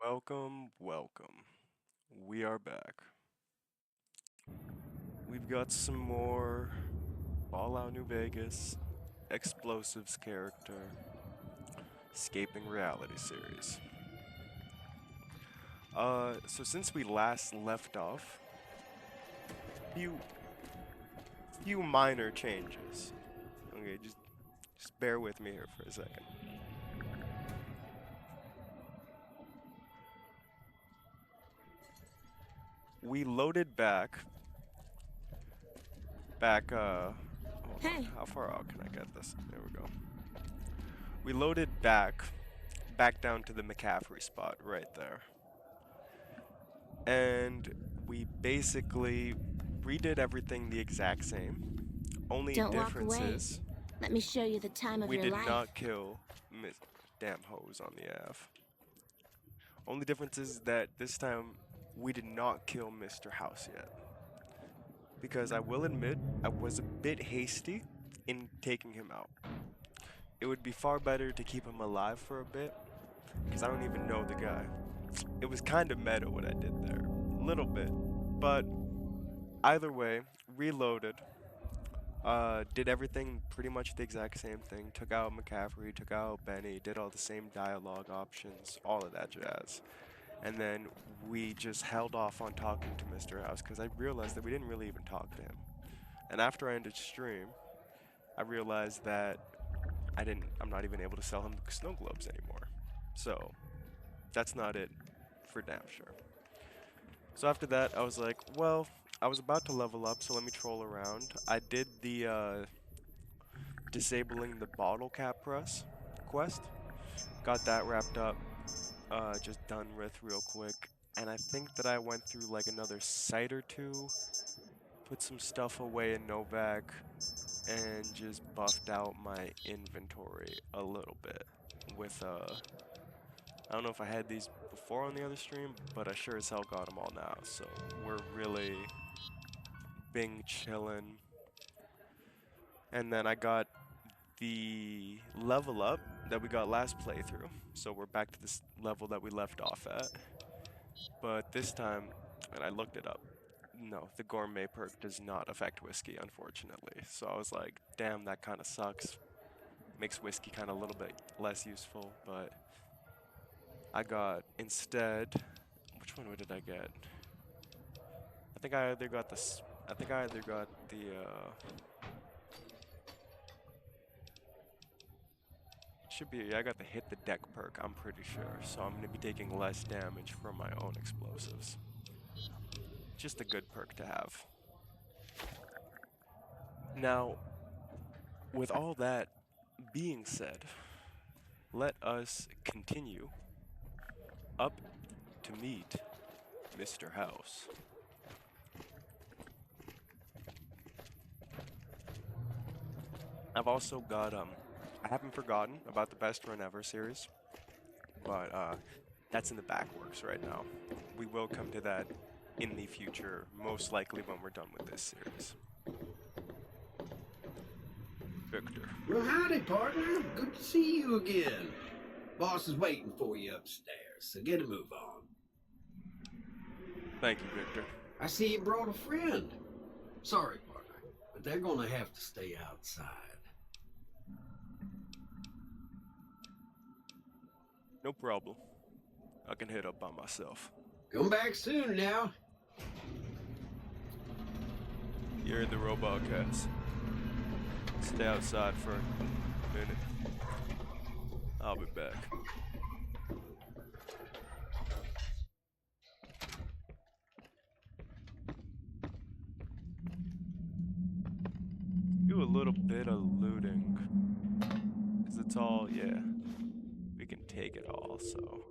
Welcome, welcome. We are back. We've got some more Fallout New Vegas, Explosives character, Escaping Reality series. So since we last left off, few few minor changes. Okay, just bear with me here for a second. We loaded back, hold on, Hey, how far out can I get this? There we go. We loaded back down to the McCaffrey spot right there. And we basically redid everything the exact same. Only don't walk difference away. is Let me show you the time of we your did life. not kill Miss Damn Hose on the Ave. Only difference is that this time we did not kill Mr. House yet. Because I will admit, I was a bit hasty in taking him out. It would be far better to keep him alive for a bit, because I don't even know the guy. It was kind of meta what I did there. A little bit. But either way, reloaded. Did everything pretty much the exact same thing. Took out McCaffrey, took out Benny, did all the same dialogue options, all of that jazz. And then we just held off on talking to Mr. House because I realized that we didn't really even talk to him. And after I ended stream, I realized that I'm not even able to sell him the snow globes anymore. So that's not it for damn sure. So after that, I was like, well, I was about to level up, so let me troll around. I did the disabling the bottle cap press quest. Got that wrapped up, just done with real quick. And I think that I went through like another site or two, put some stuff away in Novak, and just buffed out my inventory a little bit with I don't know if I had these before on the other stream, but I sure as hell got them all now. So we're really Bing chillin'. And then I got the level up that we got last playthrough. So we're back to this level that we left off at. But this time, and I looked it up, no, the gourmet perk does not affect whiskey, unfortunately. So I was like, damn, that kind of sucks. Makes whiskey kind of a little bit less useful, but I got instead, which one did I get? I think I either got I think I either got should be, yeah, I got the hit the deck perk, I'm pretty sure. So I'm going to be taking less damage from my own explosives. Just a good perk to have. Now, with all that being said, let us continue up to meet Mr. House. I've also got, I haven't forgotten about the Best Run Ever series, but that's in the backworks right now. We will come to that in the future, most likely when we're done with this series. Victor. Well, howdy, partner. Good to see you again. Boss is waiting for you upstairs, so get a move on. Thank you, Victor. I see you brought a friend. Sorry, partner, but they're gonna have to stay outside. No problem. I can hit up by myself. Come back soon now. You're the robot cats. Stay outside for a minute. I'll be back. Do a little bit of looting. Because it's all, yeah. We can take it all, so.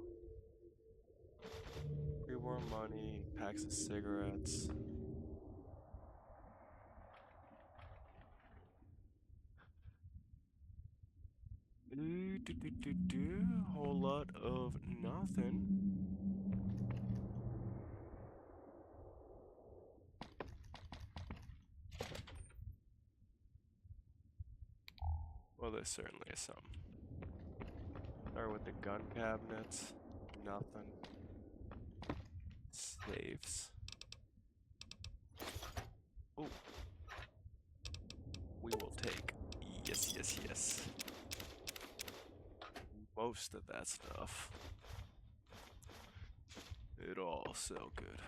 Pre-war money, packs of cigarettes. Whole lot of nothing. Well, there certainly is some. Start with the gun cabinets. Nothing. Saves. Oh, we will take. Yes, yes, yes. Most of that stuff. It all so good.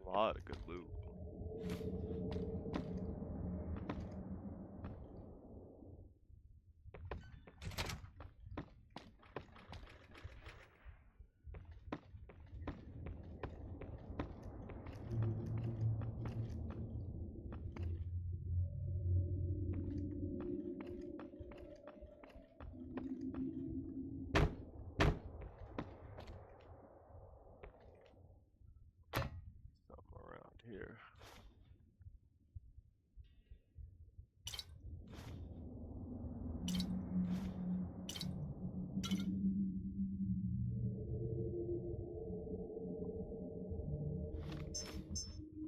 A lot of good loot. Something around here.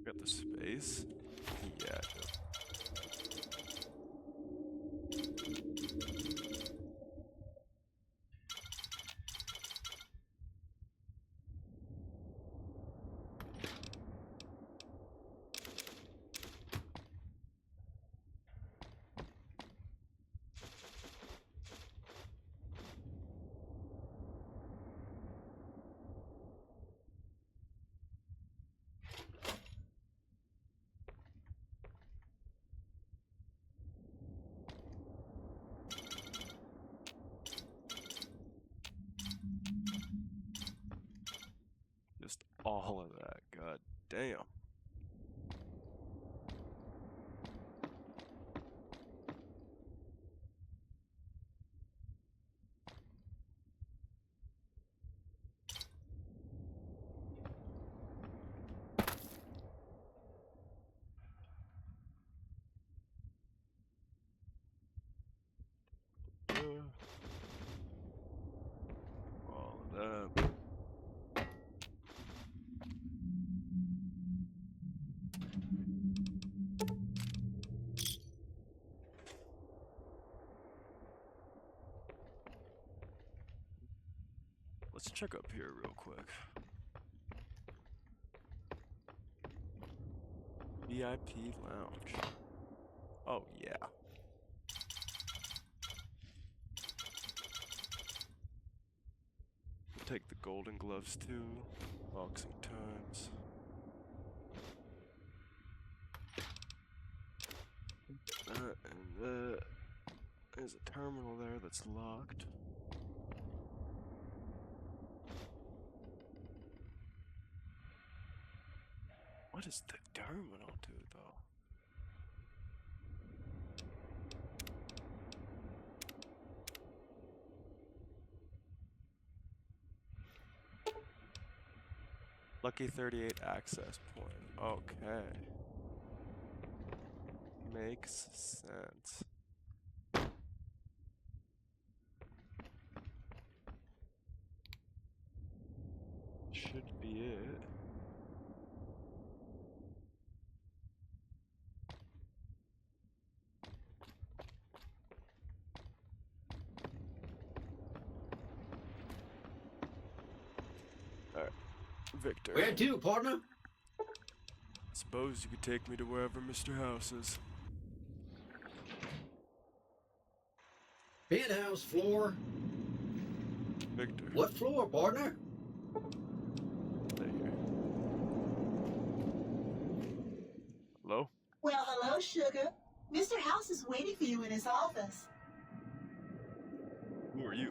Got the space. Yeah. Just all of that. God damn. All of that. Let's check up here real quick. VIP lounge. Oh yeah. We'll take the golden gloves too. Boxing times. And there's a terminal there that's locked. What does the terminal do though? Lucky 38 access point. Okay. Makes sense. Should be it. Alright. Victor. Where to, partner? Suppose you could take me to wherever Mr. House is. Penthouse floor. Victor. What floor, partner? Stay here. Hello? Well, hello, sugar. Mr. House is waiting for you in his office. Who are you?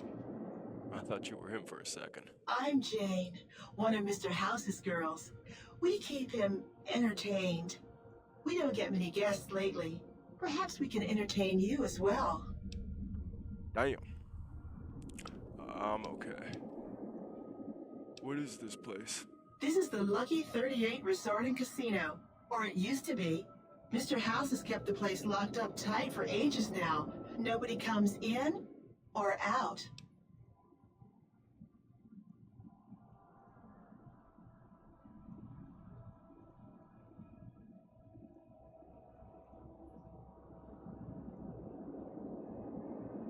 I thought you were him for a second. I'm Jane, one of Mr. House's girls. We keep him entertained. We don't get many guests lately. Perhaps we can entertain you as well. Damn. I'm okay. What is this place? This is the Lucky 38 Resort and Casino. Or it used to be. Mr. House has kept the place locked up tight for ages now. Nobody comes in or out.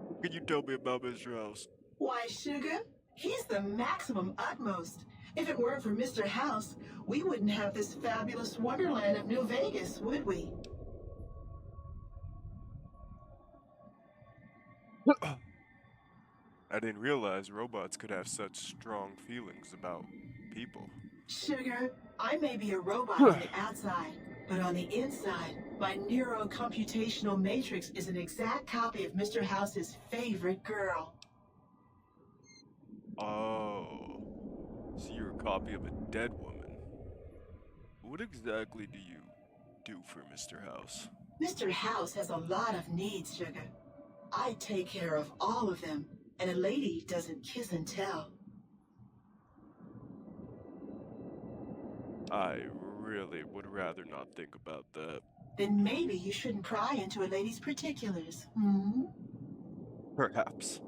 What can you tell me about Mr. House? Why, Sugar? He's the maximum utmost. If it weren't for Mr. House, we wouldn't have this fabulous wonderland of New Vegas, would we? I didn't realize robots could have such strong feelings about people. Sugar, I may be a robot on the outside, but on the inside, my neurocomputational matrix is an exact copy of Mr. House's favorite girl. Oh, so you're a copy of a dead woman. What exactly do you do for Mr. House? Mr. House has a lot of needs, Sugar. I take care of all of them, and a lady doesn't kiss and tell. I really would rather not think about that. Then maybe you shouldn't pry into a lady's particulars, hmm? Perhaps.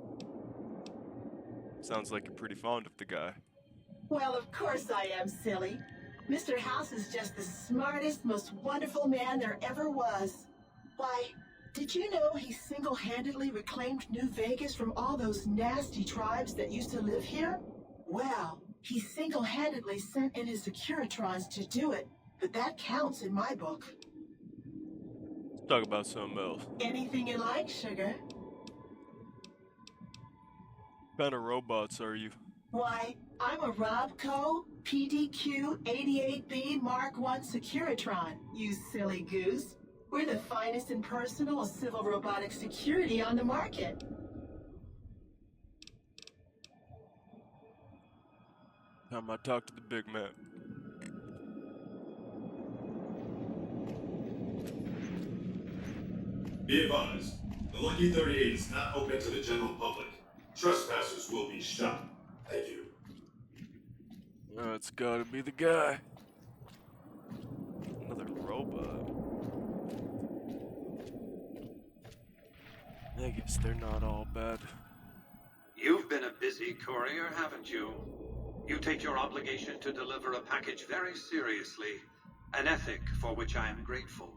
Sounds like you're pretty fond of the guy. Well, of course I am, silly. Mr. House is just the smartest, most wonderful man there ever was. Why, did you know he single-handedly reclaimed New Vegas from all those nasty tribes that used to live here? Well, he single-handedly sent in his Securitrons to do it, but that counts in my book. Let's talk about something else. Anything you like, Sugar. What kind of robots are you? Why, I'm a Robco PDQ-88B Mark I Securitron, you silly goose. We're the finest in personal civil robotic security on the market. Time I talk to the big man. Be advised, the Lucky 38 is not open to the general public. Trespassers will be shot. Thank you. Oh, it's gotta be the guy. Another robot. I guess they're not all bad. You've been a busy courier, haven't you? You take your obligation to deliver a package very seriously, an ethic for which I am grateful.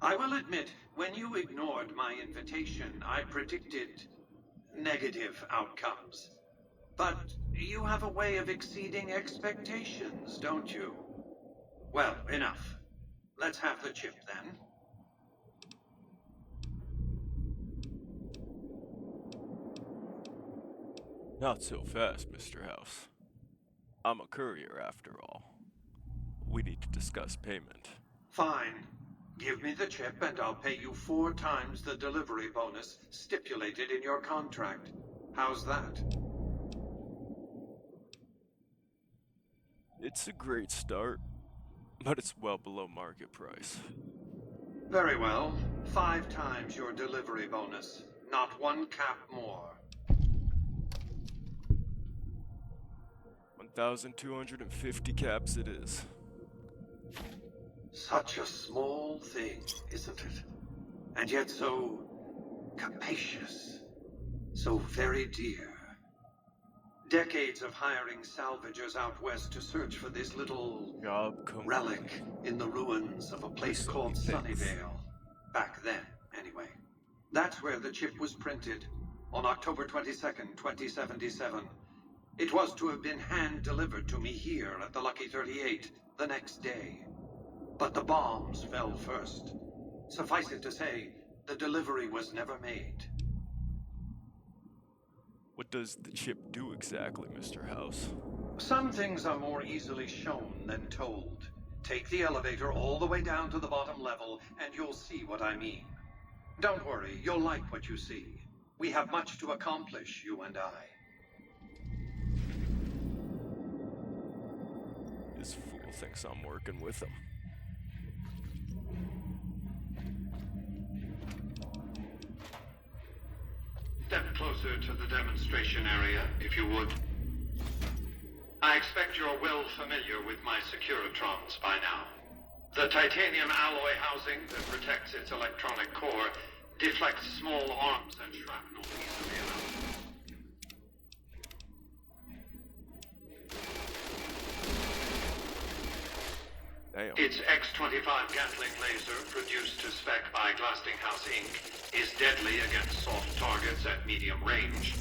I will admit, when you ignored my invitation, I predicted negative outcomes. But you have a way of exceeding expectations, don't you? Well, enough. Let's have the chip then. Not so fast, Mr. House. I'm a courier after all. We need to discuss payment. Fine. Give me the chip and I'll pay you 4 times the delivery bonus stipulated in your contract. How's that? It's a great start, but it's well below market price. Very well. 5 times your delivery bonus. Not 1 cap more. 1,250 caps it is. Such a small thing, isn't it? And yet so capacious. So very dear. Decades of hiring salvagers out west to search for this little Job complete. relic in the ruins of a place So called he thinks. Sunnyvale. Back then, anyway. That's where the chip was printed, on October 22nd, 2077. It was to have been hand-delivered to me here at the Lucky 38 the next day. But the bombs fell first. Suffice it to say, the delivery was never made. What does the chip do exactly, Mr. House? Some things are more easily shown than told. Take the elevator all the way down to the bottom level, and you'll see what I mean. Don't worry, you'll like what you see. We have much to accomplish, you and I. This fool thinks I'm working with him. Step closer to the demonstration area, if you would. I expect you're well familiar with my Securitrons by now. The titanium alloy housing that protects its electronic core deflects small arms and shrapnel easily enough. Damn. Its X-25 Gatling laser, produced to spec by Glastinghouse Inc., is deadly against soft targets at medium range.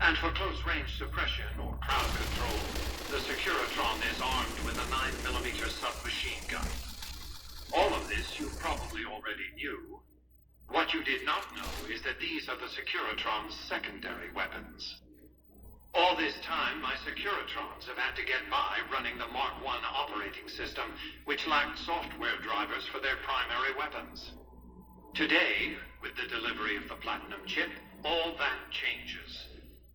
And for close-range suppression or crowd control, the Securitron is armed with a 9mm submachine gun. All of this you probably already knew. What you did not know is that these are the Securitron's secondary weapons. All this time, my Securitrons have had to get by running the Mark I operating system, which lacked software drivers for their primary weapons. Today, with the delivery of the Platinum chip, all that changes.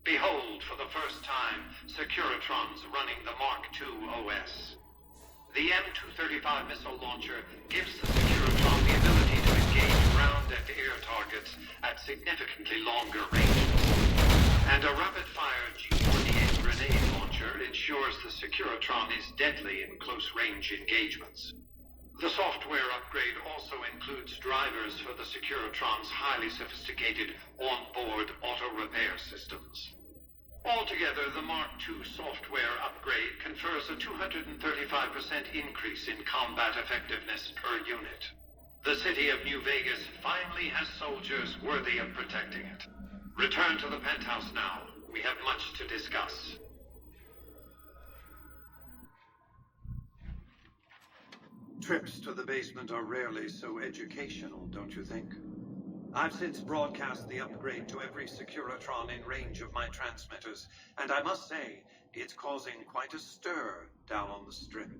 Behold, for the first time, Securitrons running the Mark II OS. The M235 missile launcher gives the Securitron the ability to engage ground and air targets at significantly longer ranges. And a rapid-fire G-28 grenade launcher ensures the Securitron is deadly in close-range engagements. The software upgrade also includes drivers for the Securitron's highly sophisticated on-board auto-repair systems. Altogether, the Mark II software upgrade confers a 235% increase in combat effectiveness per unit. The city of New Vegas finally has soldiers worthy of protecting it. Return to the penthouse now. We have much to discuss. Trips to the basement are rarely so educational, don't you think? I've since broadcast the upgrade to every Securitron in range of my transmitters, and I must say, it's causing quite a stir down on the Strip.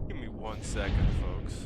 Give me 1 second, folks.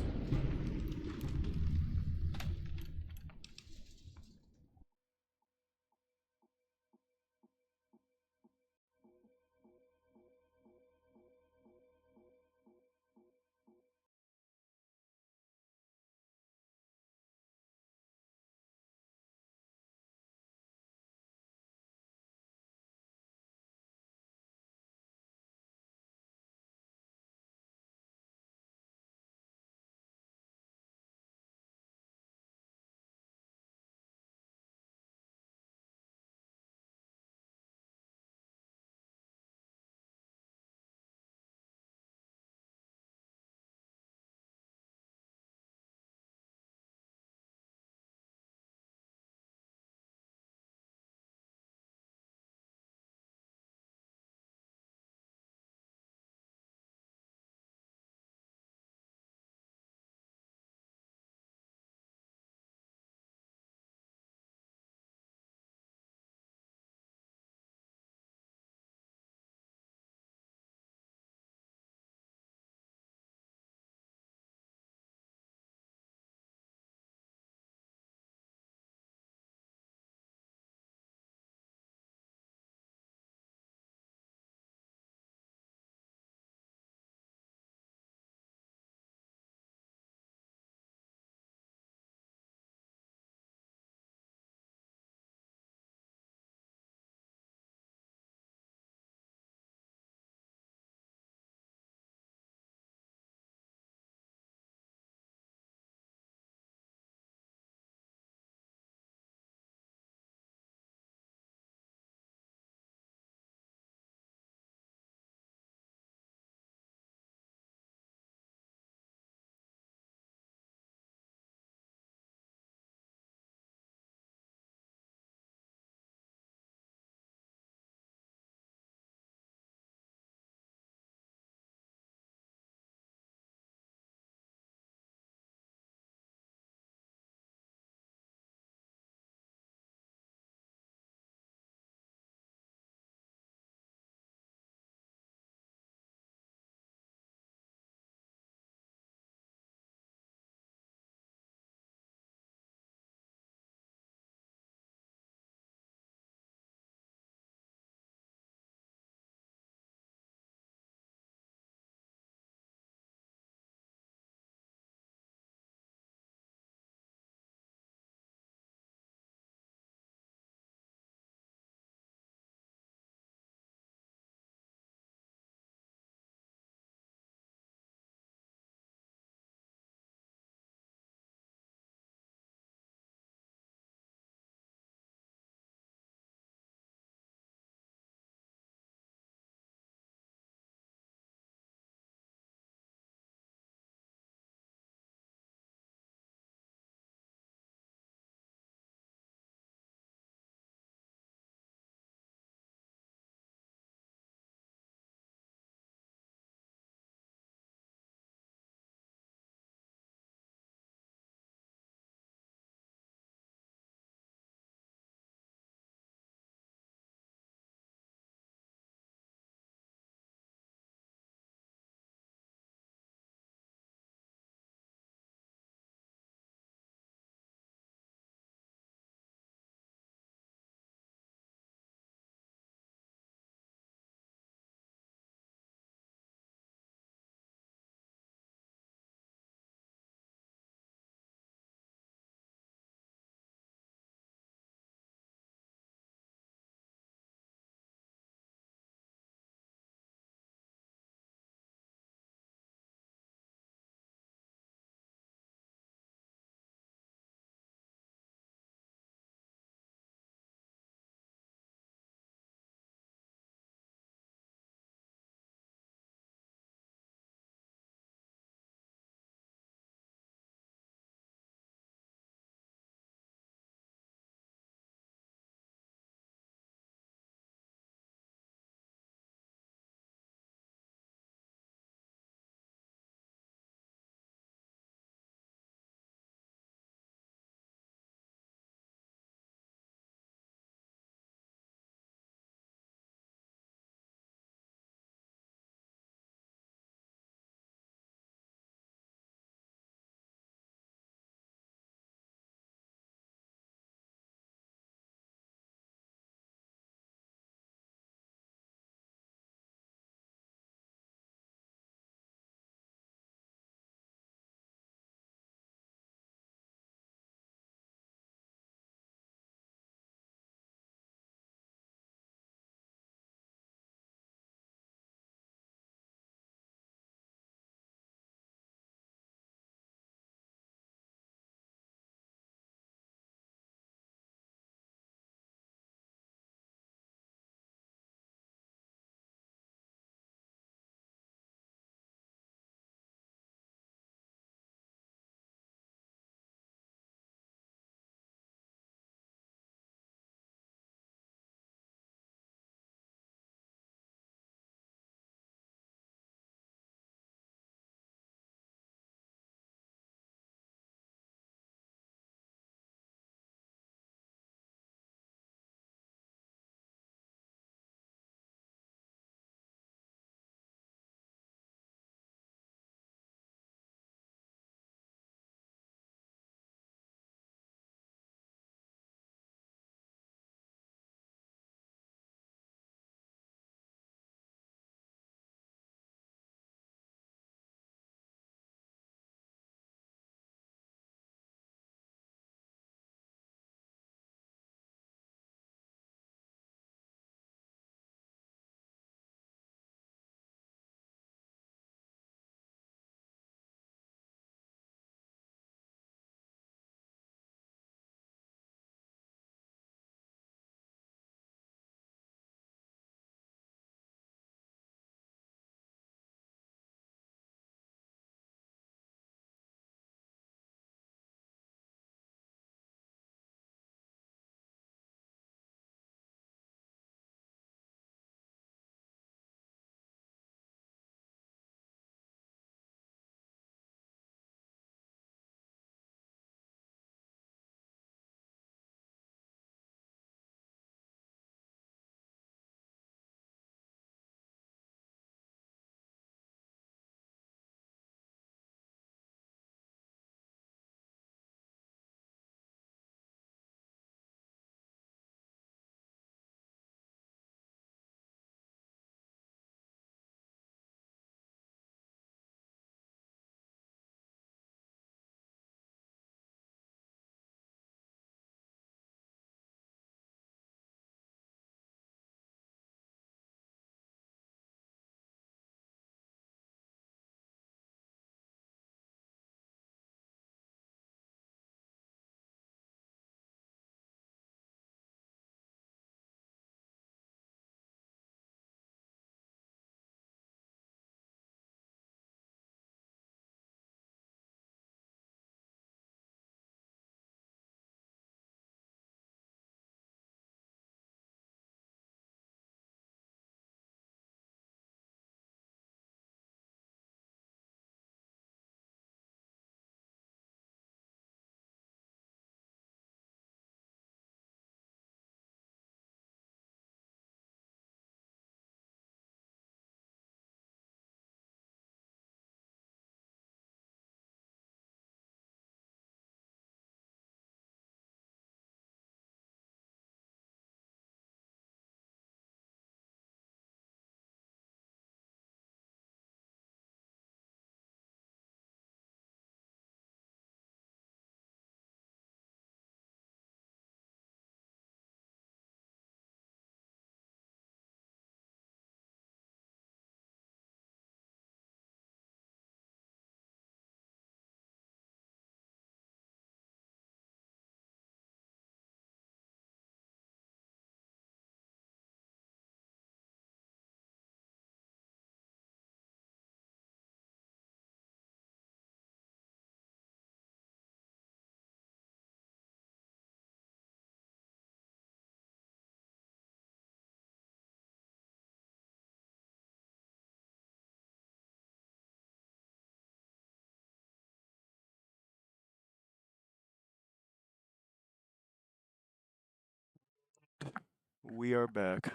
we are back.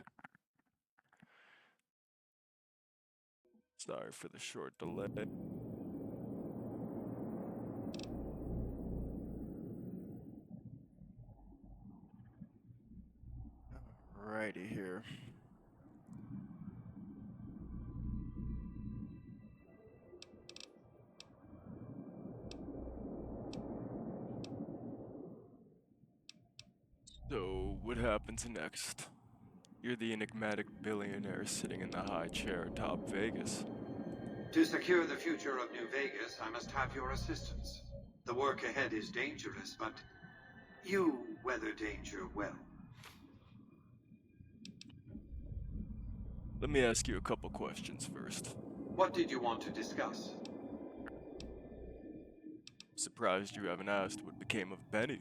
Sorry for the short delay. Alrighty here. So, what happens next? You're the enigmatic billionaire sitting in the high chair atop Vegas. To secure the future of New Vegas, I must have your assistance. The work ahead is dangerous, but you weather danger well. Let me ask you a couple questions first. What did you want to discuss? Surprised you haven't asked what became of Benny.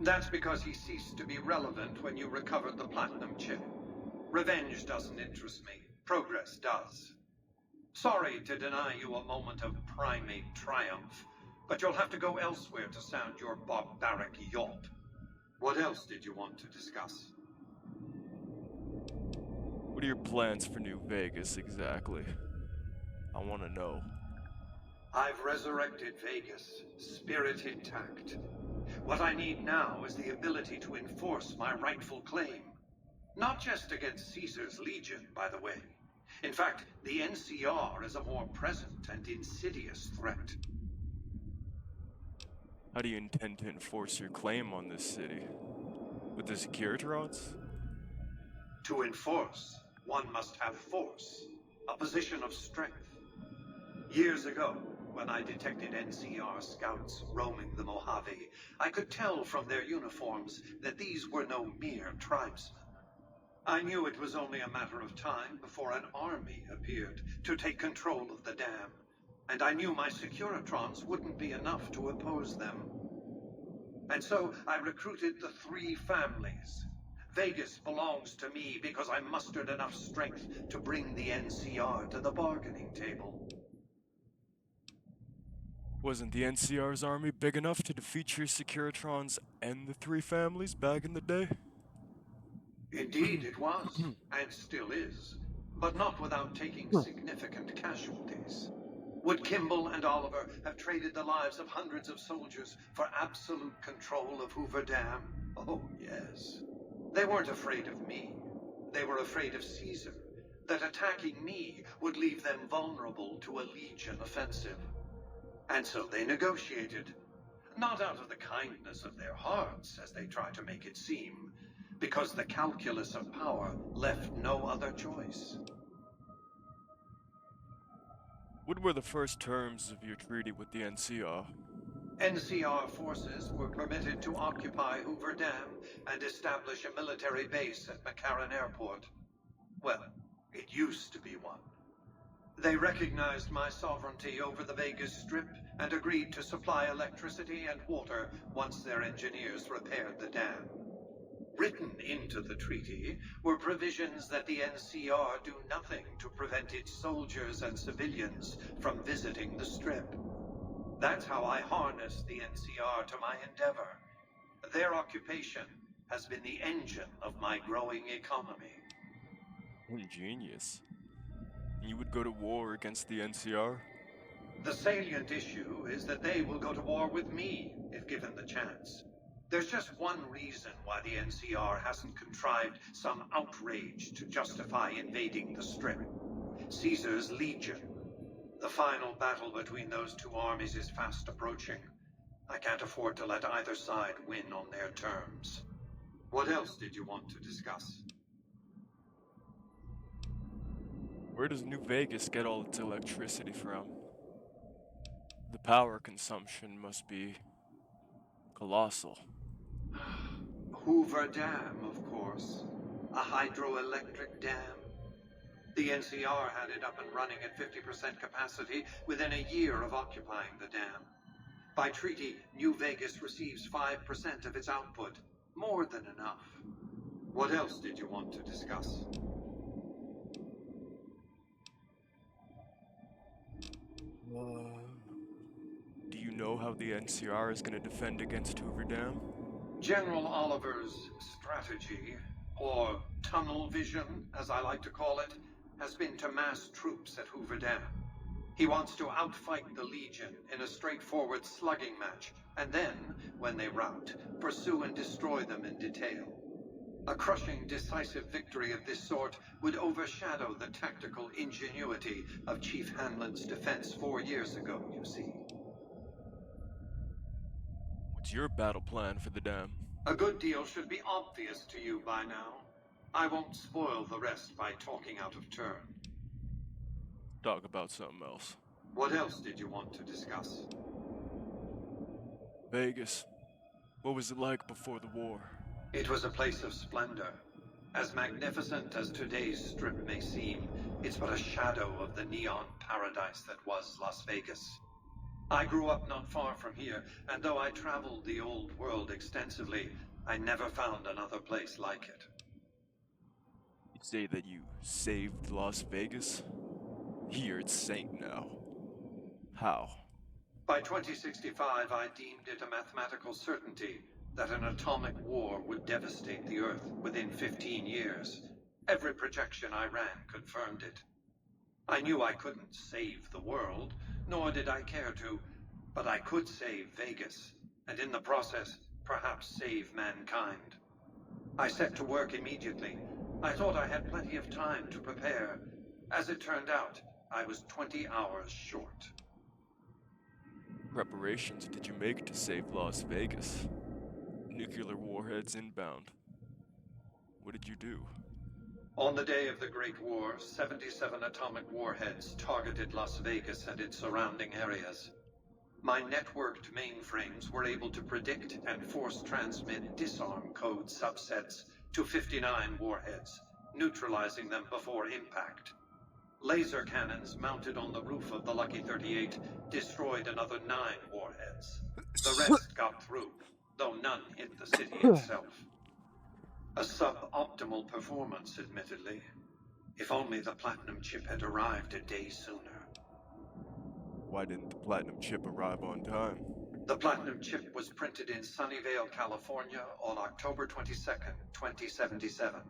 That's because he ceased to be relevant when you recovered the platinum chip. Revenge doesn't interest me. Progress does. Sorry to deny you a moment of primate triumph, but you'll have to go elsewhere to sound your barbaric yawp. What else did you want to discuss? What are your plans for New Vegas exactly? I want to know. I've resurrected Vegas, spirit intact. What I need now is the ability to enforce my rightful claim. Not just against Caesar's Legion, by the way. In fact, the NCR is a more present and insidious threat. How do you intend to enforce your claim on this city? With the Securitrons? To enforce, one must have force, a position of strength. Years ago, when I detected NCR scouts roaming the Mojave, I could tell from their uniforms that these were no mere tribesmen. I knew it was only a matter of time before an army appeared to take control of the dam, and I knew my Securitrons wouldn't be enough to oppose them. And so I recruited the three families. Vegas belongs to me because I mustered enough strength to bring the NCR to the bargaining table. Wasn't the NCR's army big enough to defeat your Securitrons and the three families back in the day? Indeed it was, and still is, but not without taking significant casualties. Would Kimball and Oliver have traded the lives of hundreds of soldiers for absolute control of Hoover Dam? Oh, yes. They weren't afraid of me. They were afraid of Caesar, that attacking me would leave them vulnerable to a Legion offensive. And so they negotiated, not out of the kindness of their hearts, as they try to make it seem, because the calculus of power left no other choice. What were the first terms of your treaty with the NCR? NCR forces were permitted to occupy Hoover Dam and establish a military base at McCarran Airport. Well, it used to be one. They recognized my sovereignty over the Vegas Strip and agreed to supply electricity and water once their engineers repaired the dam. Written into the treaty were provisions that the NCR do nothing to prevent its soldiers and civilians from visiting the Strip. That's how I harnessed the NCR to my endeavor. Their occupation has been the engine of my growing economy. Ingenious. And you would go to war against the NCR? The salient issue is that they will go to war with me if given the chance. There's just one reason why the NCR hasn't contrived some outrage to justify invading the Strip. Caesar's Legion. The final battle between those two armies is fast approaching. I can't afford to let either side win on their terms. What else did you want to discuss? Where does New Vegas get all its electricity from? The power consumption must be colossal. Hoover Dam, of course. A hydroelectric dam. The NCR had it up and running at 50% capacity within a year of occupying the dam. By treaty, New Vegas receives 5% of its output. More than enough. What else did you want to discuss? Do you know how the NCR is going to defend against Hoover Dam? General Oliver's strategy or tunnel vision, as I like to call it, has been to mass troops at Hoover Dam. He wants to outfight the Legion in a straightforward slugging match, and then, when they rout, pursue and destroy them in detail. A crushing, decisive victory of this sort would overshadow the tactical ingenuity of Chief Hanlon's defense 4 years ago, you see. What's your battle plan for the dam? A good deal should be obvious to you by now. I won't spoil the rest by talking out of turn. Talk about something else. What else did you want to discuss? Vegas. What was it like before the war? It was a place of splendor. As magnificent as today's strip may seem, it's but a shadow of the neon paradise that was Las Vegas. I grew up not far from here, and though I traveled the old world extensively, I never found another place like it. You say that you saved Las Vegas? You're a saint now. How? By 2065, I deemed it a mathematical certainty that an atomic war would devastate the Earth within 15 years. Every projection I ran confirmed it. I knew I couldn't save the world, nor did I care to, but I could save Vegas, and in the process, perhaps save mankind. I set to work immediately. I thought I had plenty of time to prepare. As it turned out, I was 20 hours short. Preparations did you make to save Las Vegas? Nuclear warheads inbound. What did you do? On the day of the Great War, 77 atomic warheads targeted Las Vegas and its surrounding areas. My networked mainframes were able to predict and force transmit disarm code subsets to 59 warheads, neutralizing them before impact. Laser cannons mounted on the roof of the Lucky 38 destroyed another 9 warheads. The rest got through, though none hit the city itself. A suboptimal performance, admittedly. If only the platinum chip had arrived a day sooner. Why didn't the platinum chip arrive on time? The platinum chip was printed in Sunnyvale, California on October 22nd, 2077,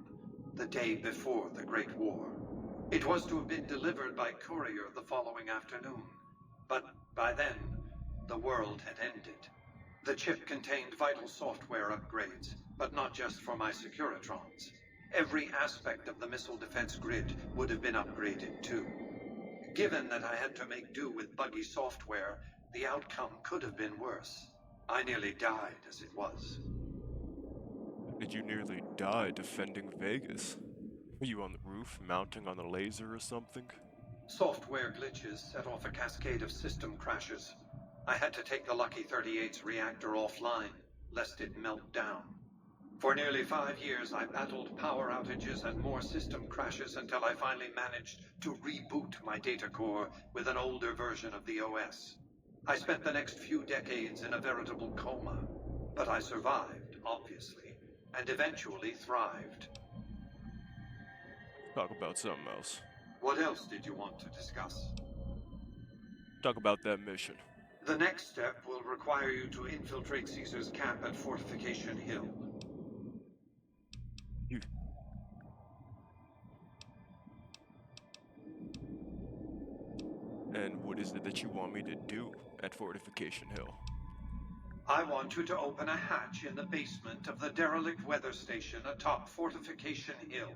the day before the Great War. It was to have been delivered by courier the following afternoon, but by then, the world had ended. The chip contained vital software upgrades, but not just for my Securitrons. Every aspect of the missile defense grid would have been upgraded too. Given that I had to make do with buggy software, the outcome could have been worse. I nearly died as it was. Did you nearly die defending Vegas? Were you on the roof, mounting on a laser or something? Software glitches set off a cascade of system crashes. I had to take the Lucky 38's reactor offline, lest it melt down. For nearly 5 years, I battled power outages and more system crashes until I finally managed to reboot my data core with an older version of the OS. I spent the next few decades in a veritable coma, but I survived, obviously, and eventually thrived. Talk about something else. What else did you want to discuss? Talk about that mission. The next step will require you to infiltrate Caesar's camp at Fortification Hill. And what is it that you want me to do at Fortification Hill? I want you to open a hatch in the basement of the derelict weather station atop Fortification Hill.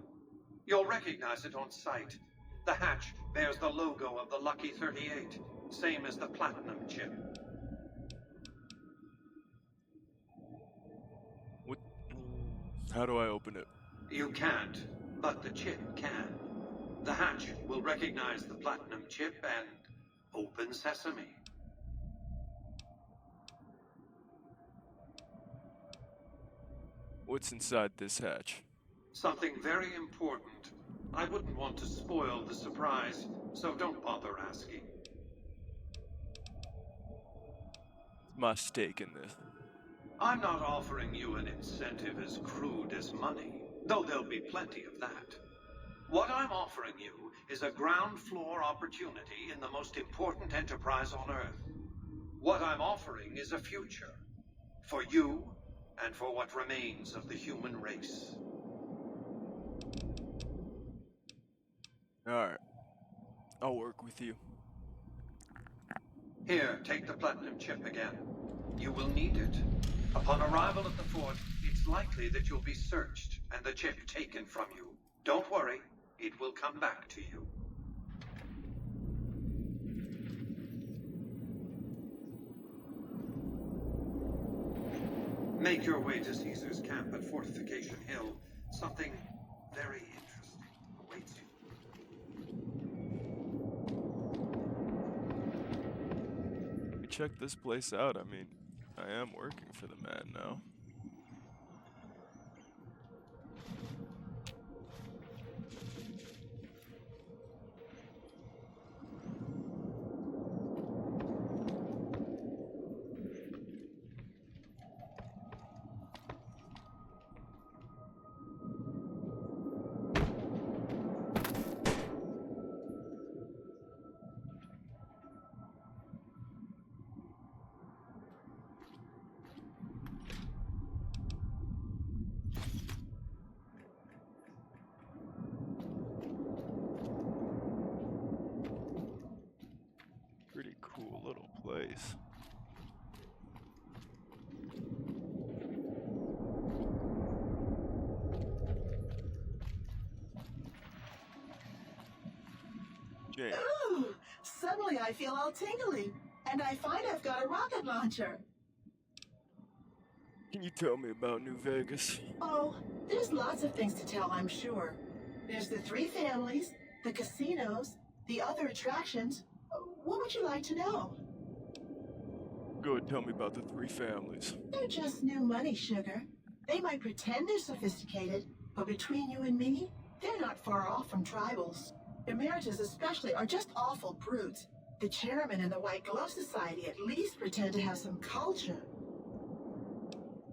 You'll recognize it on sight. The hatch bears the logo of the Lucky 38, same as the platinum chip. What? How do I open it? You can't, but the chip can. The hatch will recognize the platinum chip and open sesame. What's inside this hatch? Something very important. I wouldn't want to spoil the surprise, so don't bother asking. My stake in this. I'm not offering you an incentive as crude as money, though there'll be plenty of that. What I'm offering you is a ground floor opportunity in the most important enterprise on Earth. What I'm offering is a future. For you, and for what remains of the human race. Alright, I'll work with you. Here, take the platinum chip again. You will need it. Upon arrival at the fort, it's likely that you'll be searched and the chip taken from you. Don't worry, it will come back to you. Make your way to Caesar's camp at Fortification Hill. Something very interesting awaits you. Check this place out. I mean, I am working for the man now. Pretty cool little place. Jane, Ooh, suddenly I feel all tingly, and I find I've got a rocket launcher. can you tell me about New Vegas? Oh, there's lots of things to tell, I'm sure. There's the three families, the casinos, the other attractions. What would you like to know? Go ahead, tell me about the three families. They're just new money, sugar. They might pretend they're sophisticated, but between you and me, they're not far off from tribals. Emeritus especially are just awful brutes. The chairman and the White Glove Society at least pretend to have some culture.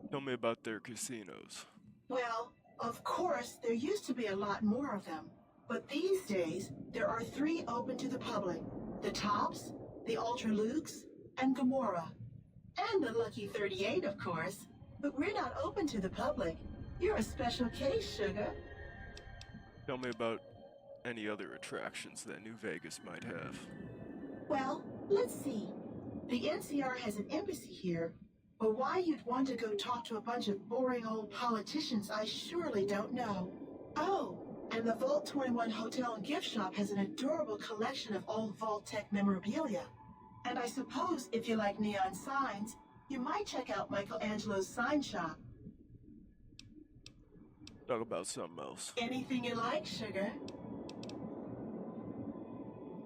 Tell me about their casinos. Well, of course, there used to be a lot more of them. But these days, there are three open to the public. The Tops, the Ultra Lukes, and Gamora. And the Lucky 38, of course. But we're not open to the public. You're a special case, sugar. Tell me about any other attractions that New Vegas might have. Well, let's see. The NCR has an embassy here, but why you'd want to go talk to a bunch of boring old politicians, I surely don't know. Oh, and the Vault 21 Hotel and Gift Shop has an adorable collection of old Vault-Tec memorabilia. And I suppose if you like neon signs, you might check out Michelangelo's sign shop. Talk about something else. Anything you like, sugar.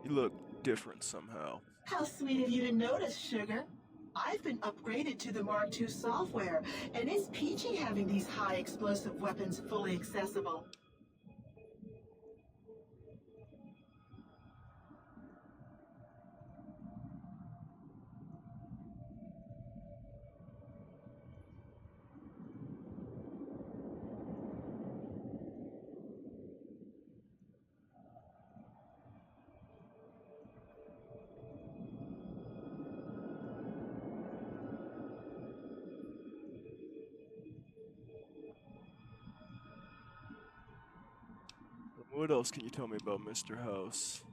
You look different somehow. How sweet of you to notice, sugar. I've been upgraded to the Mark II software, and it's peachy having these high explosive weapons fully accessible. What else can you tell me about Mr. House?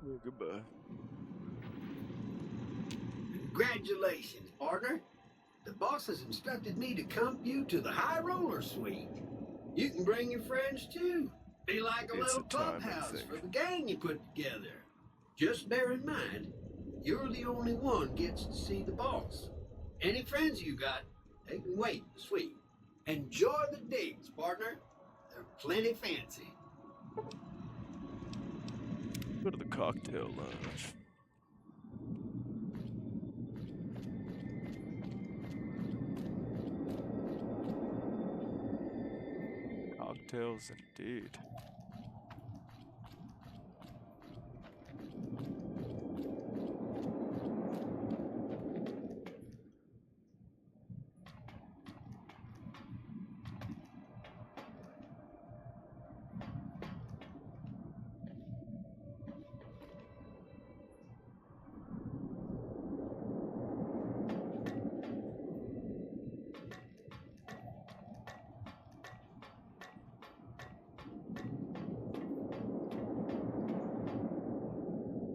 Yeah, goodbye. Congratulations, partner. The boss has instructed me to comp you to the High Roller Suite. You can bring your friends too. Be like a It's a little timing clubhouse thing. for the gang you put together. Just bear in mind, you're the only one gets to see the boss. Any friends you got, they can wait in the suite. Enjoy the digs, partner. They're plenty fancy. Go to the cocktail lounge. Cocktails indeed.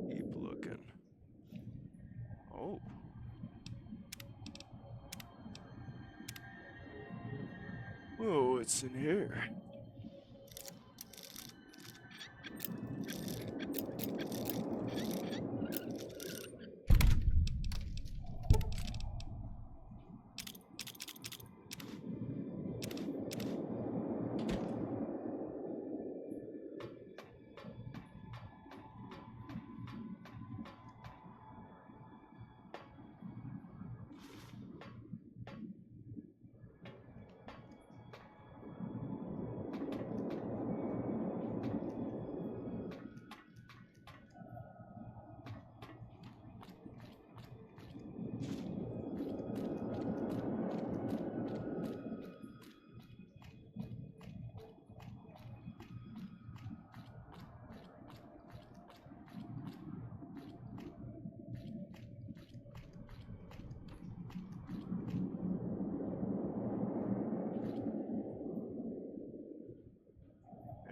Keep looking. Oh. Whoa, what's in here?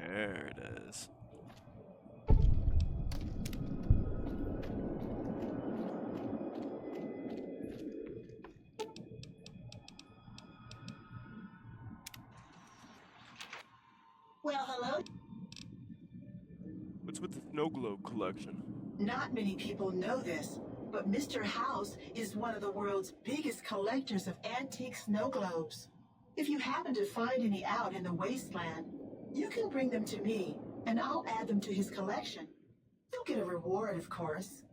There it is. Well, hello. What's with the snow globe collection? Not many people know this, but Mr. House is one of the world's biggest collectors of antique snow globes. If you happen to find any out in the wasteland, you can bring them to me, and I'll add them to his collection. You'll get a reward, of course.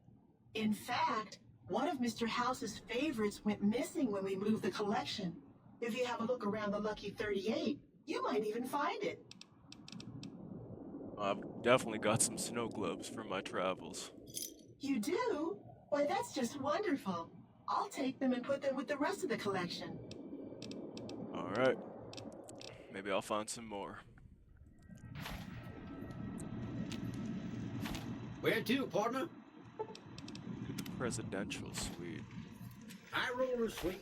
In fact, one of Mr. House's favorites went missing when we moved the collection. If you have a look around the Lucky 38, you might even find it. I've definitely got some snow globes from my travels. You do? Why, that's just wonderful. I'll take them and put them with the rest of the collection. Alright. Maybe I'll find some more. Where to, partner? The presidential suite. High Roller Suite.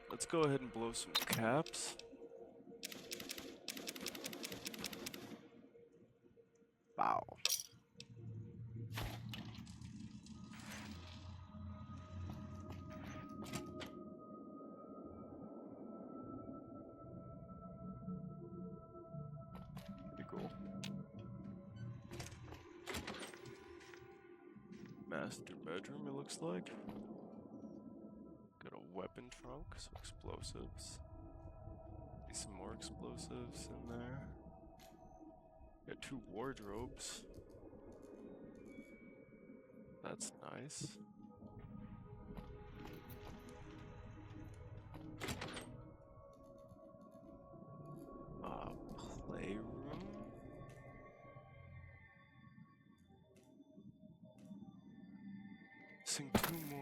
Let's go ahead and blow some caps. Wow. Pretty cool. Master bedroom, it looks like. Got a weapon trunk, so explosives. Maybe some more explosives in there. Got 2 wardrobes. That's nice. Playroom. Missing 2 more.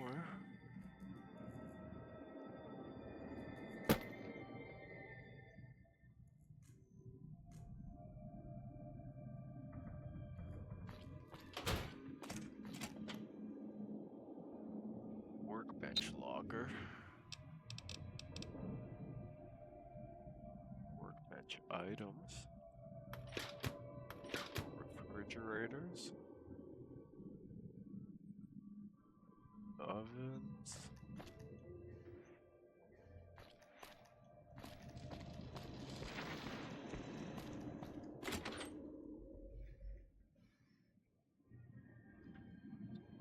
Workbench locker. Workbench items. Refrigerators. ovens.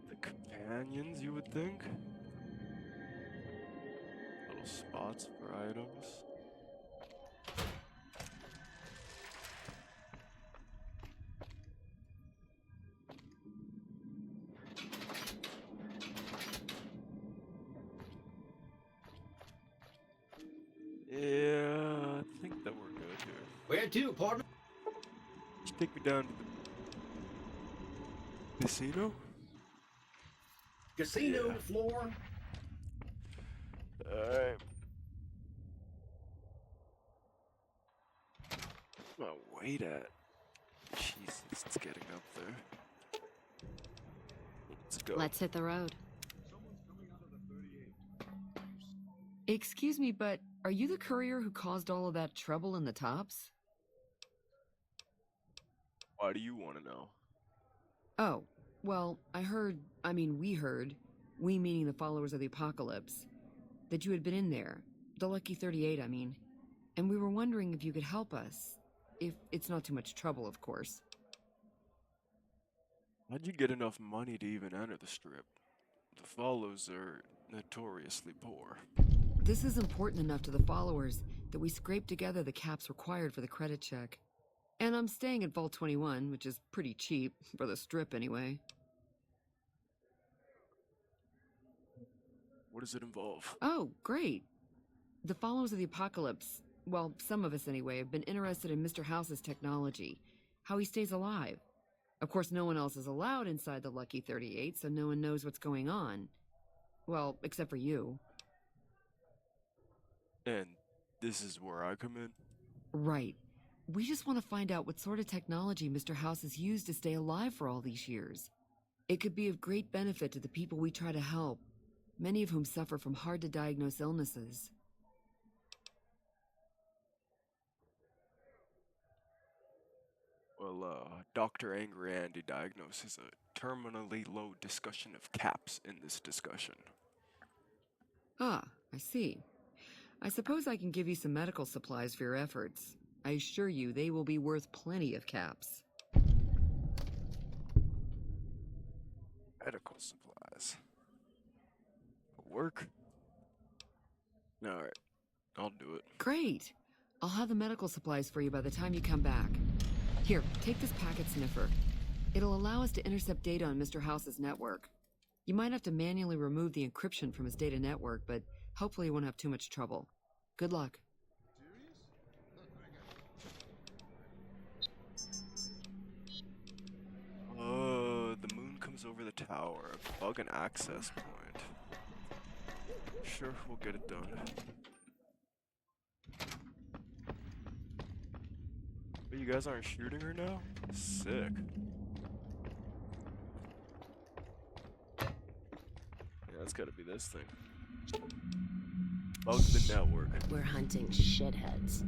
The companions, you would think. Little spots for items. Yeah, I think that we're good here. Where to, partner? Just take me down to the casino. Casino Yeah. floor. Alright. My weight at? Jesus, it's getting up there. Let's go. Let's hit the road. Excuse me, but are you the courier who caused all of that trouble in the tops? Why do you want to know? Oh, well, we heard, we meaning the followers of the apocalypse, that you had been in there, the Lucky 38, I mean, and we were wondering if you could help us. If it's not too much trouble, of course. How'd you get enough money to even enter the strip? The follows are notoriously poor. This is important enough to the followers that we scraped together the caps required for the credit check. And I'm staying at Vault 21, which is pretty cheap, for the strip anyway. What does it involve? Oh, great. The followers of the apocalypse, well, some of us anyway, have been interested in Mr. House's technology, how he stays alive. Of course, no one else is allowed inside the Lucky 38, so no one knows what's going on. Well, except for you. And this is where I come in? Right. We just want to find out what sort of technology Mr. House has used to stay alive for all these years. It could be of great benefit to the people we try to help, many of whom suffer from hard-to-diagnose illnesses. Well, Dr. Angry Andy diagnoses a terminally low discussion of caps in this discussion. Ah, I see. I suppose I can give you some medical supplies for your efforts. I assure you they will be worth plenty of caps. Medical supplies. Work? Alright, I'll do it. Great! I'll have the medical supplies for you by the time you come back. Here, take this packet sniffer. It'll allow us to intercept data on Mr. House's network. You might have to manually remove the encryption from his data network, but hopefully you won't have too much trouble. Good luck. The moon comes over the tower. Bug an access point. Sure, we'll get it done. But you guys aren't shooting her now? Sick. Yeah, that's gotta be this thing. Bug the network. We're hunting shitheads.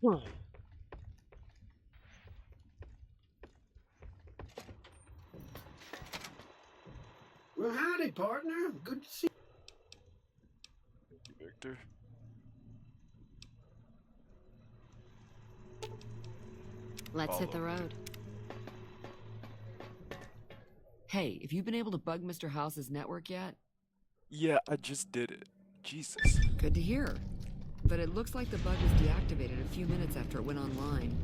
Well, howdy, partner. Good to see you, Victor. Let's hit the road. Hey, have you been able to bug Mr. House's network yet? Yeah, I just did it. Jesus. Good to hear. But it looks like the bug was deactivated a few minutes after it went online.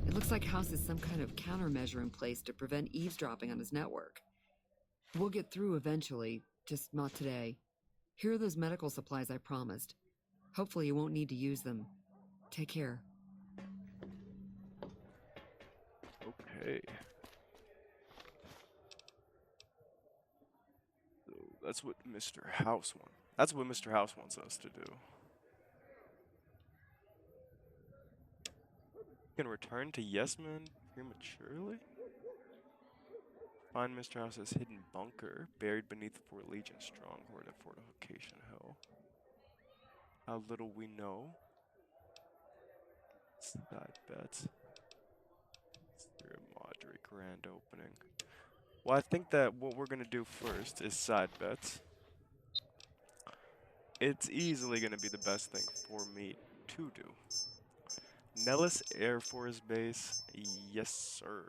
It looks like House has some kind of countermeasure in place to prevent eavesdropping on his network. We'll get through eventually, just not today. Here are those medical supplies I promised. Hopefully you won't need to use them. Take care. Okay. So that's what Mr. House wants. That's what Mr. House wants us to do. Can return to Yes Man prematurely? Find Mr. House's hidden bunker buried beneath Fort Legion stronghold at Fortification Hill. How little we know. Side bets. Sierra Madre grand opening. Well, I think that what we're gonna do first is side bets. It's easily gonna be the best thing for me to do. Nellis Air Force Base, yes sir.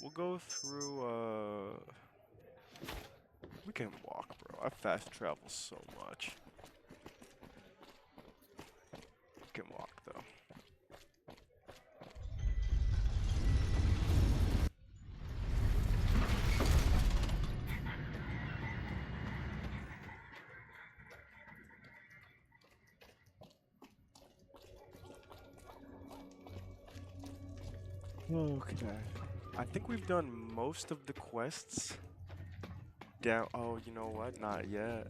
We'll go through, we can walk, bro. I fast travel so much. We can walk, though. Okay. I think we've done most of the quests down. Oh, you know what? Not yet.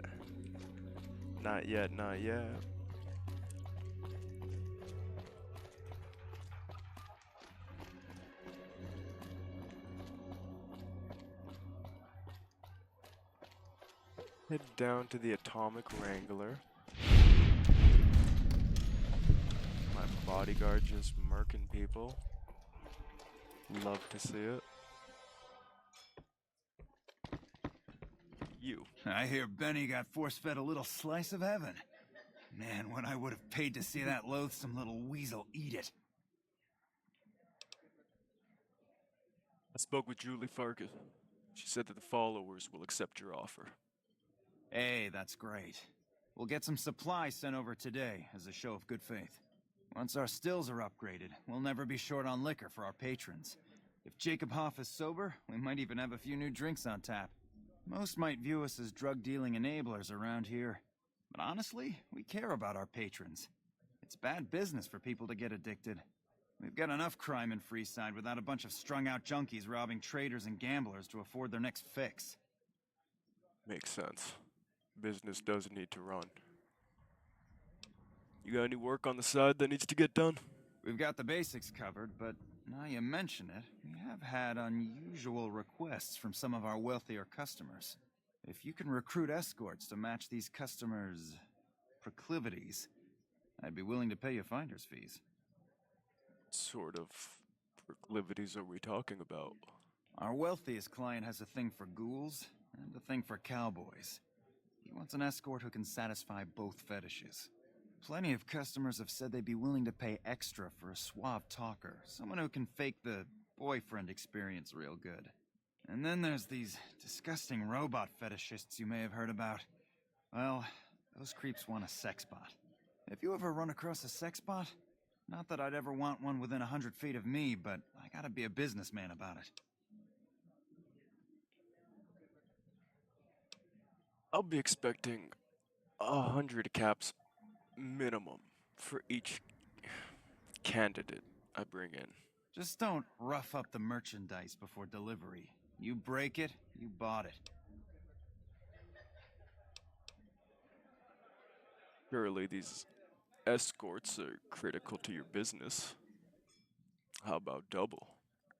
Not yet, not yet. Head down to the Atomic Wrangler. My bodyguard just murking people. Love to see it. You. I hear Benny got force-fed a little slice of heaven. Man, what I would have paid to see that loathsome little weasel eat it. I spoke with Julie Farkas. She said that the followers will accept your offer. Hey, that's great. We'll get some supplies sent over today as a show of good faith. Once our stills are upgraded, we'll never be short on liquor for our patrons. If Jacob Hoff is sober, we might even have a few new drinks on tap. Most might view us as drug-dealing enablers around here. But honestly, we care about our patrons. It's bad business for people to get addicted. We've got enough crime in Freeside without a bunch of strung-out junkies robbing traders and gamblers to afford their next fix. Makes sense. Business does need to run. You got any work on the side that needs to get done? We've got the basics covered, but now you mention it, we have had unusual requests from some of our wealthier customers. If you can recruit escorts to match these customers' proclivities, I'd be willing to pay you finder's fees. What sort of proclivities are we talking about? Our wealthiest client has a thing for ghouls and a thing for cowboys. He wants an escort who can satisfy both fetishes. Plenty of customers have said they'd be willing to pay extra for a suave talker, someone who can fake the boyfriend experience real good. And then there's these disgusting robot fetishists you may have heard about. Well, those creeps want a sex bot. If you ever run across a sex bot, not that I'd ever want one within 100 feet of me, but I gotta be a businessman about it. I'll be expecting 100 caps minimum for each candidate I bring in. Just don't rough up the merchandise before delivery. You break it, you bought it. Surely these escorts are critical to your business. How about double?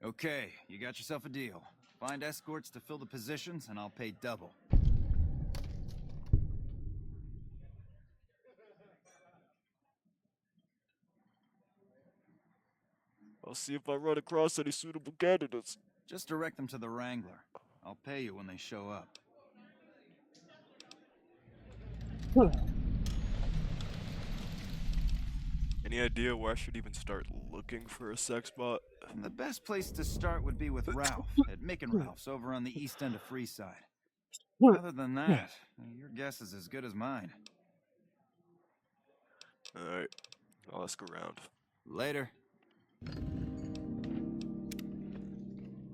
Okay, you got yourself a deal. Find escorts to fill the positions, and I'll pay double. I'll see if I run across any suitable candidates. Just direct them to the Wrangler. I'll pay you when they show up. Any idea where I should even start looking for a sex bot? The best place to start would be with Ralph, at Mick and Ralph's over on the east end of Freeside. Other than that, your guess is as good as mine. Alright, I'll ask around. Later.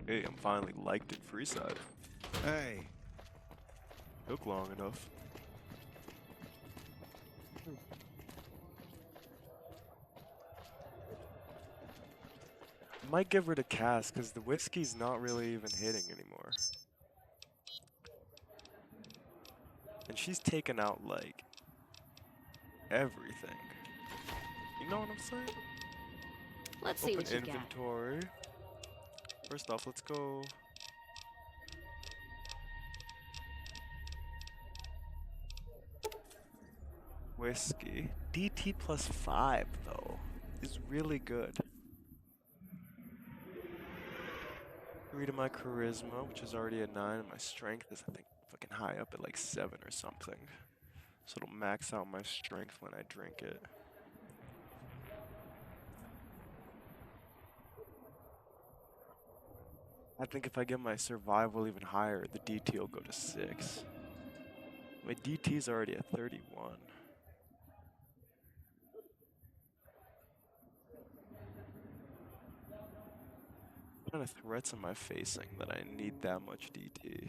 Hey, I'm finally liked in Freeside. Hey. Took long enough. Might give her to Cass, because the whiskey's not really even hitting anymore. And she's taken out, like, everything. You know what I'm saying? Let's see Open what you got. inventory. First off, let's go. Whiskey. DT +5, though, is really good. 3 to my charisma, which is already a 9, and my strength is, I think, fucking high up at like 7 or something. So it'll max out my strength when I drink it. I think if I get my survival even higher, the DT will go to 6. My DT is already at 31. What kind of threats am I facing that I need that much DT?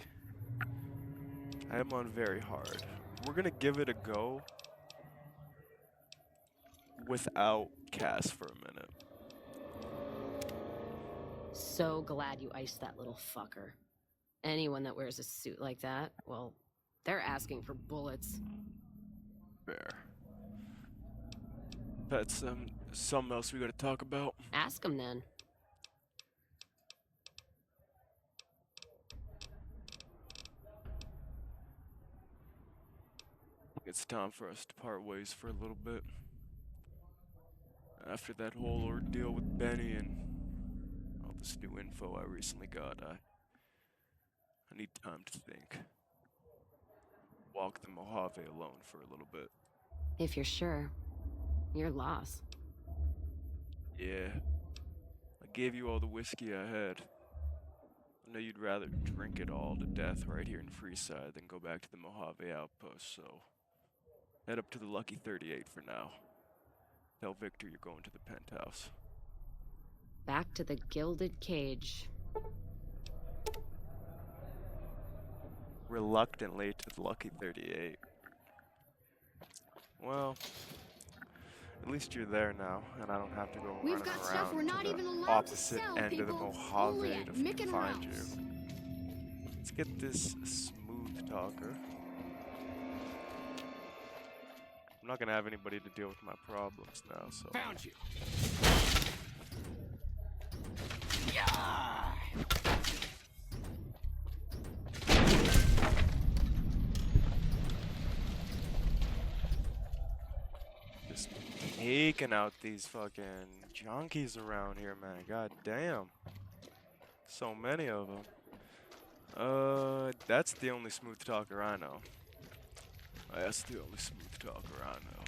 I am on very hard. We're gonna give it a go without Cass for a minute. So glad you iced that little fucker. Anyone that wears a suit like that, well, they're asking for bullets. Fair. That's something else we gotta talk about. Ask him then. It's time for us to part ways for a little bit. After that whole ordeal with Benny and all this new info I recently got, I need time to think. Walk the Mojave alone for a little bit. If you're sure. Your loss. Yeah. I gave you all the whiskey I had. I know you'd rather drink it all to death right here in Freeside than go back to the Mojave outpost, so head up to the Lucky 38 for now. Tell Victor you're going to the penthouse. Back to the gilded cage. Reluctantly to the Lucky 38. Well, at least you're there now, and I don't have to go We've running got stuff around we're to not the even allowed to opposite sell, end of the people. Mojave Only to at fucking Mick and find you. Ralph's. Let's get this smooth talker. I'm not gonna have anybody to deal with my problems now, so. Found you. Just taking out these fucking junkies around here, man. God damn. So many of them. That's the only smooth talker I know. That's the only smooth talker I know.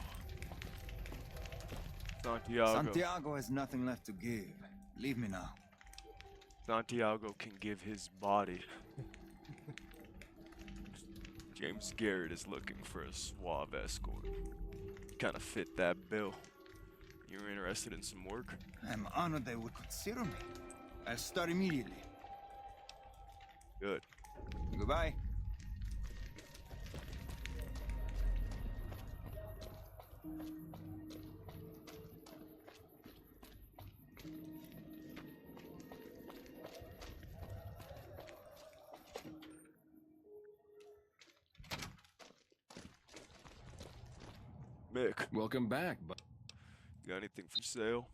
Santiago. Santiago has nothing left to give. Leave me now. Santiago can give his body. James Garrett is looking for a suave escort. Kind of fit that bill. You're interested in some work? I'm honored they would consider me. I'll start immediately. Good. Goodbye. Mick, Welcome back, but got anything for sale?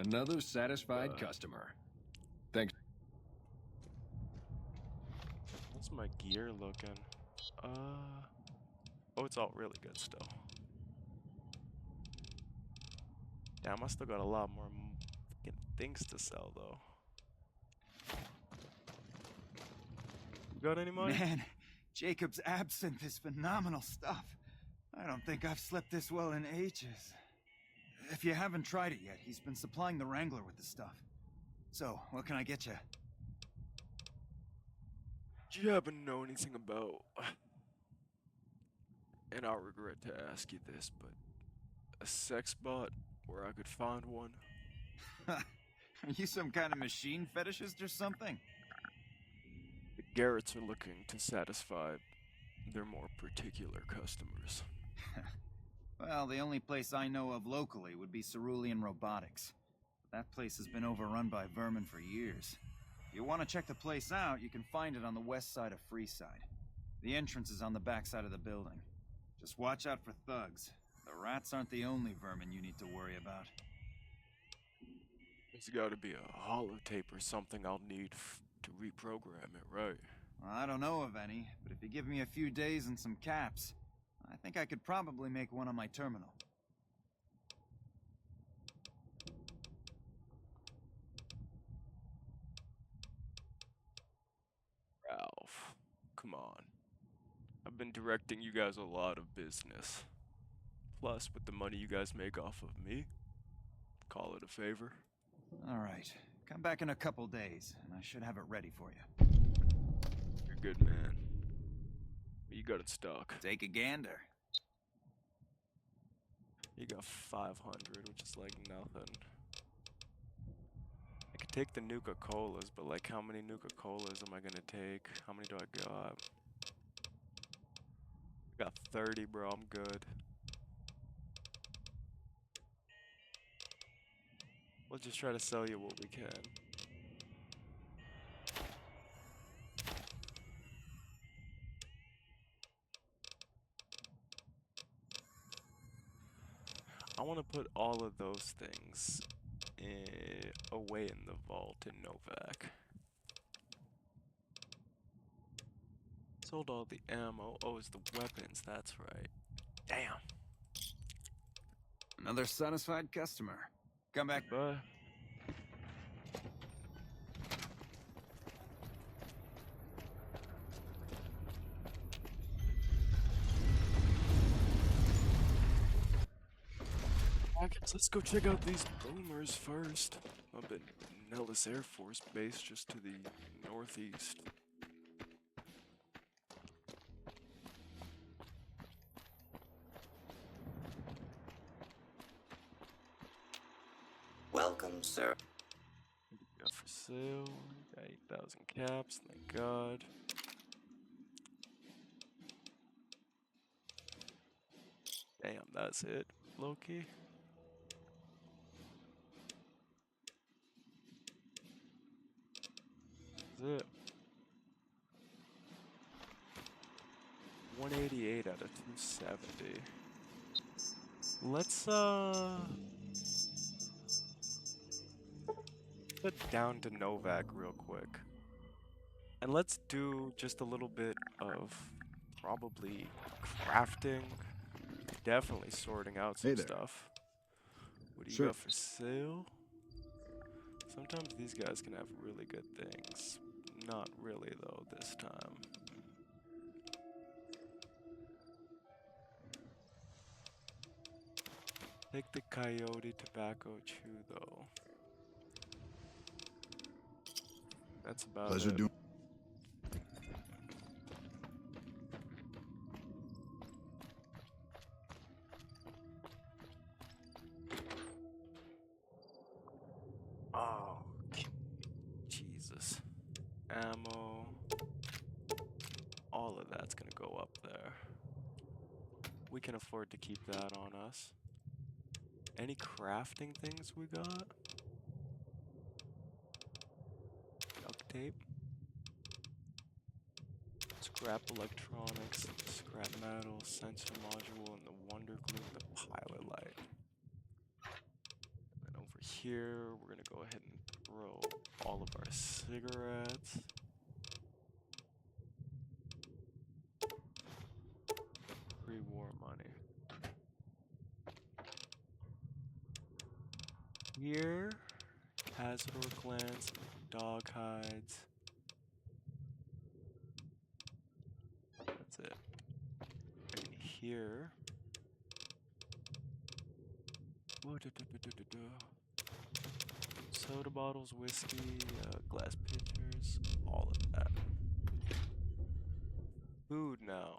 another satisfied customer. Thanks. How's my gear looking? Oh, it's all really good still. Damn, I still got a lot more fucking things to sell though. Got any money? Man, Jacob's absinthe is phenomenal stuff. I don't think I've slept this well in ages. If you haven't tried it yet, he's been supplying the Wrangler with the stuff. So, what can I get you? Do you happen to know anything about... And I'll regret to ask you this, but... a sex bot where I could find one? Are you some kind of machine fetishist or something? The Garretts are looking to satisfy their more particular customers. Well, the only place I know of locally would be Cerulean Robotics. That place has been overrun by vermin for years. If you want to check the place out, you can find it on the west side of Freeside. The entrance is on the back side of the building. Just watch out for thugs. The rats aren't the only vermin you need to worry about. There's gotta be a holotape or something I'll need to reprogram it, right? Well, I don't know of any, but if you give me a few days and some caps, I think I could probably make one on my terminal. Ralph, come on. I've been directing you guys a lot of business. Plus, with the money you guys make off of me, call it a favor. Alright, come back in a couple days, and I should have it ready for you. You're good, man. You got it stock. Take a gander. You got 500, which is like nothing. I could take the Nuka-Colas, but like how many Nuka-Colas am I gonna take? How many do I got? I got 30, bro, I'm good. We'll just try to sell you what we can. I want to put all of those things away in the vault in Novak. Sold all the ammo. Oh, it's the weapons, that's right. Damn. Another satisfied customer. Come back. Bye. Let's go check out these boomers first. Up at Nellis Air Force Base, just to the northeast. Welcome, sir. Got for sale. Got 8,000 caps. Thank God. Damn, that's it. Loki. That's it. 188 out of 270. Let's put down to Novak real quick. And let's do just a little bit of probably crafting. Definitely sorting out some stuff. What do you got for sale? Sometimes these guys can have really good things. Not really though this time. Take the Coyote Tobacco Chew though. That's about Pleasure it. doing. Oh, Jesus. Ammo. All of that's gonna go up there. We can afford to keep that on us. Any crafting things we got? Duct tape. Scrap electronics, scrap metal, sensor module, and the wonder glue, and the pilot light. And then over here, we're gonna go ahead and throw all of our cigarettes. Pre-war money. Here, Cazador glands, dog hides. here. Soda bottles, whiskey, glass pitchers, all of that. Food now.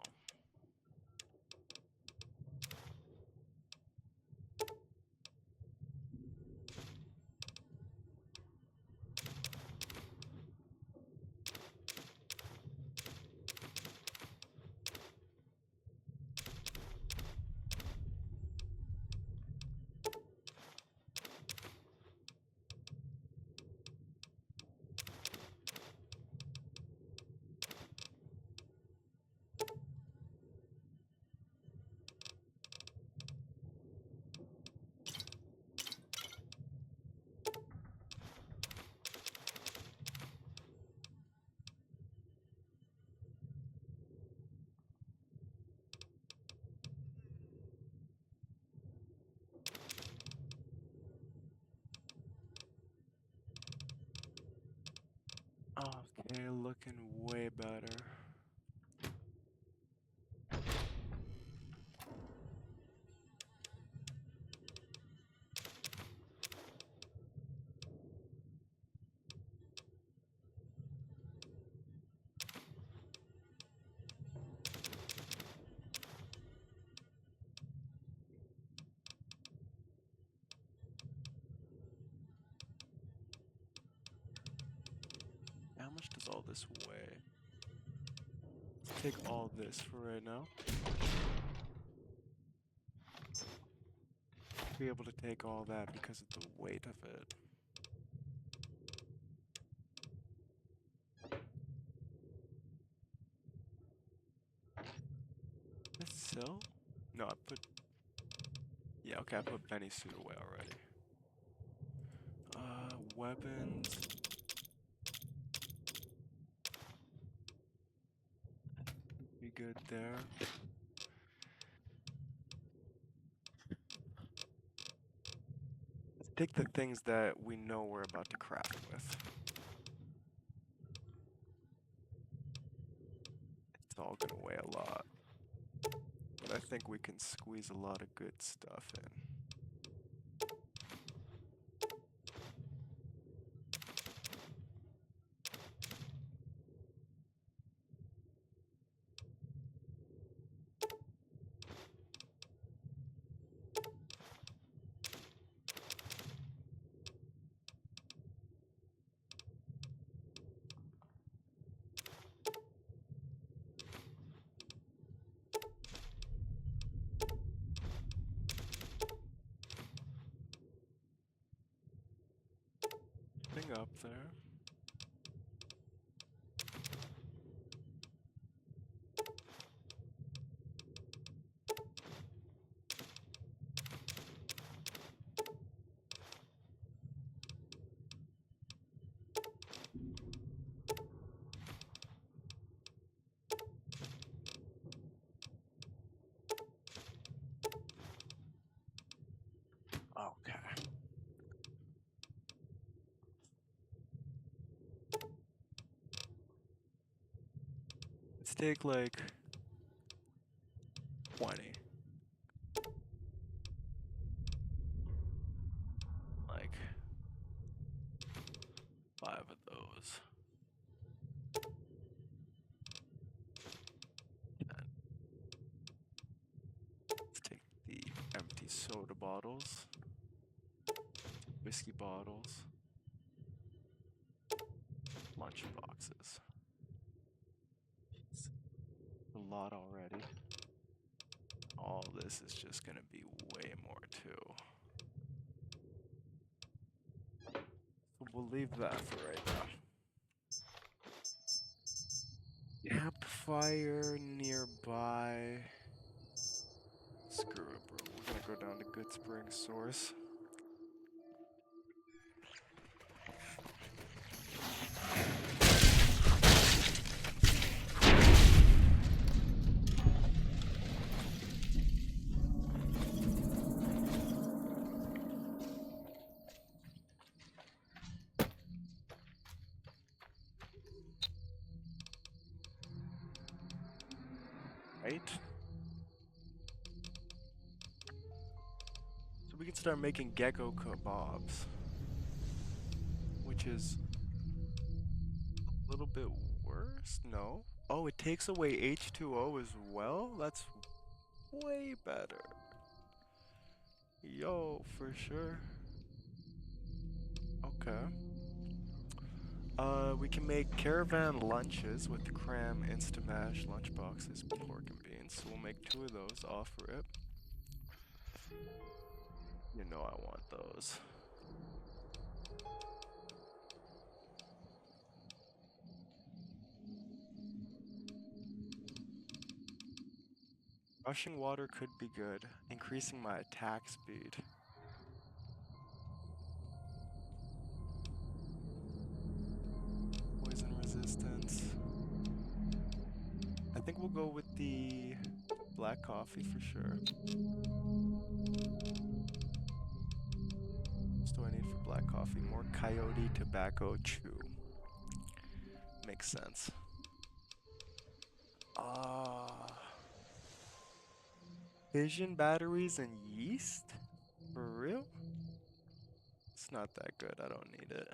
Okay, looking way better. How much does all this weigh? Let's take all this for right now. Be able to take all that because of the weight of it. This sell? No, I put. Yeah, okay, I put Benny's suit away already. Weapons. Be good there. Let's take the things that we know we're about to craft with. It's all gonna weigh a lot. But I think we can squeeze a lot of good stuff in. Thing up there. Okay. Let's take like 20. Like 5 of those. 10. Let's take the empty soda bottles, whiskey bottles, lunch boxes. It's a lot already. All this is just gonna be way more too. So we'll leave that for right now. Campfire nearby. Screw it, bro. We're gonna go down to Good Spring Source. Right? start making gecko kebabs, which is a little bit worse. No. Oh, it takes away H2O as well? That's way better. Yo, for sure. Okay. We can make caravan lunches with cram, Instamash, lunchboxes, pork and beans. So we'll make 2 of those off rip. You know I want those. Rushing water could be good, increasing my attack speed. Poison resistance. I think we'll go with the black coffee for sure. What do I need for black coffee? More coyote tobacco chew. Makes sense. Fission batteries and yeast? For real? It's not that good. I don't need it.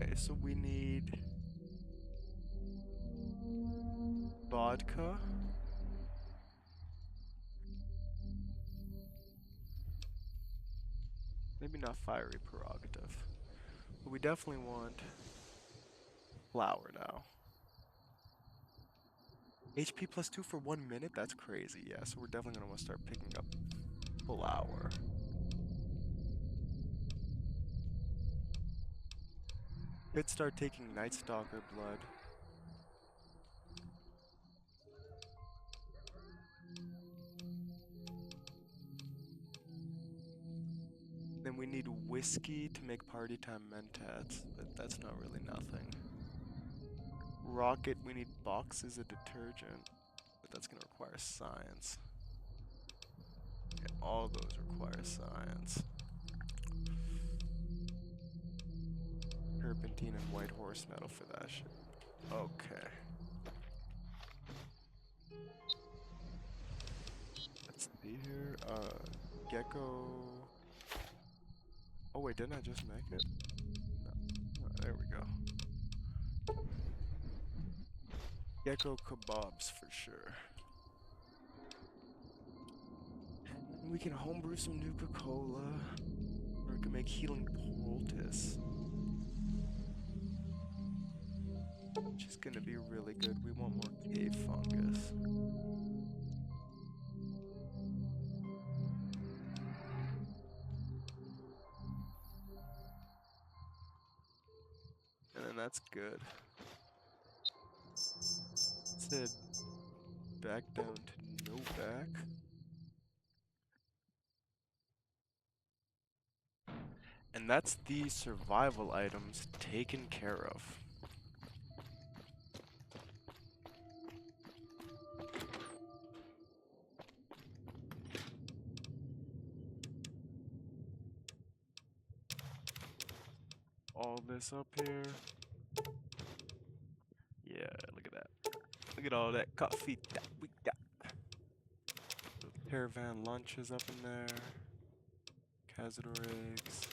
Okay, so we need vodka. Maybe not fiery prerogative. But we definitely want flour now. HP +2 for 1 minute? That's crazy. Yeah, so we're definitely going to want to start picking up flour. Could start taking Night Stalker blood. Then we need whiskey to make party time mentats, but that's not really nothing. Rocket, we need boxes of detergent, but that's gonna require science. And all those require science. Turpentine and white horse metal for that shit. Okay. Let's see here. Gecko. Oh wait, didn't I just make it? No. Oh, there we go. Gecko kebabs for sure. And we can homebrew some Nuka-Cola. Or we can make healing poultice. Which is gonna be really good. We want more cave fungus. And then that's good. Said back down to no back. And that's the survival items taken care of. All this up here. Yeah, look at that. Look at all that coffee that we got. Caravan lunches up in there. Cazador eggs.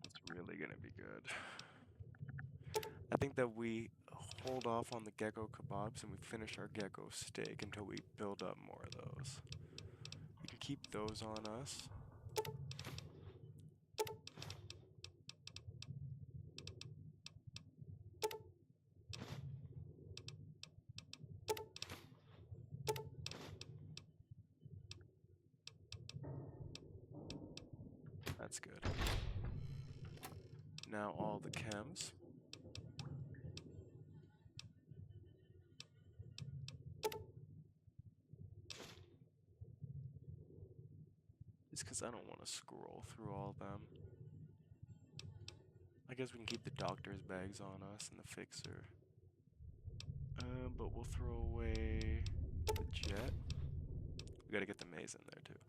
It's really gonna be good. I think that we hold off on the gecko kebabs and we finish our gecko steak until we build up more of those. We can keep those on us. That's good. Now all the chems. Just because I don't want to scroll through all of them. I guess we can keep the doctor's bags on us and the fixer. but we'll throw away the jet. We gotta get the maze in there too.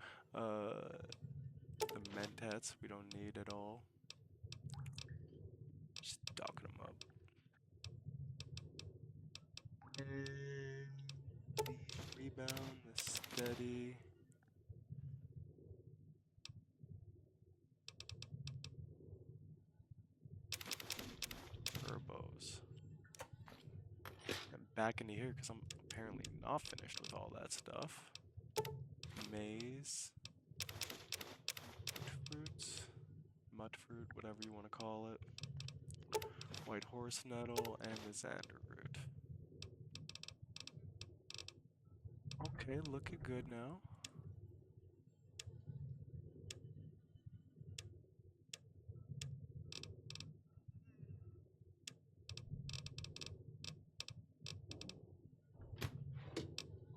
The mentats we don't need at all. Just docking them up. And the rebound, the steady. Turbos. And back into here because I'm apparently not finished with all that stuff. Maze. Fruits. Mudfruit, whatever you want to call it. White horse nettle and the xander root. Okay, looking good now.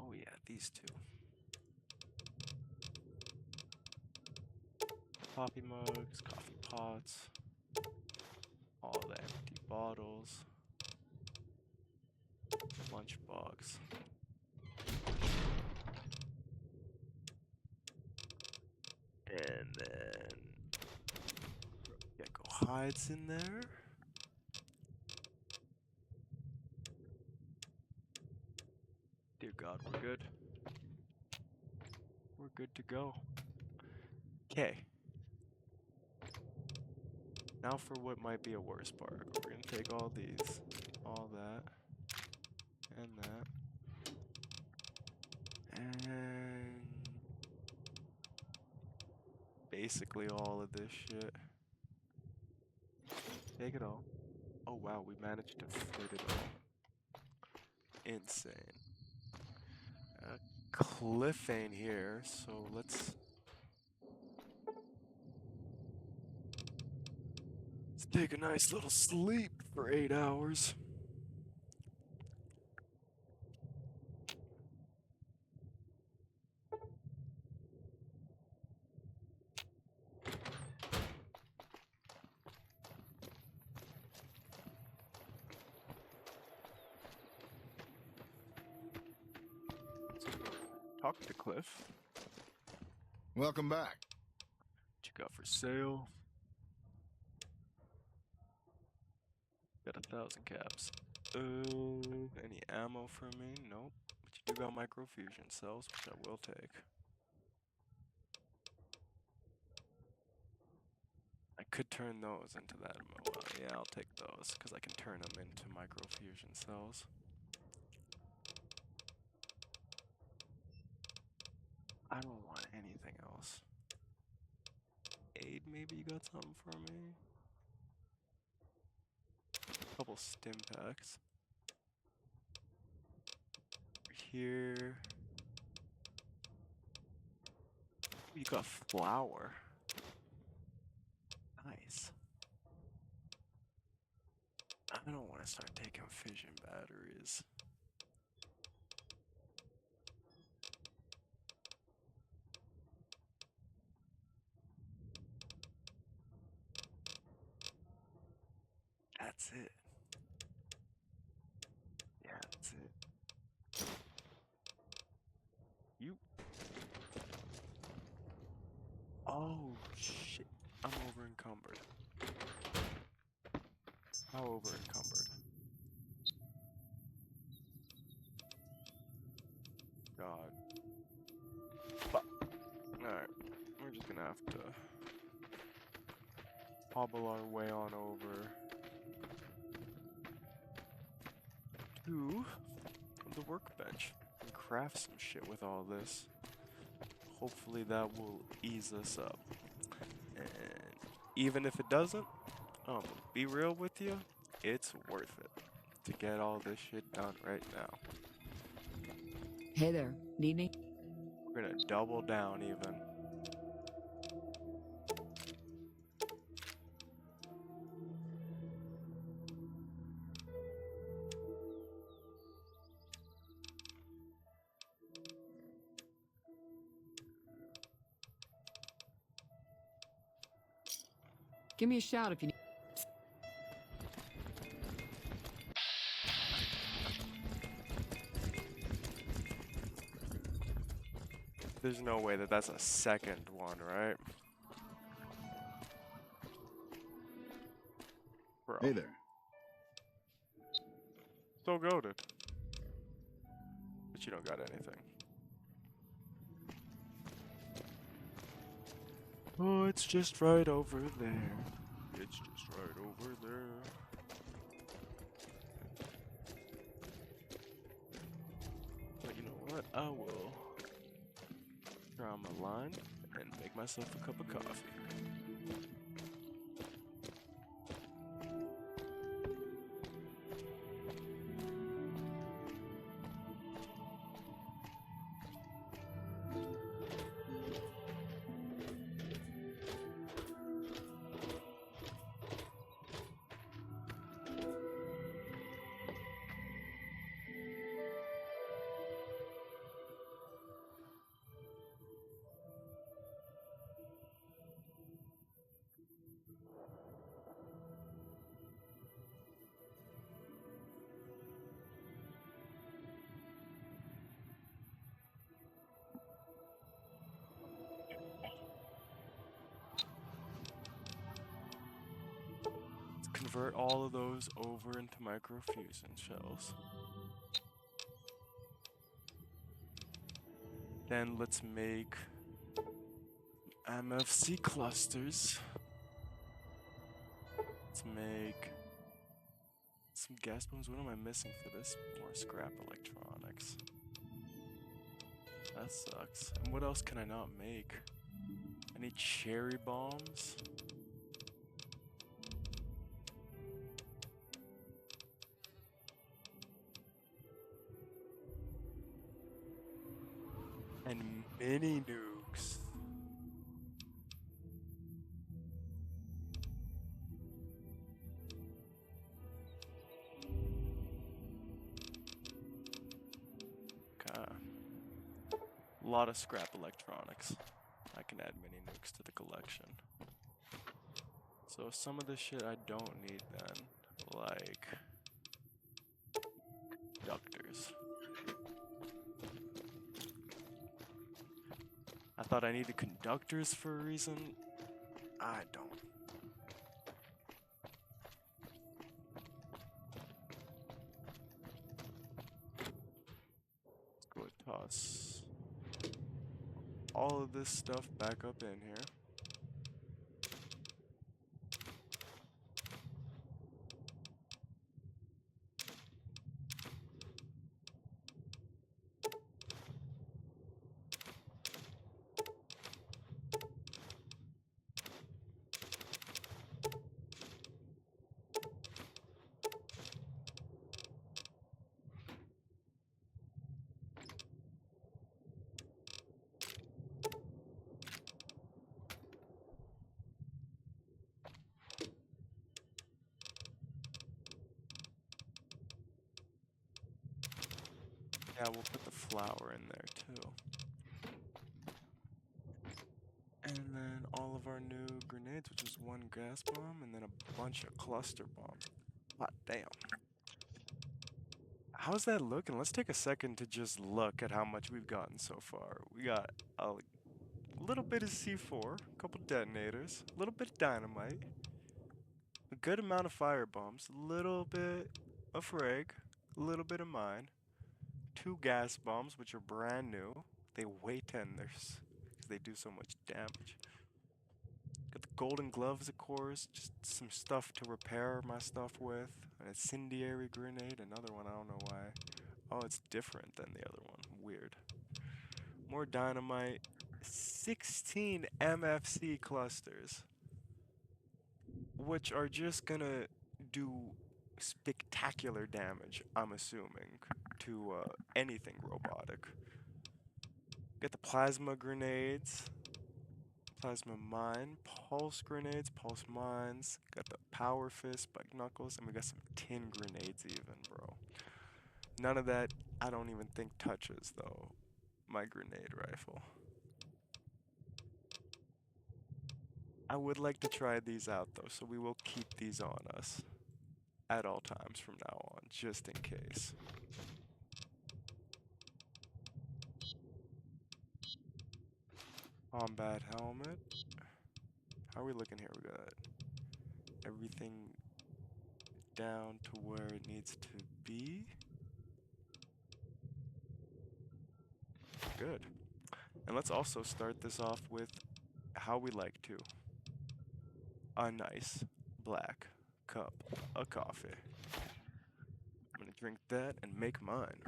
Oh yeah, these two. Coffee mugs, coffee pots, all the empty bottles, lunchbox. And then gecko hides in there. Dear God, we're good. We're good to go. Okay. Now for what might be a worse part. We're gonna take all these, all that, and that, and basically all of this shit. Take it all. Oh wow, we managed to fit it all. Insane. Cliff ain't here, so let's take a nice little sleep for 8 hours. Talk to Cliff. Welcome back. What you got for sale? Got 1,000 caps. Any ammo for me? Nope. But you do got microfusion cells, which I will take. I could turn those into that. Well, yeah, I'll take those because I can turn them into microfusion cells. I don't want anything else. Aid, maybe you got something for me? Couple stim packs. Here. You got flour. Nice. I don't want to start taking fission batteries. That's it. Yeah, that's it. You. Oh, shit. I'm over encumbered. How over encumbered? God. Fuck. Alright. We're just gonna have to hobble our way on over to the workbench and craft some shit with all this. Hopefully that will ease us up. And even if it doesn't, be real with you, it's worth it to get all this shit done right now. Hey there, need me? We're gonna double down even. Give me a shout if you need. There's no way that that's a second one, right? Bro. Hey there. So goated. But you don't got anything. Oh, it's just right over there. It's just right over there. But you know what? I will draw my line and make myself a cup of coffee. Convert all of those over into microfusion shells. Then let's make MFC clusters. Let's make some gas bombs. What am I missing for this? More scrap electronics. That sucks. And what else can I not make? I need cherry bombs. And mini nukes. Okay. A lot of scrap electronics. I can add mini nukes to the collection. So some of this shit I don't need then, like conductors. I thought I needed conductors for a reason. I don't. Let's go and toss all of this stuff back up in here. Yeah, we'll put the flour in there too. And then all of our new grenades, which is one gas bomb, and then a bunch of cluster bombs. Hot damn. How's that looking? Let's take a second to just look at how much we've gotten so far. We got a little bit of C4, a couple detonators, a little bit of dynamite, a good amount of fire bombs, a little bit of frag, a little bit of mine, 2 gas bombs, which are brand new. They weigh 10, because they do so much damage. Got the golden gloves, of course, just some stuff to repair my stuff with. An incendiary grenade, another one, I don't know why. Oh, it's different than the other one. Weird. More dynamite. 16 MFC clusters, which are just gonna do spectacular damage, I'm assuming, to anything robotic. Get the plasma grenades, plasma mine, pulse grenades, pulse mines, got the power fist, spike knuckles, and we got some tin grenades even, bro. None of that I don't even think touches, though, my grenade rifle. I would like to try these out, though, so we will keep these on us at all times from now on, just in case. Combat helmet. How are we looking here? We got everything down to where it needs to be. Good. And let's also start this off with how we like to. A nice black cup of coffee. I'm gonna drink that and make mine.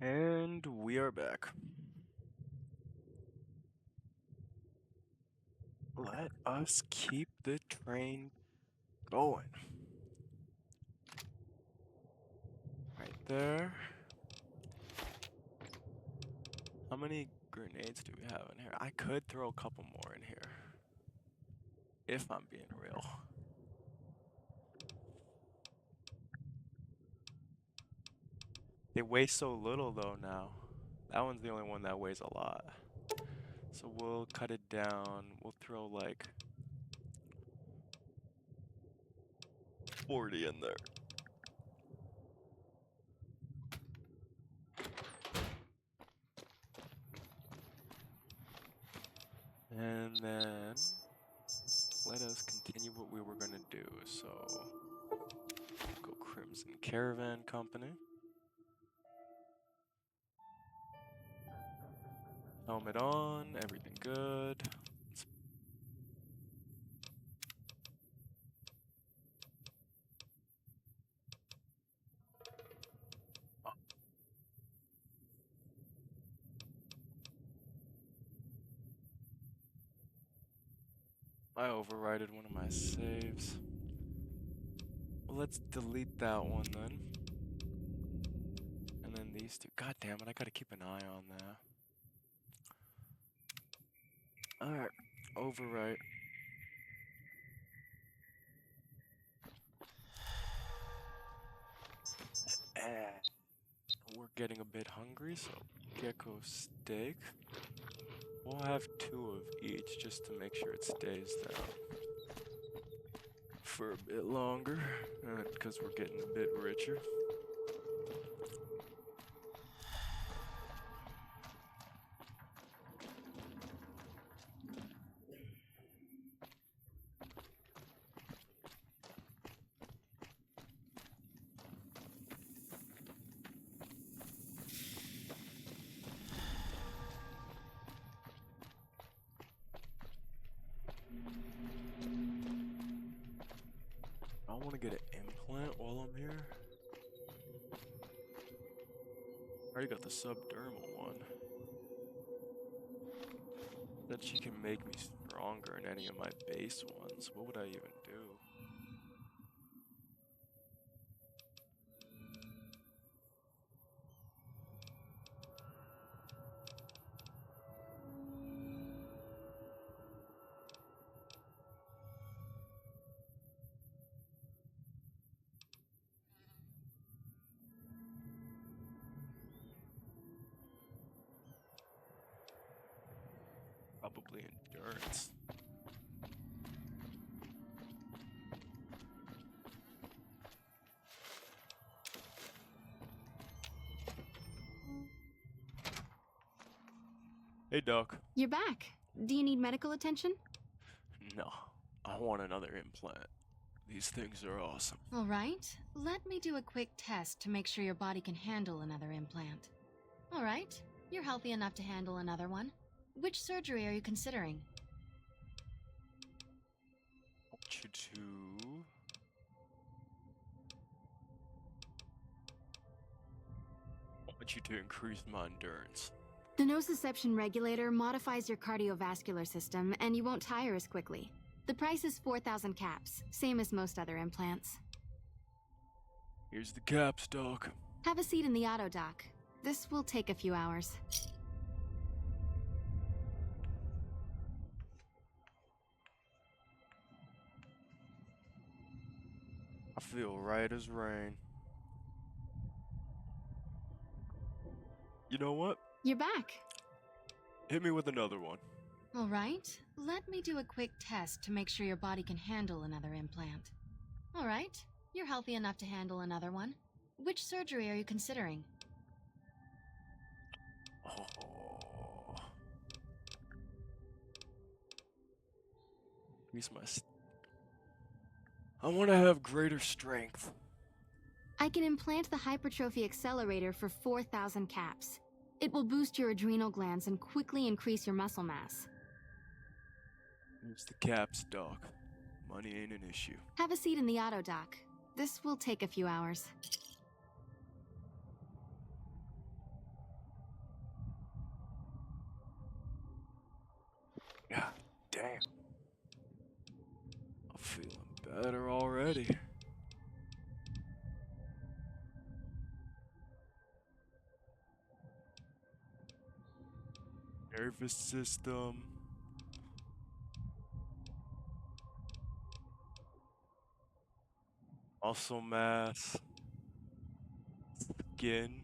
And we are back. Let us keep the train going. Right there. How many grenades do we have in here? I could throw a couple more in here. If I'm being real. They weigh so little though now. That one's the only one that weighs a lot. So we'll cut it down. We'll throw like 40 in there. And then let us continue what we were gonna do. So go Crimson Caravan Company. Helmet on, everything good. I overrided one of my saves. Well, let's delete that one then. And then these two. God damn it, I gotta keep an eye on that. Alright, overwrite. And we're getting a bit hungry, so gecko steak. We'll have 2 of each just to make sure it stays down for a bit longer, because we're getting a bit richer. I want to get an implant while I'm here. I already got the subdermal one. That she can make me stronger in any of my base ones. What would I even do? Probably endurance. Hey, Doc. You're back. Do you need medical attention? No, I want another implant. These things are awesome. All right. Let me do a quick test to make sure your body can handle another implant. All right. You're healthy enough to handle another one. Which surgery are you considering? I want you to... I want you to increase my endurance. The nociception regulator modifies your cardiovascular system, and you won't tire as quickly. The price is 4,000 caps, same as most other implants. Here's the caps, Doc. Have a seat in the auto dock. This will take a few hours. I feel right as rain. You know what? You're back. Hit me with another one. All right, let me do a quick test to make sure your body can handle another implant. All right, you're healthy enough to handle another one. Which surgery are you considering? Oh. Increase my. I want to have greater strength. I can implant the hypertrophy accelerator for 4,000 caps. It will boost your adrenal glands and quickly increase your muscle mass. Here's the caps, Doc. Money ain't an issue. Have a seat in the auto dock. This will take a few hours. God damn. I'm feeling better already. Nervous system. Muscle mass. Skin.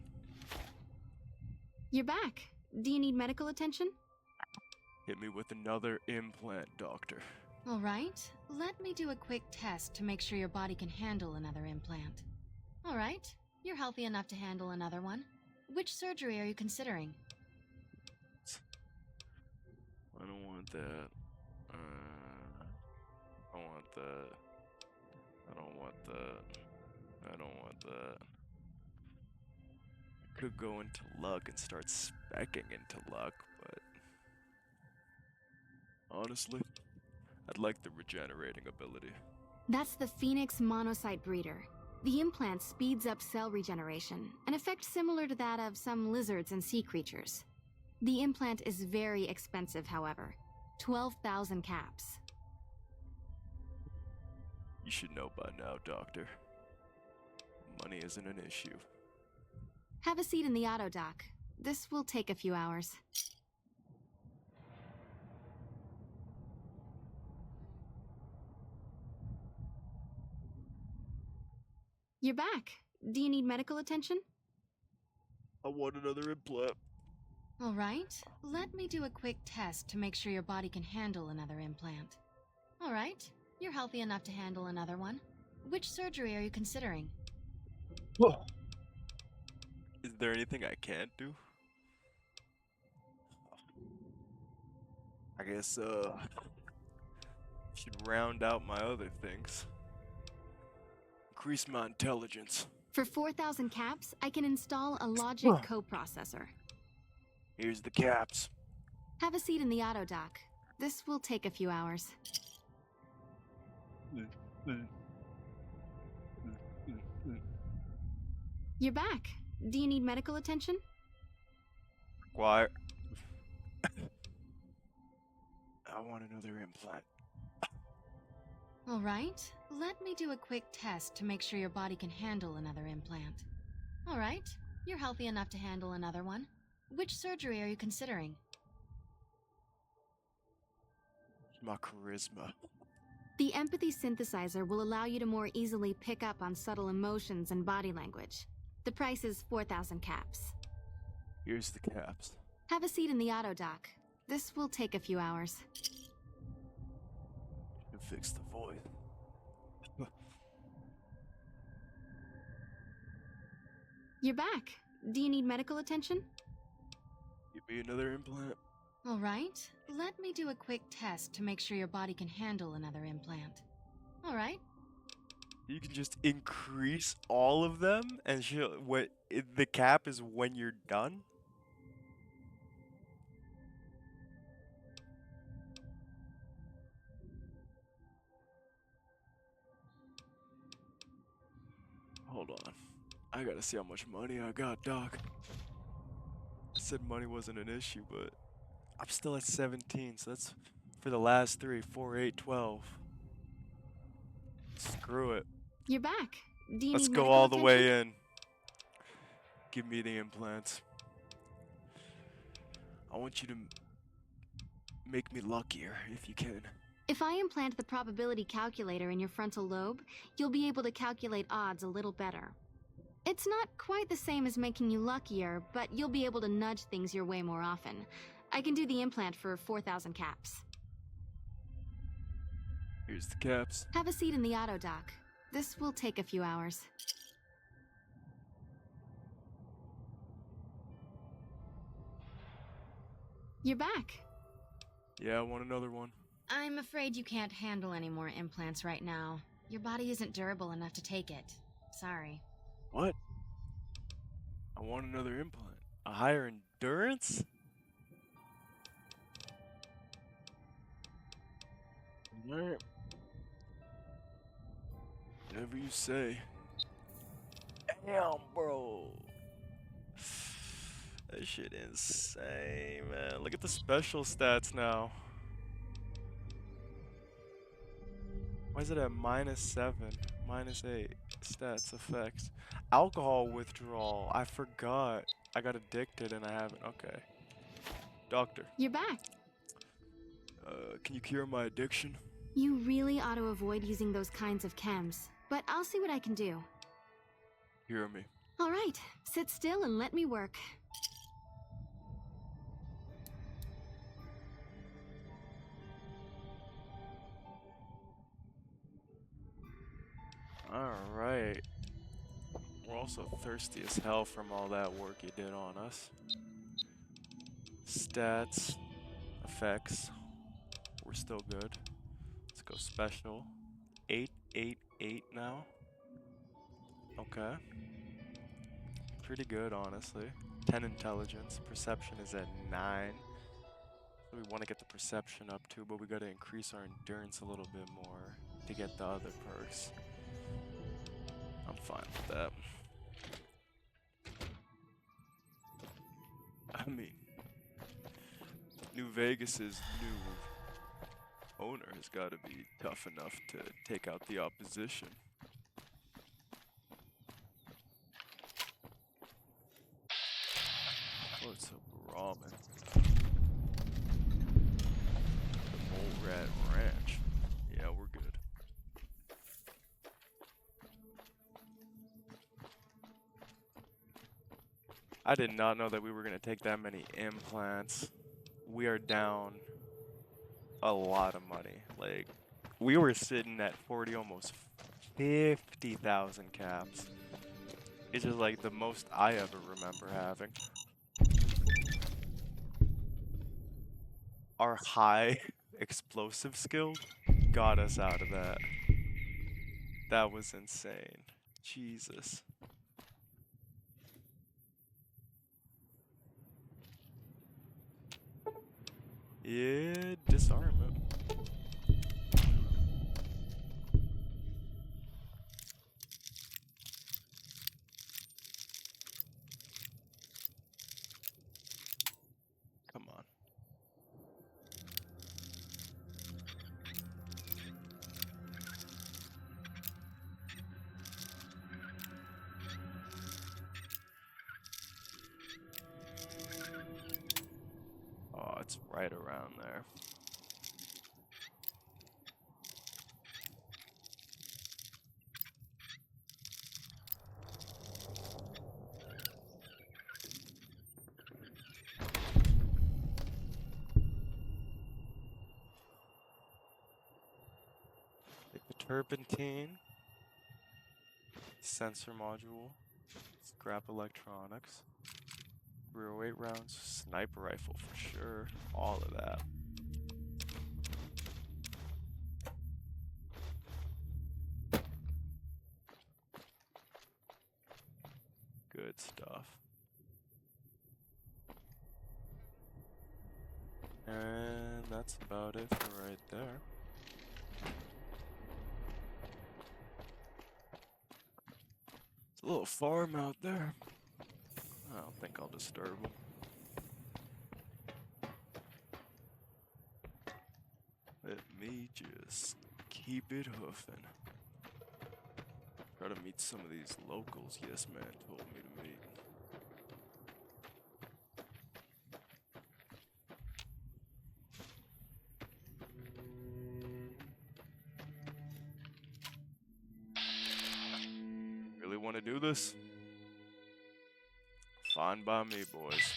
You're back. Do you need medical attention? Hit me with another implant, doctor. All right, let me do a quick test to make sure your body can handle another implant. All right, you're healthy enough to handle another one. Which surgery are you considering? I don't want that. I want that. I don't want that. I don't want that. I could go into luck and start specking into luck, but honestly, I'd like the regenerating ability. That's the Phoenix monocyte breeder. The implant speeds up cell regeneration, an effect similar to that of some lizards and sea creatures. The implant is very expensive, however. 12,000 caps. You should know by now, Doctor. Money isn't an issue. Have a seat in the auto dock. This will take a few hours. You're back. Do you need medical attention? I want another implant. All right, let me do a quick test to make sure your body can handle another implant. All right, you're healthy enough to handle another one. Which surgery are you considering? Whoa. Is there anything I can't do? I guess, should round out my other things. Increase my intelligence. For 4,000 caps, I can install a logic coprocessor. Here's the caps. Have a seat in the auto dock. This will take a few hours. You're back. Do you need medical attention? Quiet. I want another implant. All right, let me do a quick test to make sure your body can handle another implant. All right, you're healthy enough to handle another one. Which surgery are you considering? My charisma. The empathy synthesizer will allow you to more easily pick up on subtle emotions and body language. The price is 4,000 caps. Here's the caps. Have a seat in the auto dock. This will take a few hours. And fix the void. You're back. Do you need medical attention? Give me another implant. All right, let me do a quick test to make sure your body can handle another implant. All right. You can just increase all of them, and the cap is when you're done. Hold on, I gotta see how much money I got, Doc. I said money wasn't an issue, but I'm still at 17, so that's for the last 3, 4, 8, 12. Screw it. You're back. Do you Let's need go medical all the attention? way in. Give me the implants. I want you to make me luckier if you can. If I implant the probability calculator in your frontal lobe, you'll be able to calculate odds a little better. It's not quite the same as making you luckier, but you'll be able to nudge things your way more often. I can do the implant for 4,000 caps. Here's the caps. Have a seat in the auto dock. This will take a few hours. You're back. Yeah, I want another one. I'm afraid you can't handle any more implants right now. Your body isn't durable enough to take it. Sorry. What? I want another implant. A higher endurance? Alright. Whatever you say. Damn, bro. That shit insane, man. Look at the special stats now. Why is it at -7, -8? Stats, effects. Alcohol withdrawal. I forgot. I got addicted and I haven't. Okay. Doctor. You're back. Can you cure my addiction? You really ought to avoid using those kinds of chems, but I'll see what I can do. Hear me. All right, sit still and let me work. Alright. We're also thirsty as hell from all that work you did on us. Stats. Effects. We're still good. Let's go special. 8, 8, 8 now. Okay. Pretty good, honestly. 10 intelligence. Perception is at 9. So we want to get the perception up too, but we got to increase our endurance a little bit more to get the other perks. I'm fine with that. I mean, New Vegas's new owner has got to be tough enough to take out the opposition. Oh, it's a ramen. The Mole Rat Ranch. Yeah, we're good. I did not know that we were going to take that many implants. We are down a lot of money. Like, we were sitting at 40, almost 50,000 caps. It's just like the most I ever remember having. Our high explosive skill got us out of that. That was insane. Jesus. Yeah, disarmament. Come on. Oh, it's right around there. Take the turpentine, sensor module, scrap electronics, 308 rounds, sniper rifle for sure, all of that. Good stuff. And that's about it for right there. It's a little farm out there. I don't think I'll disturb them. Just keep it hoofing. Try to meet some of these locals Yes Man told me to meet. Really want to do this? Fine by me, boys.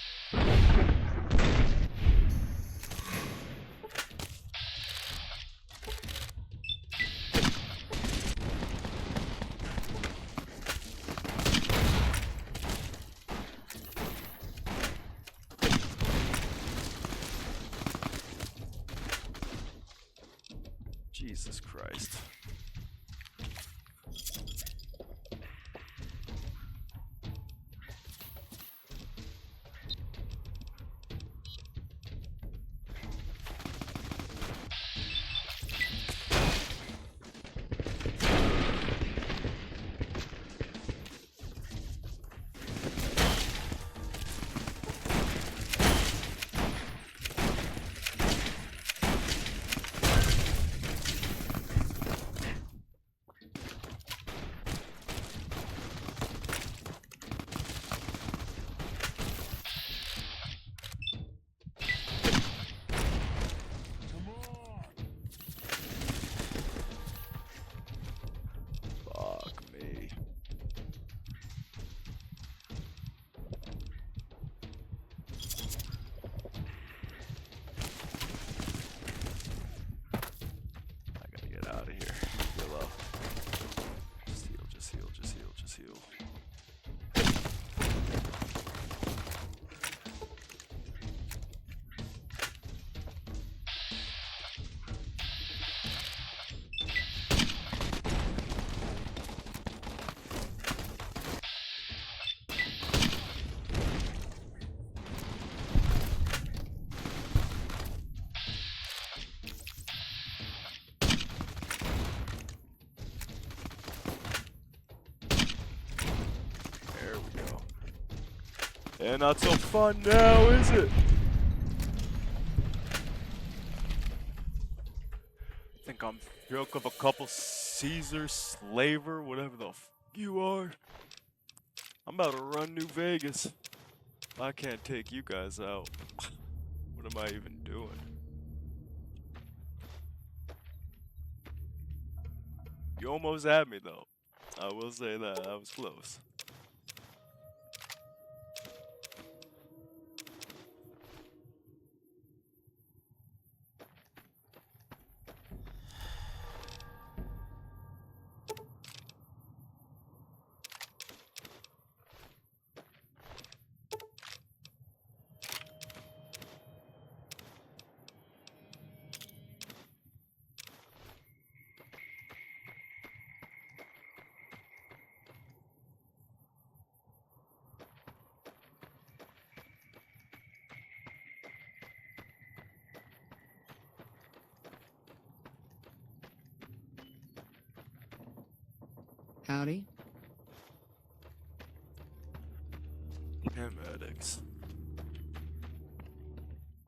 Jesus Christ. Fuck me. I gotta get out of here. Heal up. Just heal, just heal, just heal, just heal. There we go. And not so fun now, is it? Think I'm joke of a couple Caesar, slaver, whatever the f you are. I'm about to run New Vegas. I can't take you guys out. What am I even doing? You almost had me though. I will say that. I was close. Howdy. Paramedics.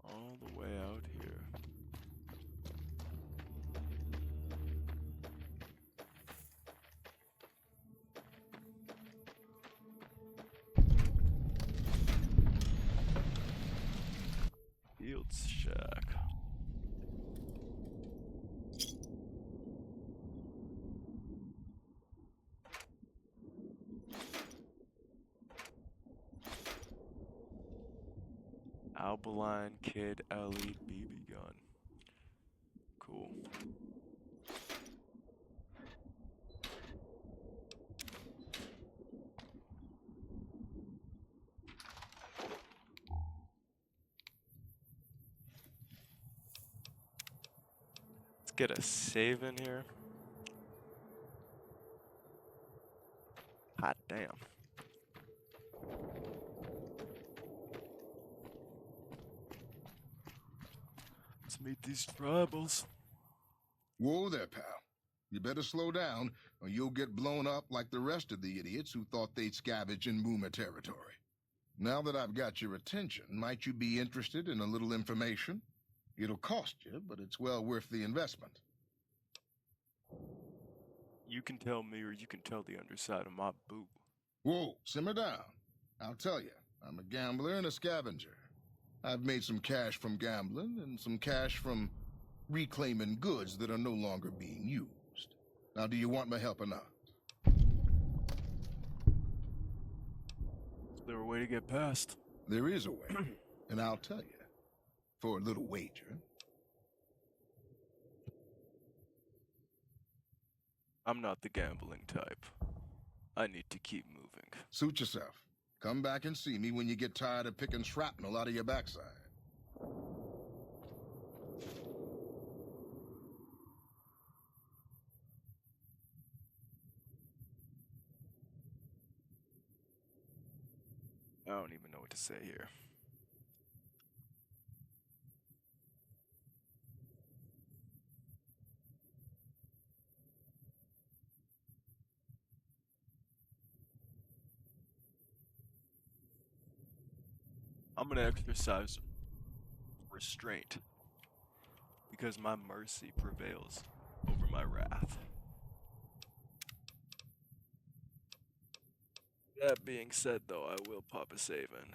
All the way out here. Fields Shack. Albaline Kid LE BB gun. Cool. Let's get a save in here. Hot damn. Let's meet these tribals. Whoa there, pal. You better slow down, or you'll get blown up like the rest of the idiots who thought they'd scavenge in Moomer territory. Now that I've got your attention, might you be interested in a little information? It'll cost you, but it's well worth the investment. You can tell me or you can tell the underside of my boot. Whoa, simmer down. I'll tell you, I'm a gambler and a scavenger. I've made some cash from gambling and some cash from reclaiming goods that are no longer being used. Now, do you want my help or not? Is there a way to get past? There is a way, and I'll tell you. For a little wager. I'm not the gambling type. I need to keep moving. Suit yourself. Come back and see me when you get tired of picking shrapnel out of your backside. I don't even know what to say here. I'm gonna exercise restraint because my mercy prevails over my wrath. That being said, though, I will pop a save in.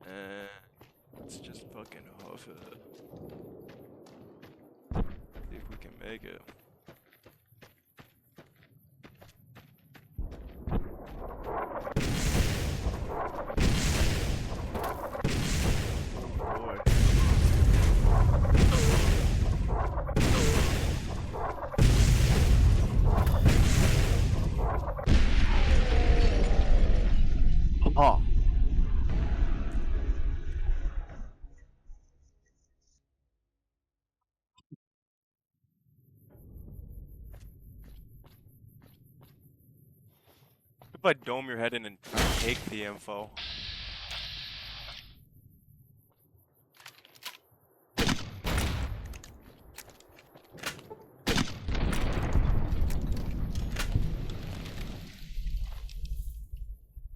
And let's just fucking hoof it. See if we can make it. Oh. If I dome your head in and take the info.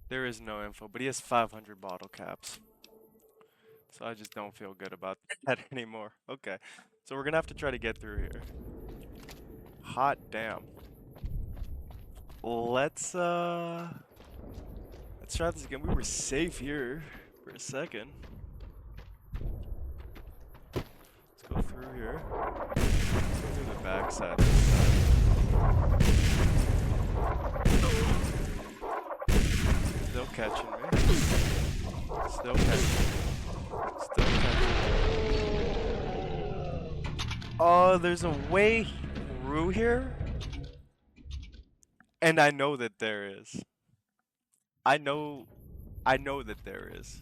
There is no info, but he has 500 bottle caps. So I just don't feel good about that anymore. Okay, so we're gonna have to try to get through here. Hot damn. Let's try this again. We were safe here for a second. Let's go through here. Let's go through the backside this time. Still catching me. Still catching me. Still catching me. Oh, there's a way through here? And I know that there is. I know that there is.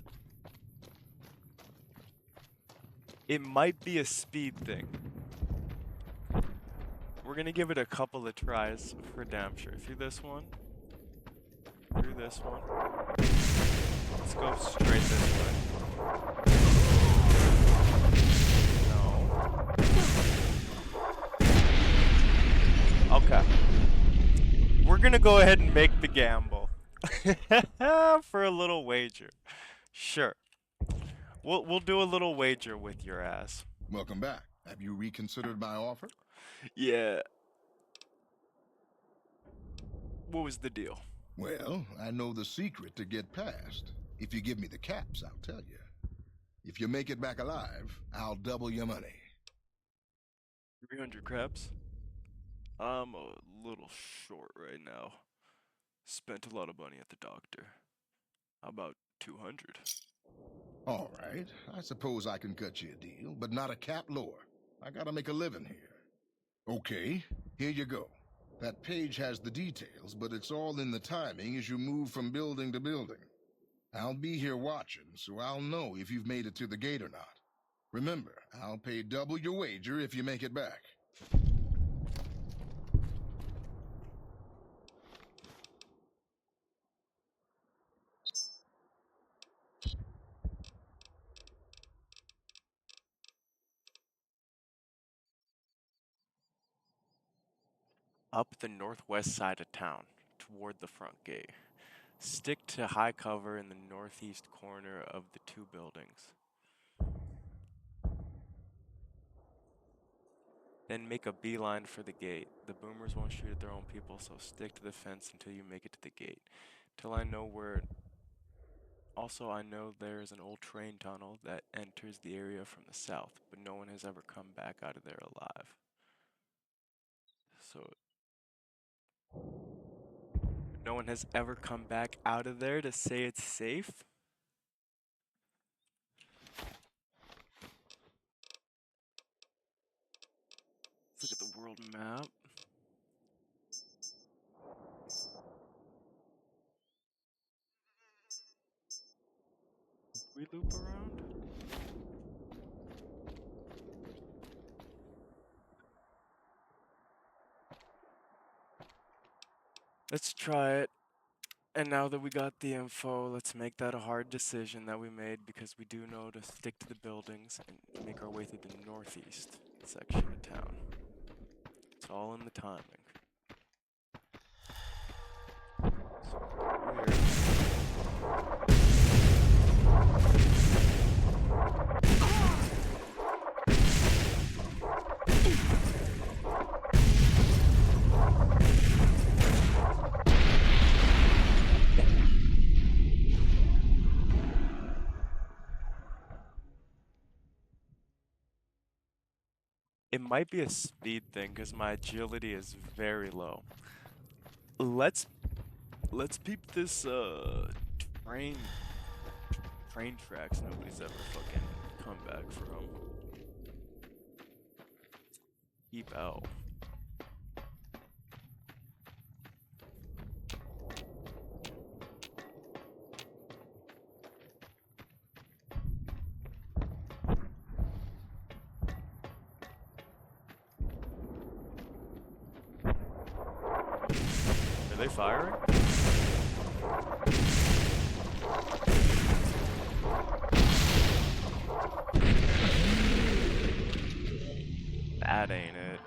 It might be a speed thing. We're gonna give it a couple of tries for damn sure. Through this one. Through this one. Let's go straight this way. No. Okay. We're gonna go ahead and make the gamble. For a little wager. Sure. We'll do a little wager with your ass. Welcome back. Have you reconsidered my offer? Yeah. What was the deal? Well, I know the secret to get past. If you give me the caps, I'll tell you. If you make it back alive, I'll double your money. 300 craps? I'm a little short right now. Spent a lot of money at the doctor. How about 200? All right. I suppose I can cut you a deal, but not a cap lower. I gotta make a living here. Okay, here you go. That page has the details, but it's all in the timing as you move from building to building. I'll be here watching, so I'll know if you've made it to the gate or not. Remember, I'll pay double your wager if you make it back. Up the northwest side of town, toward the front gate. Stick to high cover in the northeast corner of the two buildings. then make a beeline for the gate. The boomers won't shoot at their own people, so stick to the fence until you make it to the gate. Till I know where. Also, I know there's an old train tunnel that enters the area from the south, but no one has ever come back out of there alive. So, no one has ever come back out of there to say it's safe? Let's look at the world map. We loop around? Let's try it. And now that we got the info, let's make that a hard decision that we made because we do know to stick to the buildings and make our way through the northeast section of town. It's all in the timing. So, weird. It might be a speed thing because my agility is very low. Let's peep this train tracks nobody's ever fucking come back from. Peep out. Are they firing? That ain't it.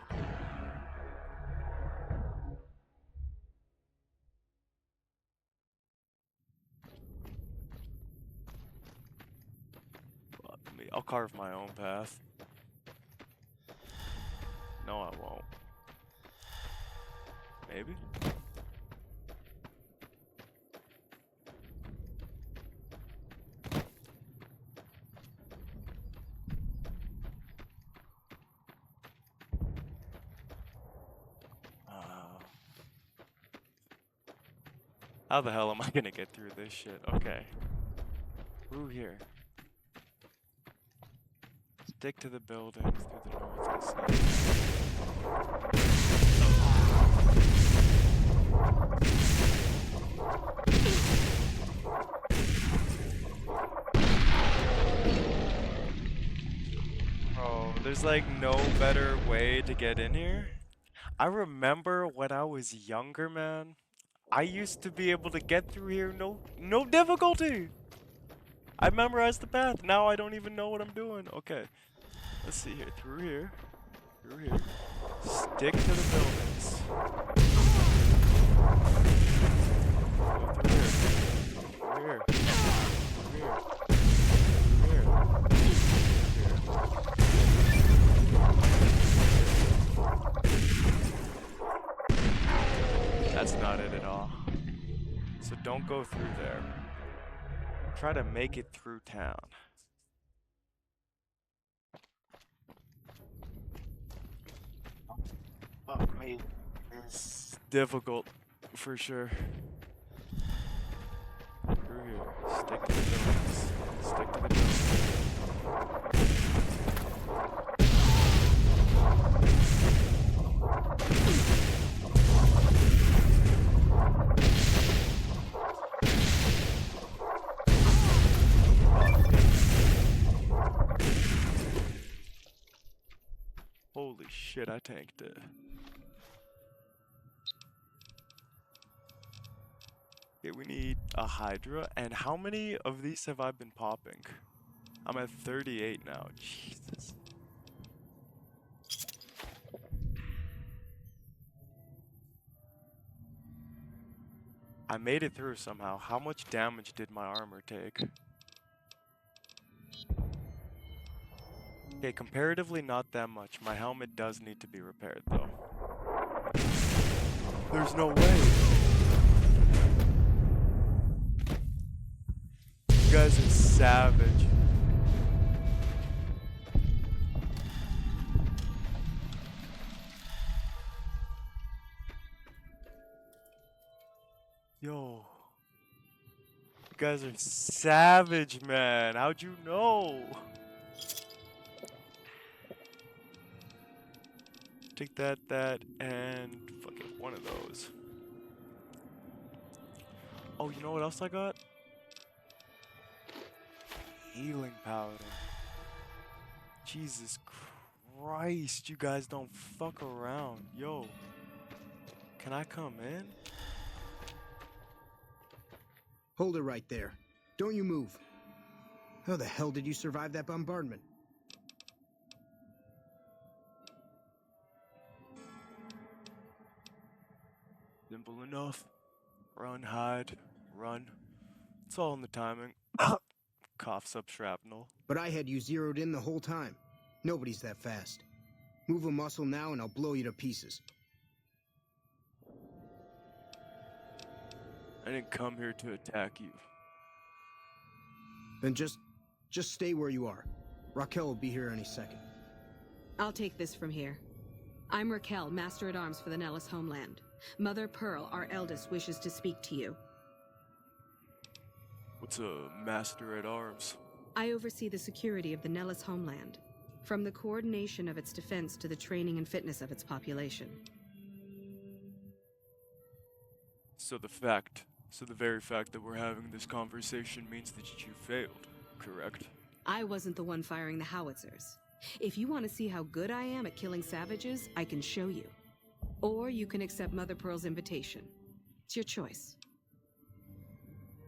Fuck me. I'll carve my own path. No, I won't. Maybe? How the hell am I gonna get through this shit? Okay. Through here. Stick to the buildings through the north and south. Bro, there's like no better way to get in here. I remember when I was younger, man. I used to be able to get through here no difficulty. I memorized the path. Now I don't even know what I'm doing. Okay. Let's see here. Through here. Through here. Stick to the buildings. Go through here. Through here. Through here. Through here. That's not it at all. So don't go through there. Try to make it through town. Fuck me. It's difficult, for sure. Through here. Stick to the buildings. Stick to the buildings. Holy shit, I tanked it. Okay, we need a Hydra. And how many of these have I been popping? I'm at 38 now. Jesus. I made it through somehow. How much damage did my armor take? Okay, comparatively not that much. My helmet does need to be repaired though. There's no way. You guys are savage. Yo. You guys are savage, man. How'd you know? Take that, and fucking one of those. Oh, you know what else I got? Healing powder. Jesus Christ, you guys don't fuck around. Yo, can I come in? Hold it right there. Don't you move. How the hell did you survive that bombardment? Simple enough. Run, hide, run. It's all in the timing. Coughs up shrapnel. But I had you zeroed in the whole time. Nobody's that fast. Move a muscle now and I'll blow you to pieces. I didn't come here to attack you. Then just stay where you are. Raquel will be here any second. I'll take this from here. I'm Raquel, Master-at-Arms for the Nellis homeland. Mother Pearl, our eldest, wishes to speak to you. What's a Master-at-Arms? I oversee the security of the Nellis homeland, from the coordination of its defense to the training and fitness of its population. So the very fact that we're having this conversation means that you failed, correct? I wasn't the one firing the howitzers. If you want to see how good I am at killing savages, I can show you. Or you can accept Mother Pearl's invitation. It's your choice.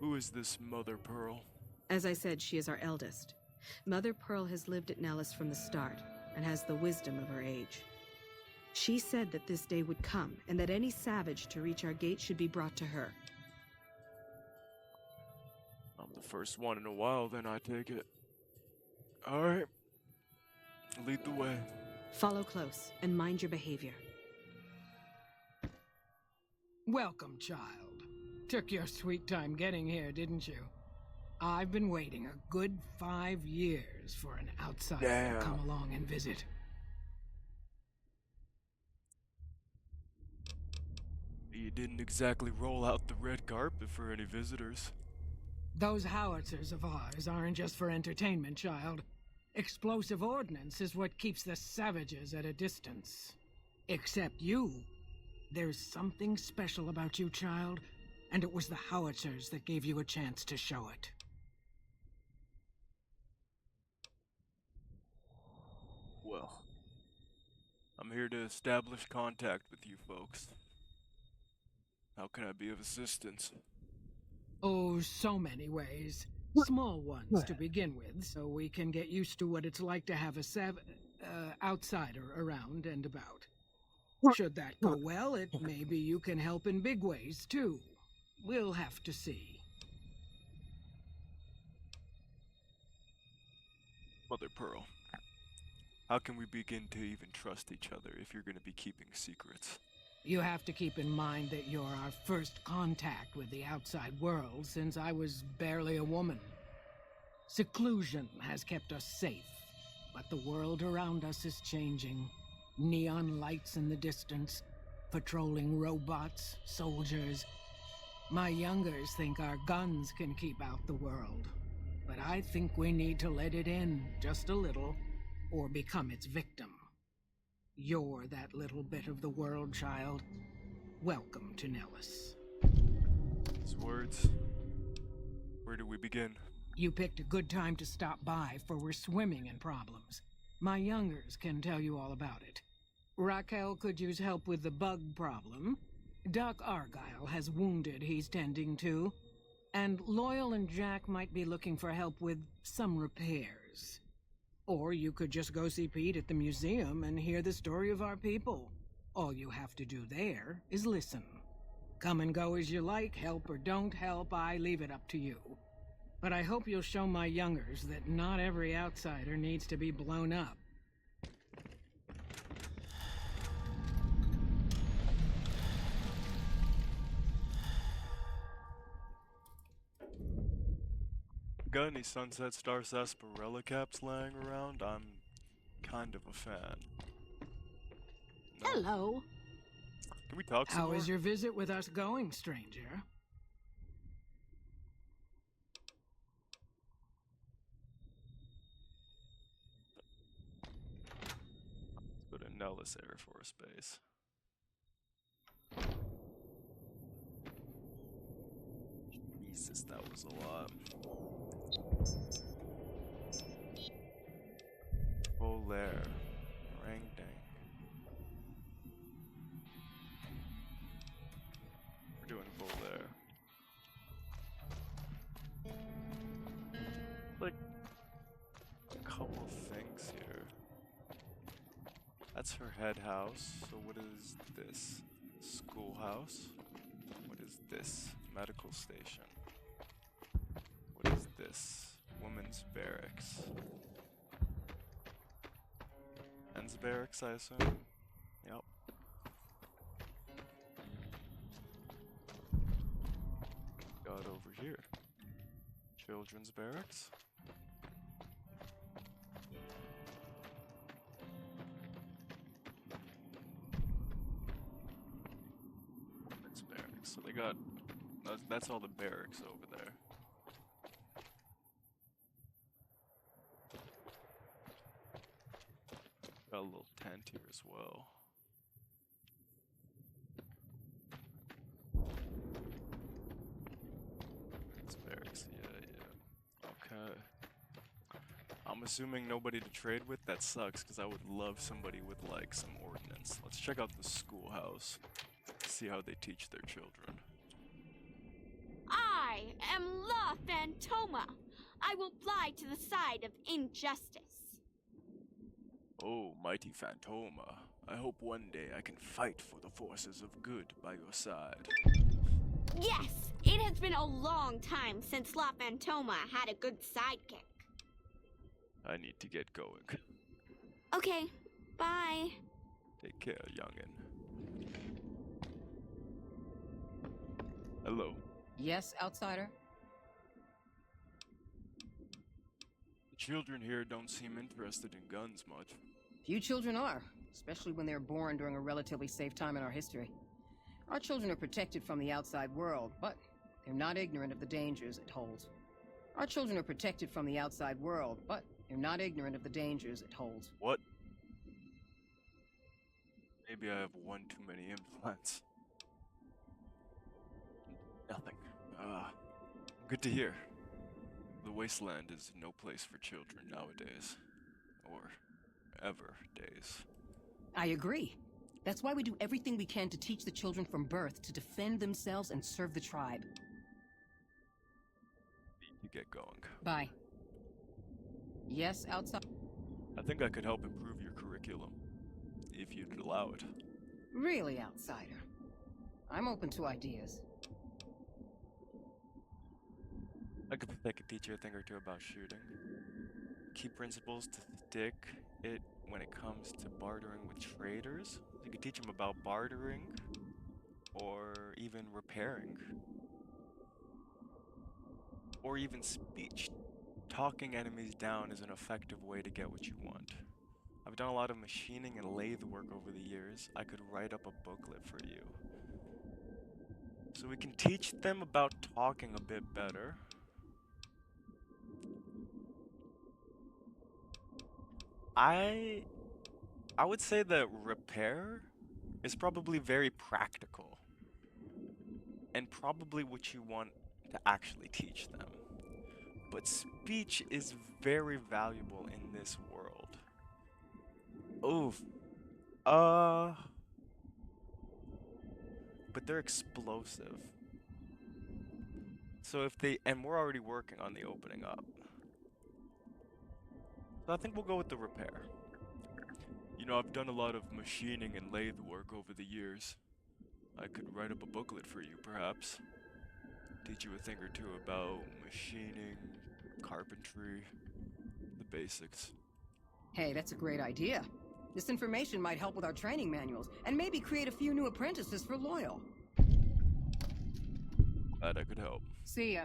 Who is this Mother Pearl? As I said, she is our eldest. Mother Pearl has lived at Nellis from the start, and has the wisdom of her age. She said that this day would come, and that any savage to reach our gate should be brought to her. I'm the first one in a while, then I take it. Alright. Lead the way. Follow close, and mind your behavior. Welcome, child. Took your sweet time getting here, didn't you? I've been waiting a good 5 years for an outsider to come along and visit. You didn't exactly roll out the red carpet for any visitors. Those howitzers of ours aren't just for entertainment, child. Explosive ordnance is what keeps the savages at a distance. Except you. There's something special about you, child, and it was the howitzers that gave you a chance to show it. Well, I'm here to establish contact with you folks. How can I be of assistance? Oh, so many ways. Small ones to begin with, so we can get used to what it's like to have a outsider around and about. Should that go well, maybe you can help in big ways, too. We'll have to see. Mother Pearl, how can we begin to even trust each other if you're going to be keeping secrets? You have to keep in mind that you're our first contact with the outside world since I was barely a woman. Seclusion has kept us safe, but the world around us is changing. Neon lights in the distance, patrolling robots, soldiers. My youngers think our guns can keep out the world, but I think we need to let it in just a little, or become its victim. You're that little bit of the world, child. Welcome to Nellis. These words. Where do we begin? You picked a good time to stop by, for we're swimming in problems. My youngers can tell you all about it. Raquel could use help with the bug problem. Doc Argyle has wounded he's tending to. And Loyal and Jack might be looking for help with some repairs. Or you could just go see Pete at the museum and hear the story of our people. All you have to do there is listen. Come and go as you like, help or don't help, I leave it up to you. But I hope you'll show my youngers that not every outsider needs to be blown up. Got any Sunset Star Sarsaparilla caps laying around? I'm kind of a fan. No? Hello. Can we talk some How more? is your visit with us going, stranger? Let's go to Nellis Air Force Base. Jesus, that was a lot. Full air. Rang dang. We're doing full air. Like, a couple things here. That's her head house. So what is this? Schoolhouse. What is this? Medical station. What is this? Women's barracks. Men's barracks, I assume? Yep. Got over here. Children's barracks. Women's barracks. So they got... That's all the barracks over there. Got a little tent here as well. It's barracks, yeah. Okay. I'm assuming nobody to trade with? That sucks, because I would love somebody with, like, some ordnance. Let's check out the schoolhouse. See how they teach their children. I am La Phantoma. I will fly to the side of injustice. Oh, mighty Phantoma. I hope one day I can fight for the forces of good by your side. Yes, it has been a long time since La Phantoma had a good sidekick. I need to get going. Okay, bye. Take care, youngin. Hello. Yes, outsider? The children here don't seem interested in guns much. Few children are, especially when they're born during a relatively safe time in our history. Our children are protected from the outside world, but they're not ignorant of the dangers it holds. Our children are protected from the outside world, but they're not ignorant of the dangers it holds. What? Maybe I have one too many implants. Nothing. Good to hear. The wasteland is no place for children nowadays. Or ever days. I agree. That's why we do everything we can to teach the children from birth to defend themselves and serve the tribe. You get going. Bye. Yes, outside. I think I could help improve your curriculum. If you'd allow it. Really, outsider. I'm open to ideas. I could teach you a thing or two about shooting. Key principles to stick it when it comes to bartering with traders. You could teach them about bartering or even repairing. Or even speech. Talking enemies down is an effective way to get what you want. I've done a lot of machining and lathe work over the years. I could write up a booklet for you. So we can teach them about talking a bit better. I would say that repair is probably very practical. And probably what you want to actually teach them. But speech is very valuable in this world. Oof. But they're explosive. So if they, and we're already working on the opening up. So I think we'll go with the repair. You know, I've done a lot of machining and lathe work over the years. I could write up a booklet for you, perhaps. Teach you a thing or two about machining, carpentry, the basics. Hey, that's a great idea. This information might help with our training manuals, and maybe create a few new apprentices for Loyal. Glad I could help. See ya.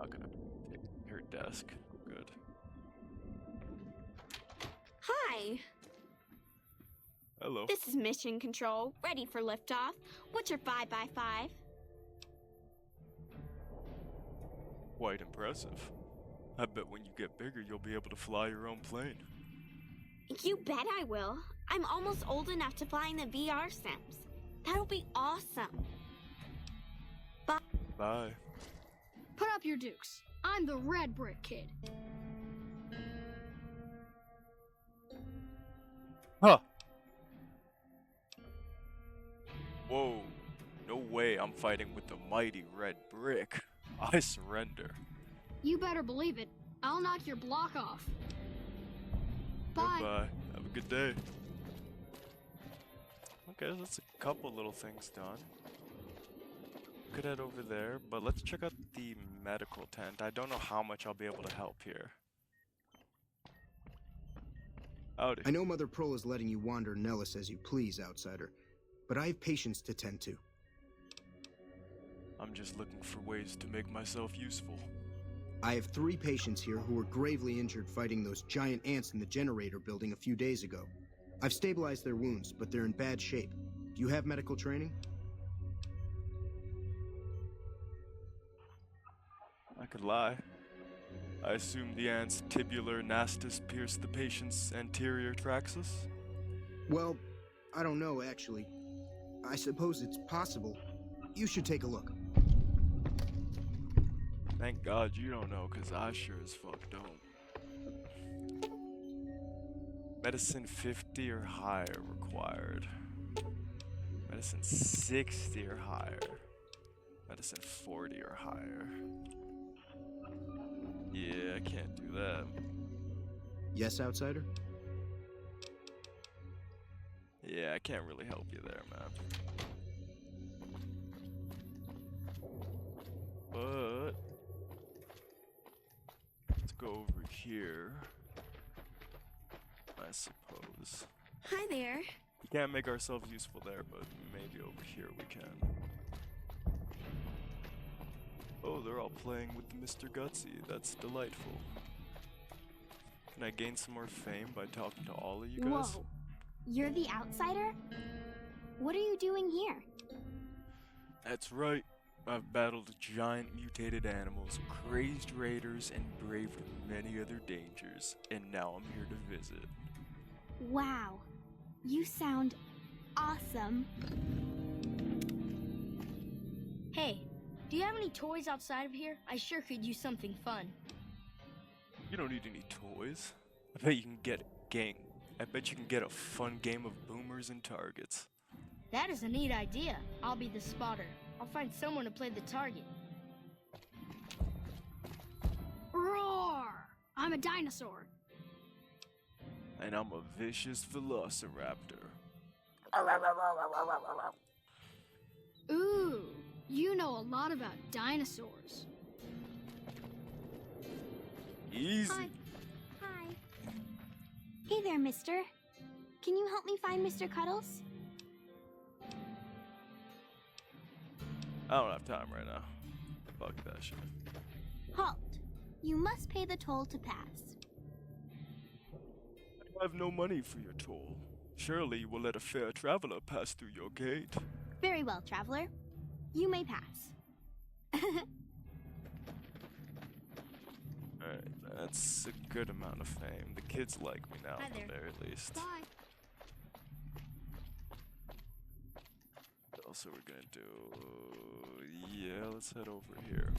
Not gonna take her desk. Good. Hi. Hello. This is Mission Control, ready for liftoff. What's your 5x5? Quite impressive. I bet when you get bigger, you'll be able to fly your own plane. You bet I will. I'm almost old enough to fly in the VR sims. That'll be awesome. Bye. Bye. Put up your dukes. I'm the red brick kid. Huh. Whoa. No way I'm fighting with the mighty red brick. I surrender. You better believe it. I'll knock your block off. Bye. Goodbye. Have a good day. Okay, that's a couple little things done. Could head over there, but let's check out the medical tent. I don't know how much I'll be able to help here. Howdy. I know Mother Pearl is letting you wander Nellis as you please, outsider, but I have patients to tend to. I'm just looking for ways to make myself useful. I have 3 patients here who were gravely injured fighting those giant ants in the generator building a few days ago. I've stabilized their wounds, but they're in bad shape. Do you have medical training? I could lie. I assume the ant's tubular nastus pierced the patient's anterior traxus? Well, I don't know, actually. I suppose it's possible. You should take a look. Thank God you don't know, because I sure as fuck don't. Medicine 50 or higher required. Medicine 60 or higher. Medicine 40 or higher. Yeah, I can't do that. Yes, outsider? Yeah, I can't really help you there, man. But let's go over here, I suppose. Hi there. We can't make ourselves useful there, but maybe over here we can. Oh, they're all playing with Mr. Gutsy. That's delightful. Can I gain some more fame by talking to all of you guys? Whoa. You're the outsider? What are you doing here? That's right. I've battled giant mutated animals, crazed raiders, and braved many other dangers, and now I'm here to visit. Wow. You sound awesome. Hey, do you have any toys outside of here? I sure could use something fun. You don't need any toys. I bet you can get a fun game of boomers and targets. That is a neat idea. I'll be the spotter. I'll find someone to play the target. Roar! I'm a dinosaur. And I'm a vicious velociraptor. Ooh, you know a lot about dinosaurs. Easy. Hi. Hey there, mister. Can you help me find Mr. Cuddles? I don't have time right now. Fuck that shit. Halt. You must pay the toll to pass. I have no money for your toll. Surely you will let a fair traveler pass through your gate. Very well, traveler. You may pass. Alright, that's a good amount of fame. The kids like me now, Hi at there. the very least. Bye. What else are we gonna do? Yeah, let's head over here.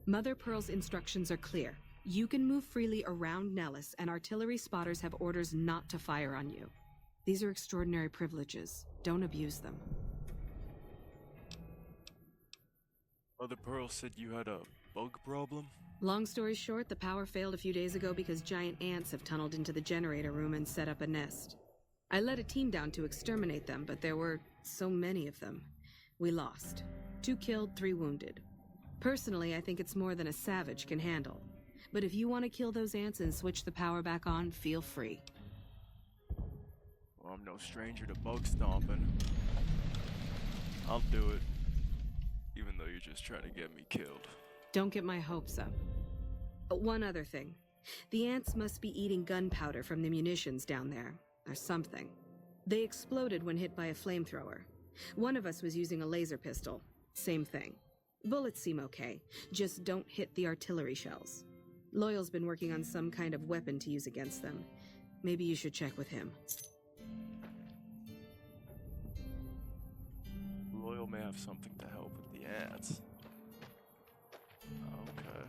Mother Pearl's instructions are clear. You can move freely around Nellis, and artillery spotters have orders not to fire on you. These are extraordinary privileges. Don't abuse them. Mother Pearl said you had a bug problem? Long story short, the power failed a few days ago because giant ants have tunneled into the generator room and set up a nest. I led a team down to exterminate them, but there were so many of them. We lost. 2 killed, 3 wounded. Personally, I think it's more than a savage can handle. But if you want to kill those ants and switch the power back on, feel free. Well, I'm no stranger to bug stomping. I'll do it, even though you're just trying to get me killed. Don't get my hopes up. One other thing. The ants must be eating gunpowder from the munitions down there, or something. They exploded when hit by a flamethrower. One of us was using a laser pistol. Same thing. Bullets seem okay, just don't hit the artillery shells. Loyal's been working on some kind of weapon to use against them. Maybe you should check with him. Loyal may have something to help with the ants. Okay.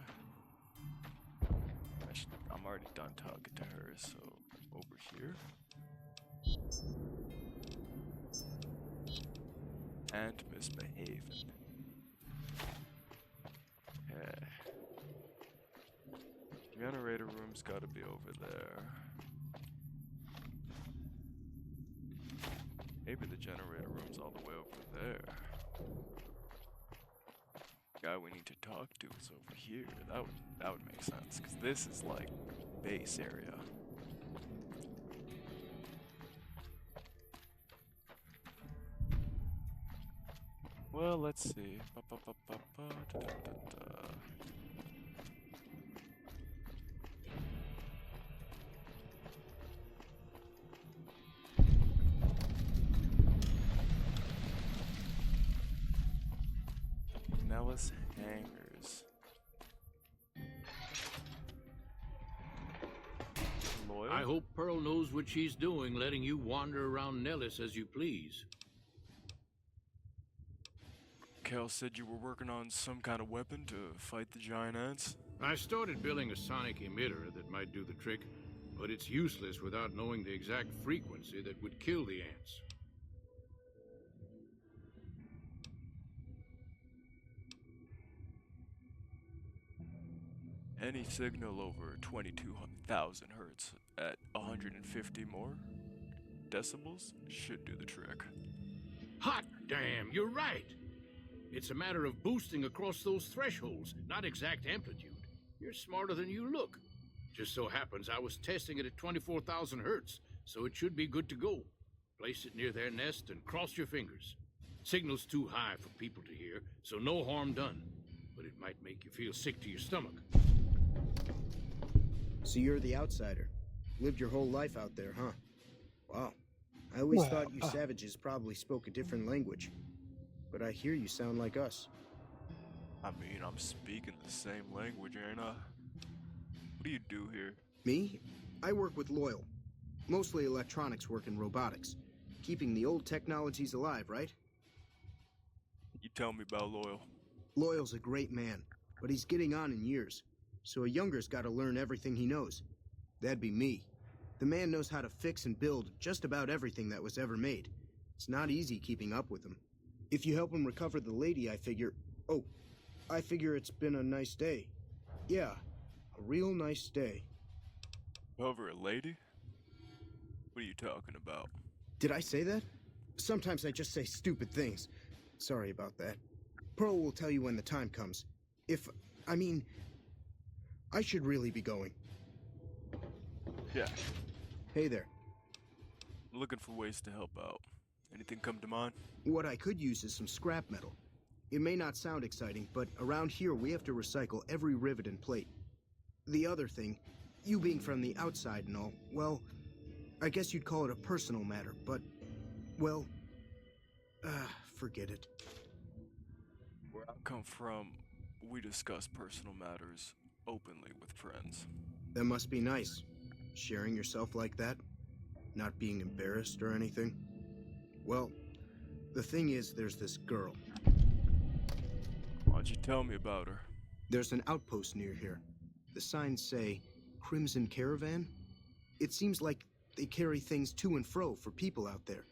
I'm already done talking to her, so over here. And misbehaving. Okay. Generator room's gotta be over there. Maybe the generator room's all the way over there. Guy we need to talk to is over here. That would make sense, because this is like base area. Well, let's see. Nellis Hangers. Loyal? I hope Pearl knows what she's doing, letting you wander around Nellis as you please. Kel said you were working on some kind of weapon to fight the giant ants? I started building a sonic emitter that might do the trick, but it's useless without knowing the exact frequency that would kill the ants. Any signal over 22,000 hertz at 150 more decibels should do the trick. Hot damn, you're right! It's a matter of boosting across those thresholds, not exact amplitude. You're smarter than you look. Just so happens I was testing it at 24,000 hertz, so it should be good to go. Place it near their nest and cross your fingers. Signal's too high for people to hear, so no harm done. But it might make you feel sick to your stomach. So you're the outsider. Lived your whole life out there, huh? Wow. I always thought you savages probably spoke a different language. But I hear you sound like us. I mean, I'm speaking the same language, ain't I? What do you do here? Me? I work with Loyal. Mostly electronics work and robotics. Keeping the old technologies alive, right? You tell me about Loyal. Loyal's a great man, but he's getting on in years. So a younger's gotta learn everything he knows. That'd be me. The man knows how to fix and build just about everything that was ever made. It's not easy keeping up with him. If you help him recover the lady, I figure it's been a nice day. Yeah, a real nice day. Over a lady? What are you talking about? Did I say that? Sometimes I just say stupid things. Sorry about that. Pearl will tell you when the time comes. I should really be going. Yeah. Hey there. Looking for ways to help out. Anything come to mind? What I could use is some scrap metal. It may not sound exciting, but around here we have to recycle every rivet and plate. The other thing, you being from the outside and all, well, I guess you'd call it a personal matter, but, well, forget it. Where I come from, we discuss personal matters openly with friends. That must be nice. Sharing yourself like that. Not being embarrassed or anything. Well, the thing is, there's this girl. Why'd you tell me about her? There's an outpost near here. The signs say, Crimson Caravan? It seems like they carry things to and fro for people out there.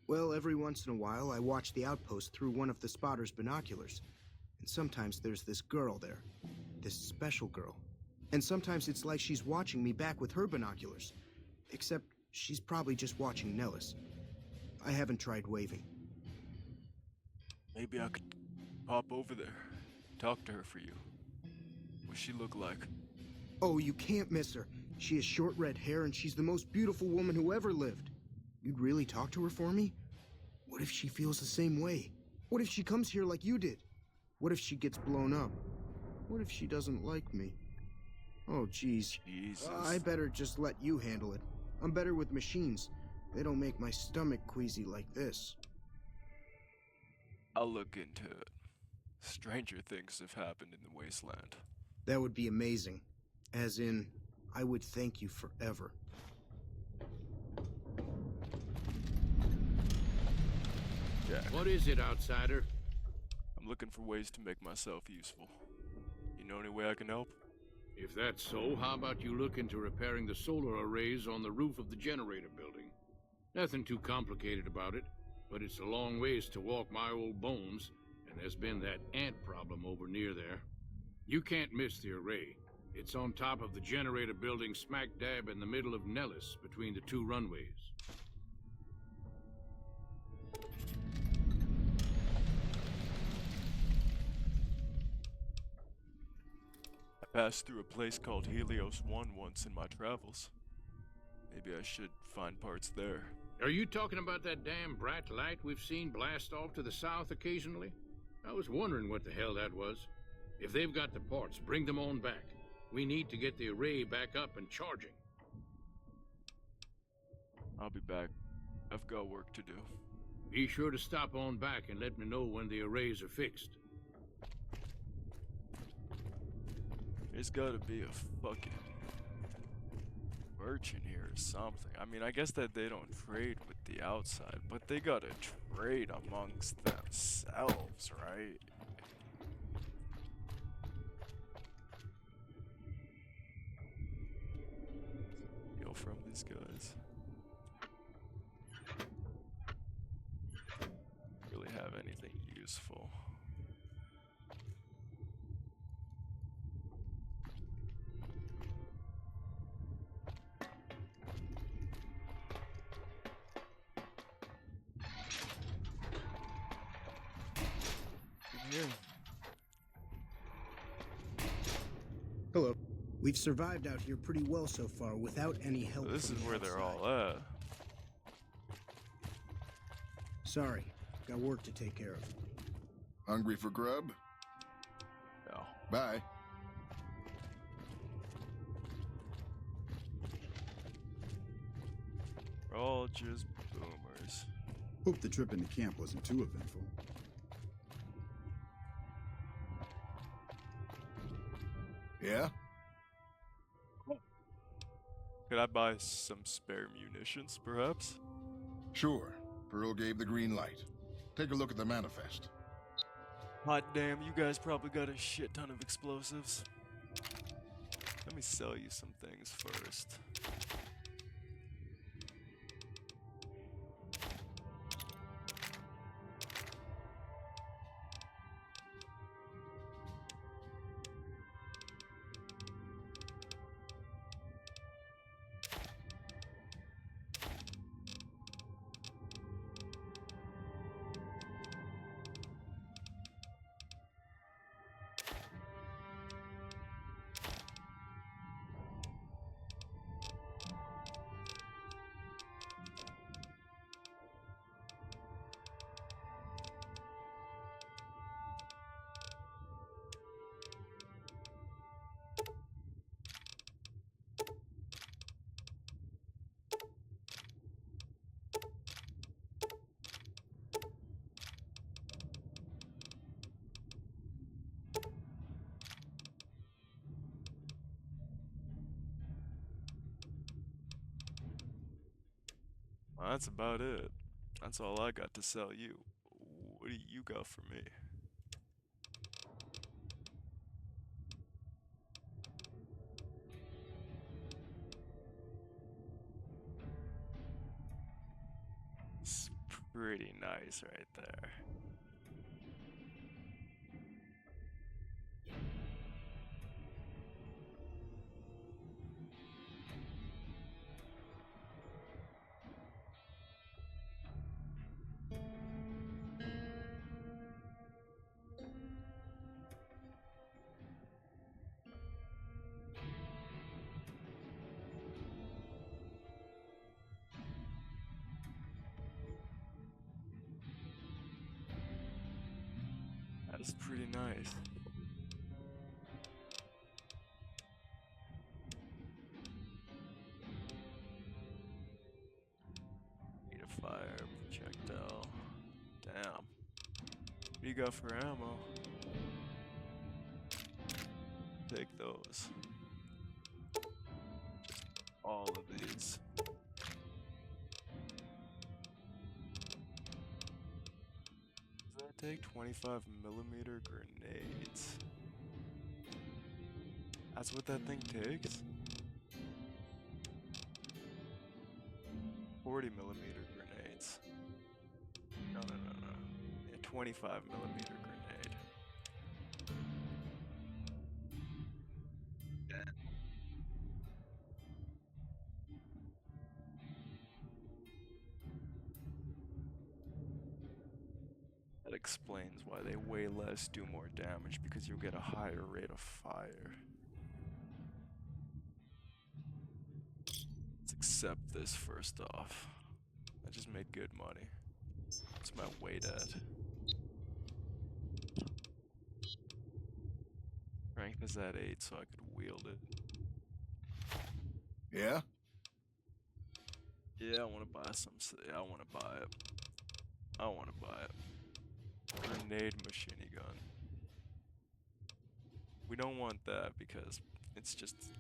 Well, every once in a while, I watch the outpost through one of the spotter's binoculars. And sometimes there's this girl there. This special girl. And sometimes it's like she's watching me back with her binoculars. Except she's probably just watching Nellis. I haven't tried waving. Maybe I could pop over there, talk to her for you. What she look like? Oh, you can't miss her. She has short red hair and she's the most beautiful woman who ever lived. You'd really talk to her for me? What if she feels the same way? What if she comes here like you did? What if she gets blown up? What if she doesn't like me? Oh, jeez. Jesus. I better just let you handle it. I'm better with machines. They don't make my stomach queasy like this. I'll look into it. Stranger things have happened in the wasteland. That would be amazing. As in, I would thank you forever. Jack. What is it, outsider? I'm looking for ways to make myself useful. You know any way I can help? If that's so, how about you look into repairing the solar arrays on the roof of the generator building? Nothing too complicated about it, but it's a long ways to walk my old bones, and there's been that ant problem over near there. You can't miss the array. It's on top of the generator building smack dab in the middle of Nellis, between the two runways. I passed through a place called Helios 1 once in my travels. Maybe I should find parts there. Are you talking about that damn bright light we've seen blast off to the south occasionally? I was wondering what the hell that was. If they've got the parts, bring them on back. We need to get the array back up and charging. I'll be back. I've got work to do. Be sure to stop on back and let me know when the arrays are fixed. There's gotta be a fucking merchant here or something. I mean, I guess that they don't trade with the outside, but they gotta trade amongst themselves, right? Yo, from these guys. Really have anything useful. Hello. We've survived out here pretty well so far without any help. This from is the where they're outside. all at. Sorry, got work to take care of. Hungry for grub? No. Bye. We're all just boomers. Hope the trip into camp wasn't too eventful. Yeah? Could I buy some spare munitions, perhaps? Sure. Pearl gave the green light. Take a look at the manifest. Hot damn, you guys probably got a shit ton of explosives. Let me sell you some things first. Well, that's about it. That's all I got to sell you. What do you got for me? It's pretty nice right there. It's pretty nice. Need a fire projectile. Damn. What do you got for ammo? Take those. All of these. Does that take 25mm grenades? That's what that thing takes? 40mm grenades. No. Yeah, 25mm grenade. That explains why they weigh less, do more damage, because you'll get a higher rate of fire. Let's accept this first off. I just made good money. What's my weight at? Strength is at 8, so I could wield it. Yeah? Yeah, I want to buy some. Yeah, I want to buy it. I want to buy it. Grenade machine gun. We don't want that because it's just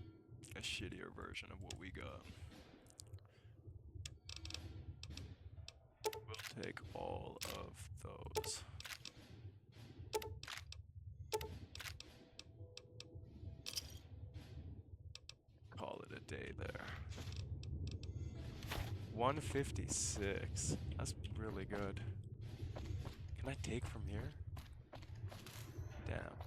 a shittier version of what we got. We'll take all of those. Call it a day there. 156. That's really good. Can I take from here? Damn.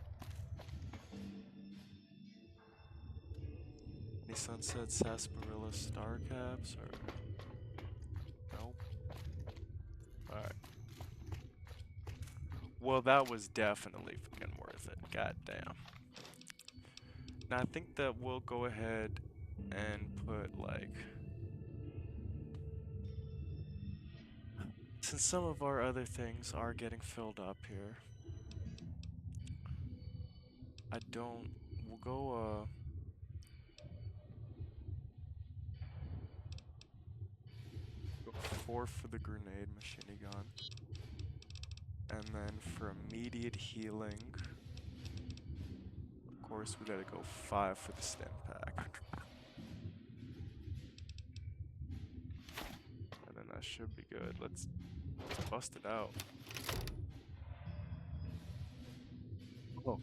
Any Sunset Sarsaparilla Star Caps or nope? Alright. Well, that was definitely fucking worth it. God damn. Now I think that we'll go ahead and put like, since some of our other things are getting filled up here, we'll go 4 for the grenade machine gun. And then for immediate healing, of course we gotta go 5 for the stim pack. And then that should be good. Let's bust it out. Oh.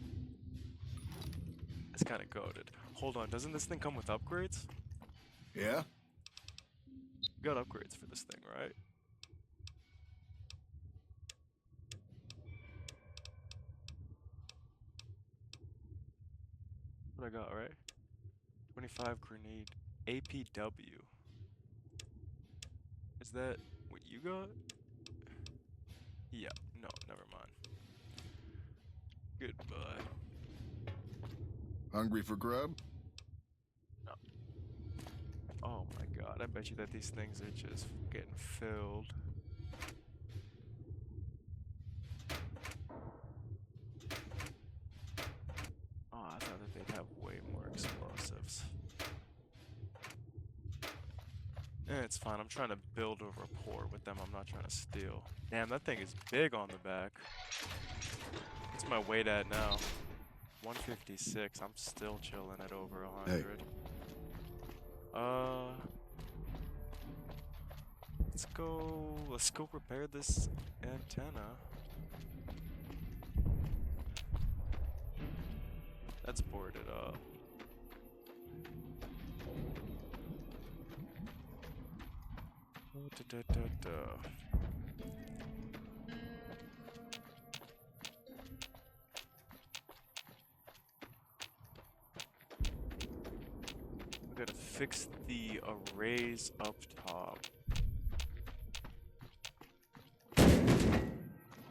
It's kinda goated. Hold on, doesn't this thing come with upgrades? Yeah? You got upgrades for this thing, right? What I got, right? 25 grenade. APW. Is that what you got? Yeah, no, never mind. Goodbye. Hungry for grub? No. Oh my god, I bet you that these things are just getting filled. Oh, I thought that they'd have way more explosives. It's fine, I'm trying to build a rapport with them, I'm not trying to steal. Damn, that thing is big on the back. What's my weight at now? 156, I'm still chilling at over 100. Hey. Let's go repair this antenna. That's boarded up. We gotta fix the arrays up top.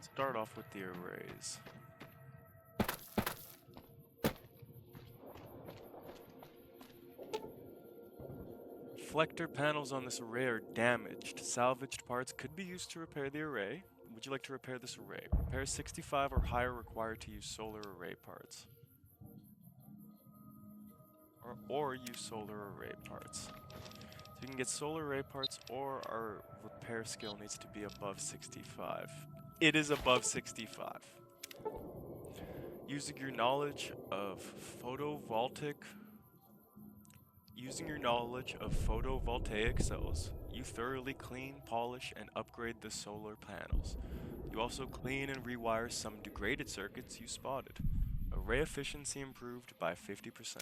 Start off with the arrays. Reflector panels on this array are damaged. Salvaged parts could be used to repair the array. would you like to repair this array? Repair 65 or higher required to use solar array parts. Or use solar array parts. So you can get solar array parts, or our repair skill needs to be above 65. It is above 65. Using your knowledge of photovoltaic cells, you thoroughly clean, polish, and upgrade the solar panels. You also clean and rewire some degraded circuits you spotted. Array efficiency improved by 50%.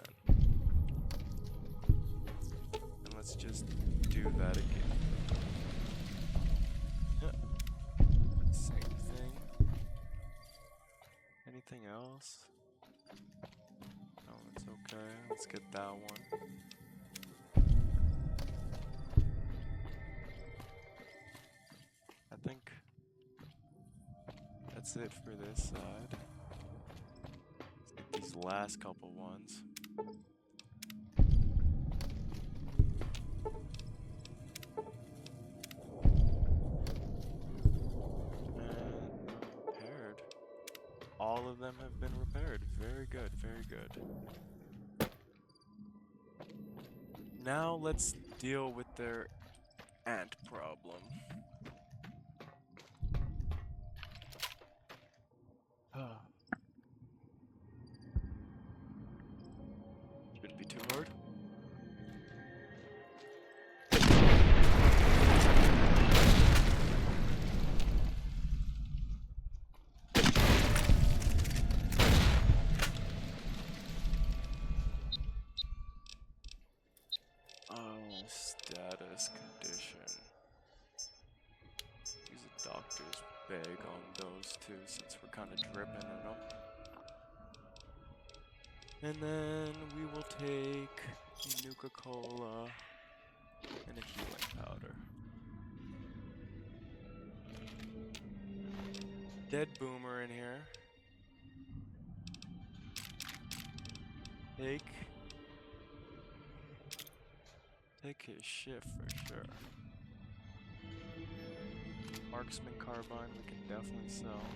And let's just do that again. Same thing. Anything else? No, it's okay. Let's get that one. I think that's it for this side. Let's get these last couple ones. And repaired. All of them have been repaired. Very good, very good. Now let's deal with their ant problem. Shouldn't be too hard. Oh, status condition. Use a doctor's bag on those two since we're kind of dripping in them. And then we will take Nuka-Cola and a healing powder. Dead Boomer in here. Take his shit for sure. Marksman carbine we can definitely sell.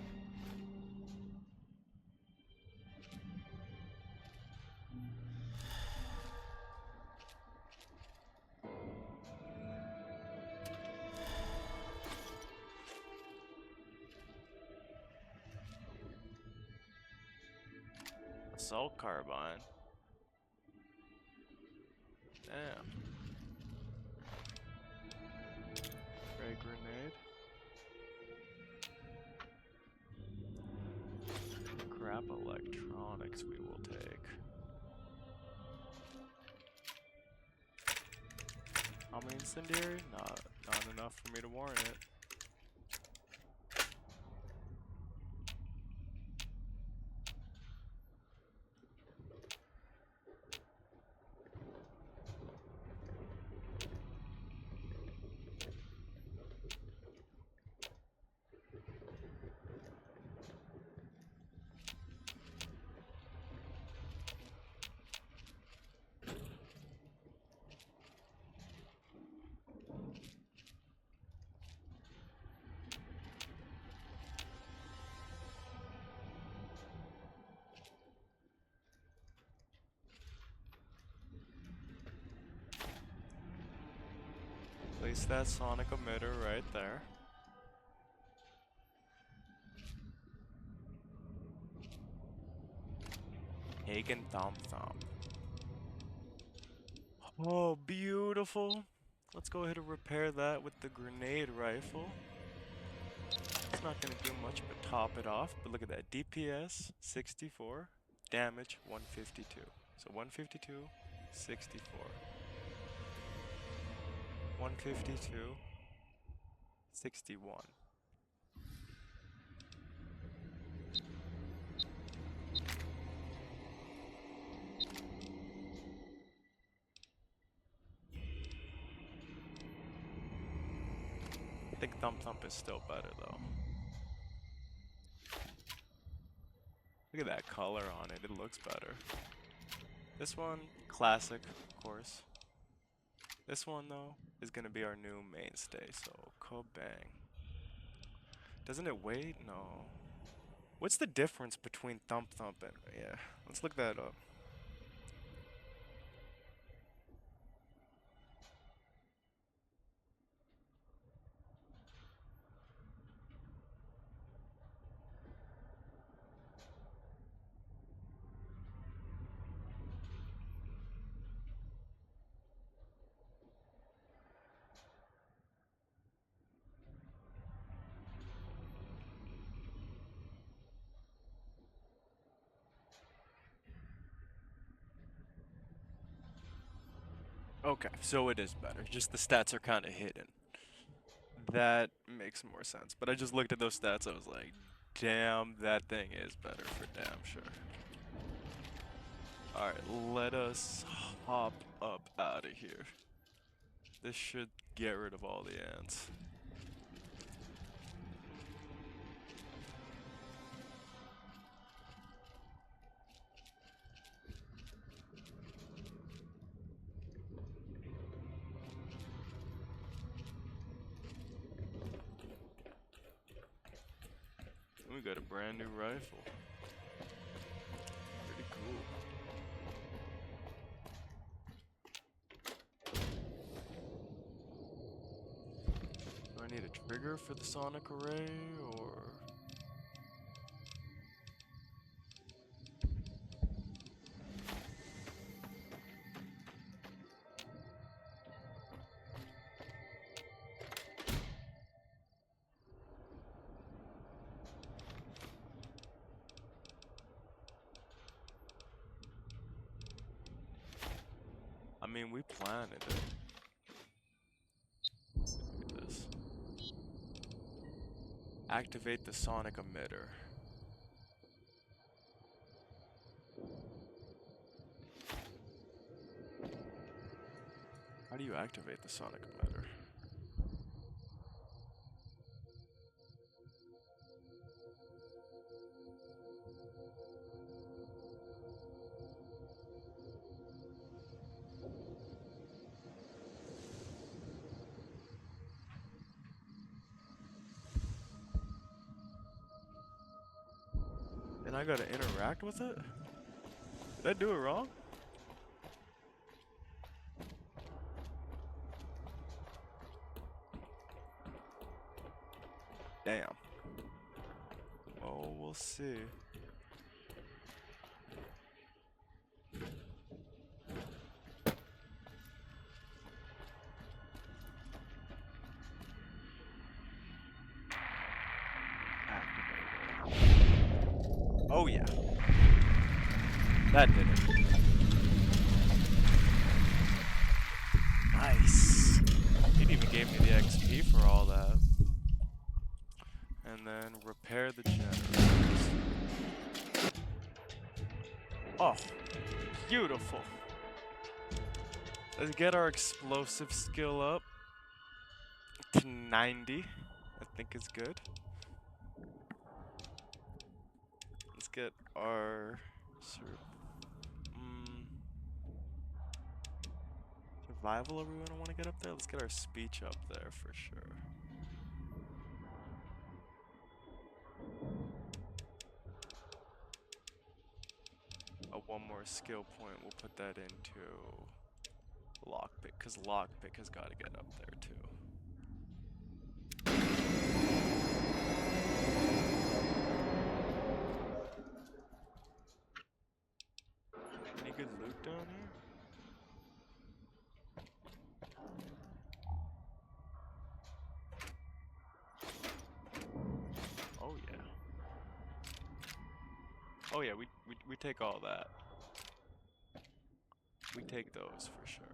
Assault carbine. Damn. Ray grenade. Crap electronics we will take. How many incendiary? Not enough for me to warrant it. Place that sonic emitter right there. Hagen Thump Thump. Oh, beautiful. Let's go ahead and repair that with the grenade rifle. It's not going to do much but top it off. But look at that. DPS 64, damage 152. So 152, 64. 152, 61. I think Thump Thump is still better though. Look at that color on it, it looks better. This one, classic, of course. This one though, is gonna be our new mainstay, so kabang. Doesn't it wait? No. What's the difference between Thump Thump and... Yeah, let's look that up. Okay, so it is better. Just the stats are kind of hidden. That makes more sense. But I just looked at those stats, I was like, damn, that thing is better for damn sure. Alright, let us hop up out of here. This should get rid of all the ants. We got a brand new rifle. Pretty cool. Do I need a trigger for the sonic array, or... I mean, we planted it. Look at this. Activate the sonic emitter. How do you activate the sonic emitter? And I gotta interact with it? Did I do it wrong? Damn. Oh, we'll see. Oh yeah. That did it. Nice. It even gave me the XP for all that. And then repair the generators. Oh, beautiful. Let's get our explosive skill up to 90. I think is good. Let's get our survival. Are we gonna want to get up there? Let's get our speech up there for sure. One more skill point. We'll put that into lockpick, because lockpick has got to get up there too. Any good loot down here? Oh yeah. Oh yeah, we take all that. We take those for sure.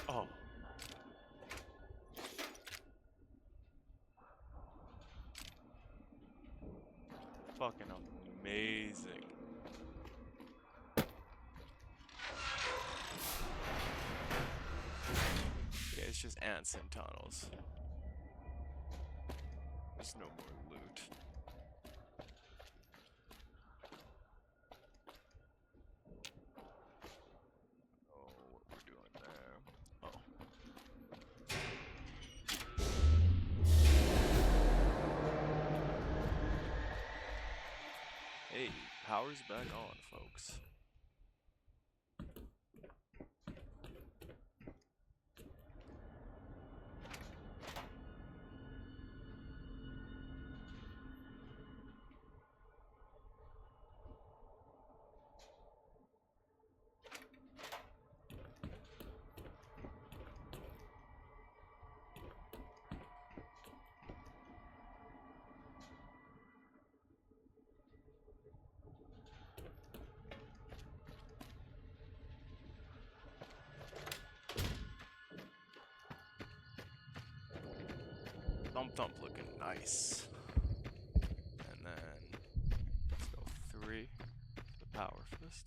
Oh. Fucking amazing. Yeah, it's just ants and tunnels. There's no more loot. Hey, power's back on, folks. Thump Thump looking nice. And then let's go 3 for the Power Fist.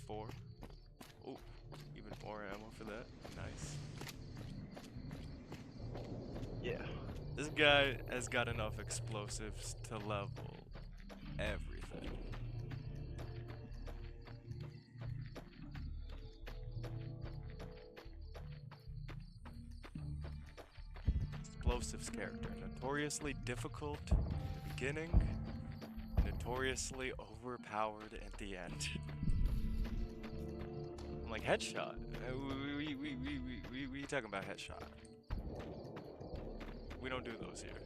4. Oh, even more ammo for that. Nice. Yeah. This guy has got enough explosives to level everything. Explosives character. Notoriously difficult in the beginning, notoriously overpowered at the end. I'm like, headshot? We talking about headshot. We don't do those here.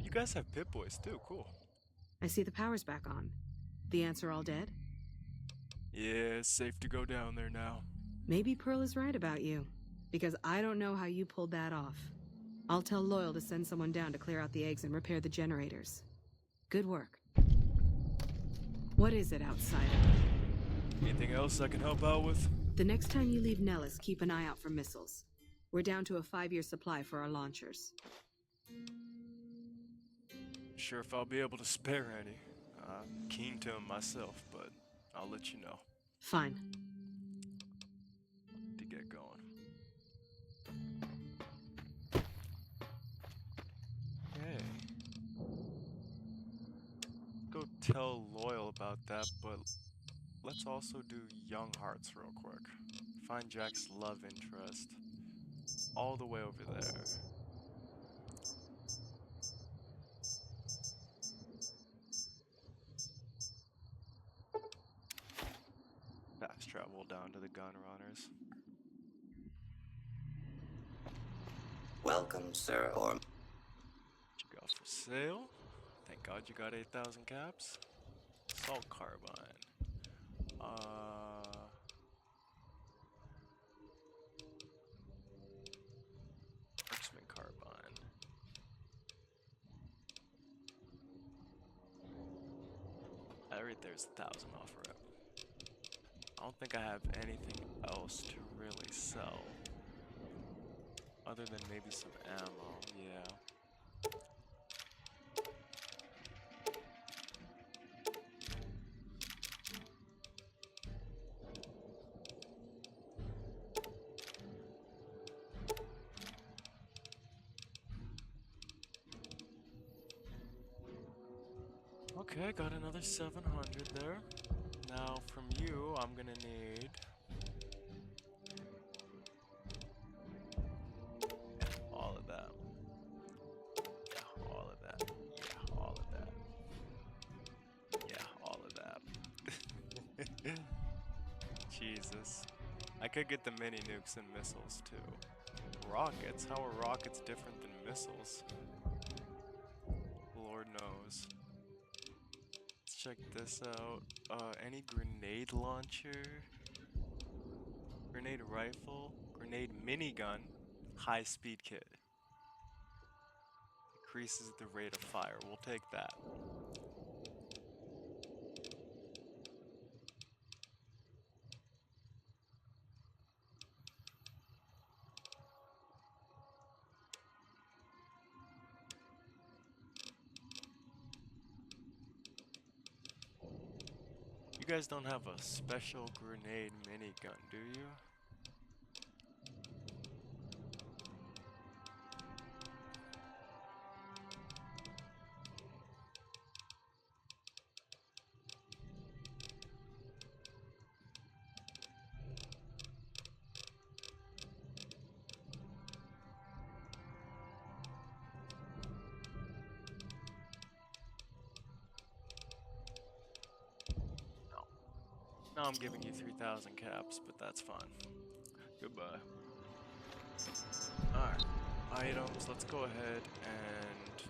You guys have Pip-Boys too, cool. I see the power's back on. The ants are all dead? Yeah, it's safe to go down there now. Maybe Pearl is right about you, because I don't know how you pulled that off. I'll tell Loyal to send someone down to clear out the eggs and repair the generators. Good work. What is it, outsider? Anything else I can help out with? The next time you leave Nellis, keep an eye out for missiles. We're down to a 5-year supply for our launchers. Sure if I'll be able to spare any. I'm keen to them myself, but I'll let you know. Fine. To get going. Okay. Go tell Loyal about that, but let's also do Young Hearts real quick. Find Jack's love interest. All the way over there. Fast travel down to the gun runners. Welcome, sir, or... What you got for sale? Thank God you got 8,000 caps. Assault carbine. Marksman carbine. That right there's 1,000 off rep. I don't think I have anything else to really sell. Other than maybe some ammo, yeah. Okay, got another 700 there. Now from you, I'm gonna need all of that. Yeah, all of that. Yeah, all of that. Yeah, all of that. Jesus. I could get the mini nukes and missiles too. Rockets? How are rockets different than missiles? Lord knows. Let's check this out. Any grenade launcher? Grenade rifle? Grenade minigun? High speed kit. Increases the rate of fire. We'll take that. You guys don't have a special grenade minigun, do you? Now I'm giving you 3,000 caps, but that's fine. Goodbye. Alright. Items, let's go ahead and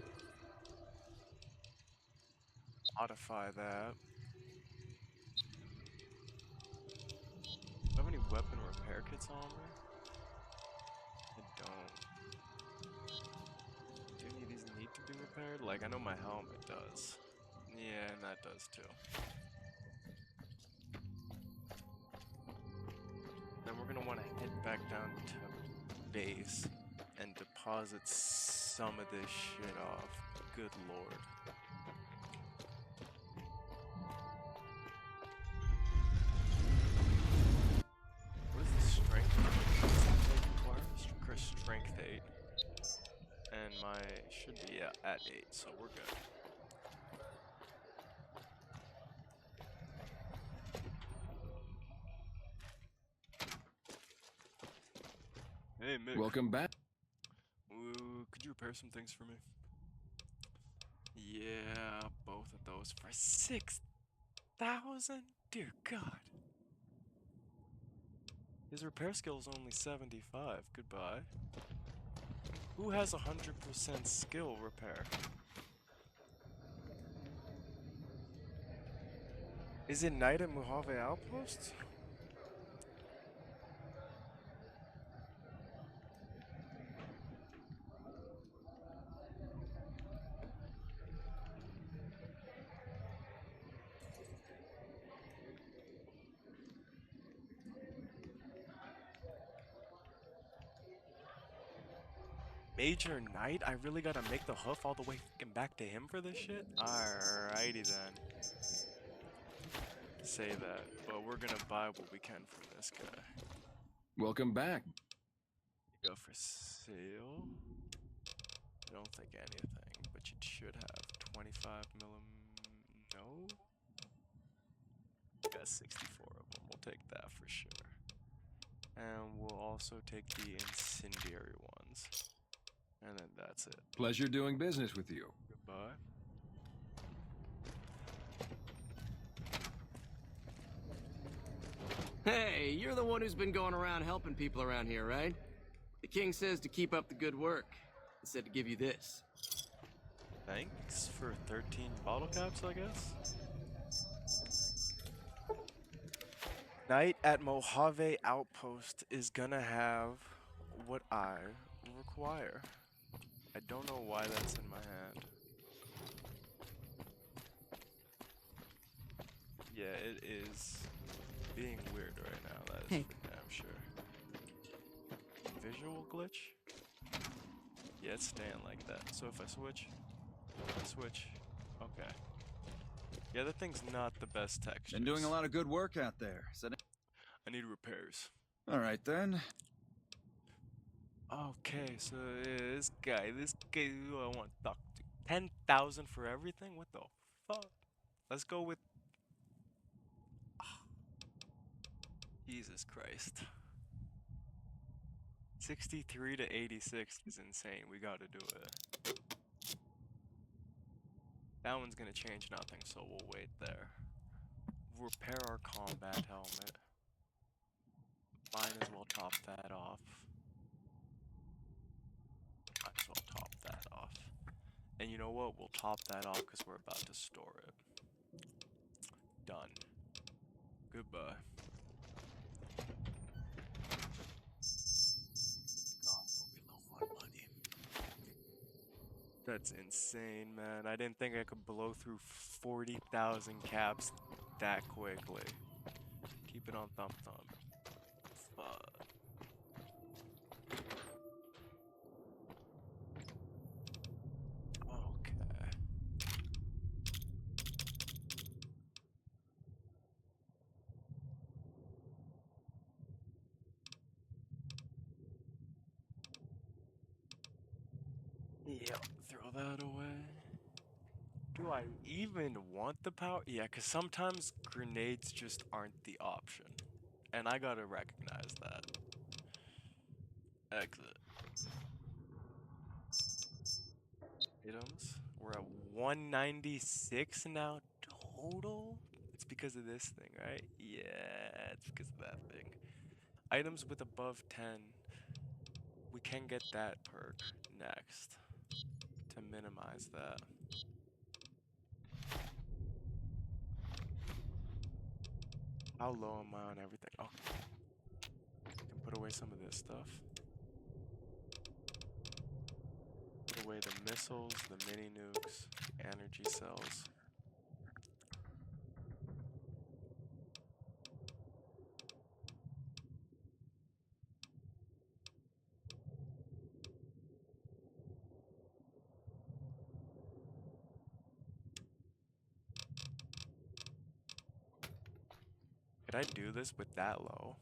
modify that. Do I have any weapon repair kits on me? I don't. Do any of these need to be repaired? Like, I know my helmet does. Yeah, and that does too. Then we're gonna want to head back down to base and deposit some of this shit off. Good lord. What is the strength requires? Strength 8. And my should be at 8, so we're good. Hey, Mick. Welcome back. Ooh, could you repair some things for me? Yeah, both of those for 6,000? Dear God. His repair skill is only 75. Goodbye. Who has 100% skill repair? Is it Knight at Mojave Outpost? Major Knight? I really gotta make the hoof all the way fucking back to him for this shit? Alrighty then. Say that, but we're gonna buy what we can from this guy. Welcome back. Go for sale. I don't think anything, but you should have 25 no? Got 64 of them. We'll take that for sure. And we'll also take the incendiary ones. And then that's it. Pleasure doing business with you. Goodbye. Hey, you're the one who's been going around helping people around here, right? The king says to keep up the good work. He said to give you this. Thanks for 13 bottle caps, I guess? Knight at Mojave Outpost is gonna have what I require. I don't know why that's in my hand. Yeah, it is being weird right now, that is for damn sure. Visual glitch? Yeah, it's staying like that. So if I switch, okay. Yeah, that thing's not the best texture. Been doing a lot of good work out there. I need repairs. All right then. Okay, so this guy who I want to talk to. 10,000 for everything? What the fuck? Let's go with... Jesus Christ. 63 to 86 is insane. We gotta do it. That one's gonna change nothing, so we'll wait there. Repair our combat helmet. Might as well top that off. Might as well top that off. And you know what? We'll top that off because we're about to store it. Done. Goodbye. That's insane, man. I didn't think I could blow through 40,000 caps that quickly. Keep it on thumb thumb. Fuck. Okay. Yep, throw that away. Do I even want the power? Yeah, because sometimes grenades just aren't the option. And I gotta recognize that. Exit. Items. We're at 196 now total. It's because of this thing, right? Yeah, it's because of that thing. Items with above 10. We can get that perk next to minimize that. How low am I on everything? Oh, can put away some of this stuff. Put away the missiles, the mini nukes, the energy cells. Could I do this with that low?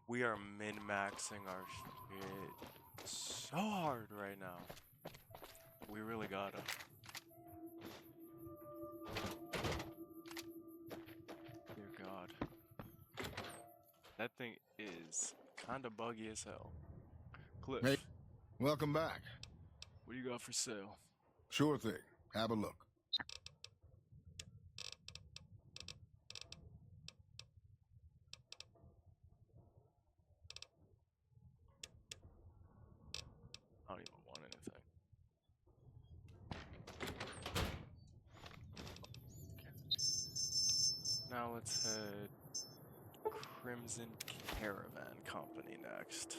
We are min-maxing our shit so hard right now. We really gotta. Dear God. That thing is kinda buggy as hell. Cliff. Hey, welcome back. What do you got for sale? Sure thing. Have a look. I don't even want anything. Now let's head Crimson Caravan Company next.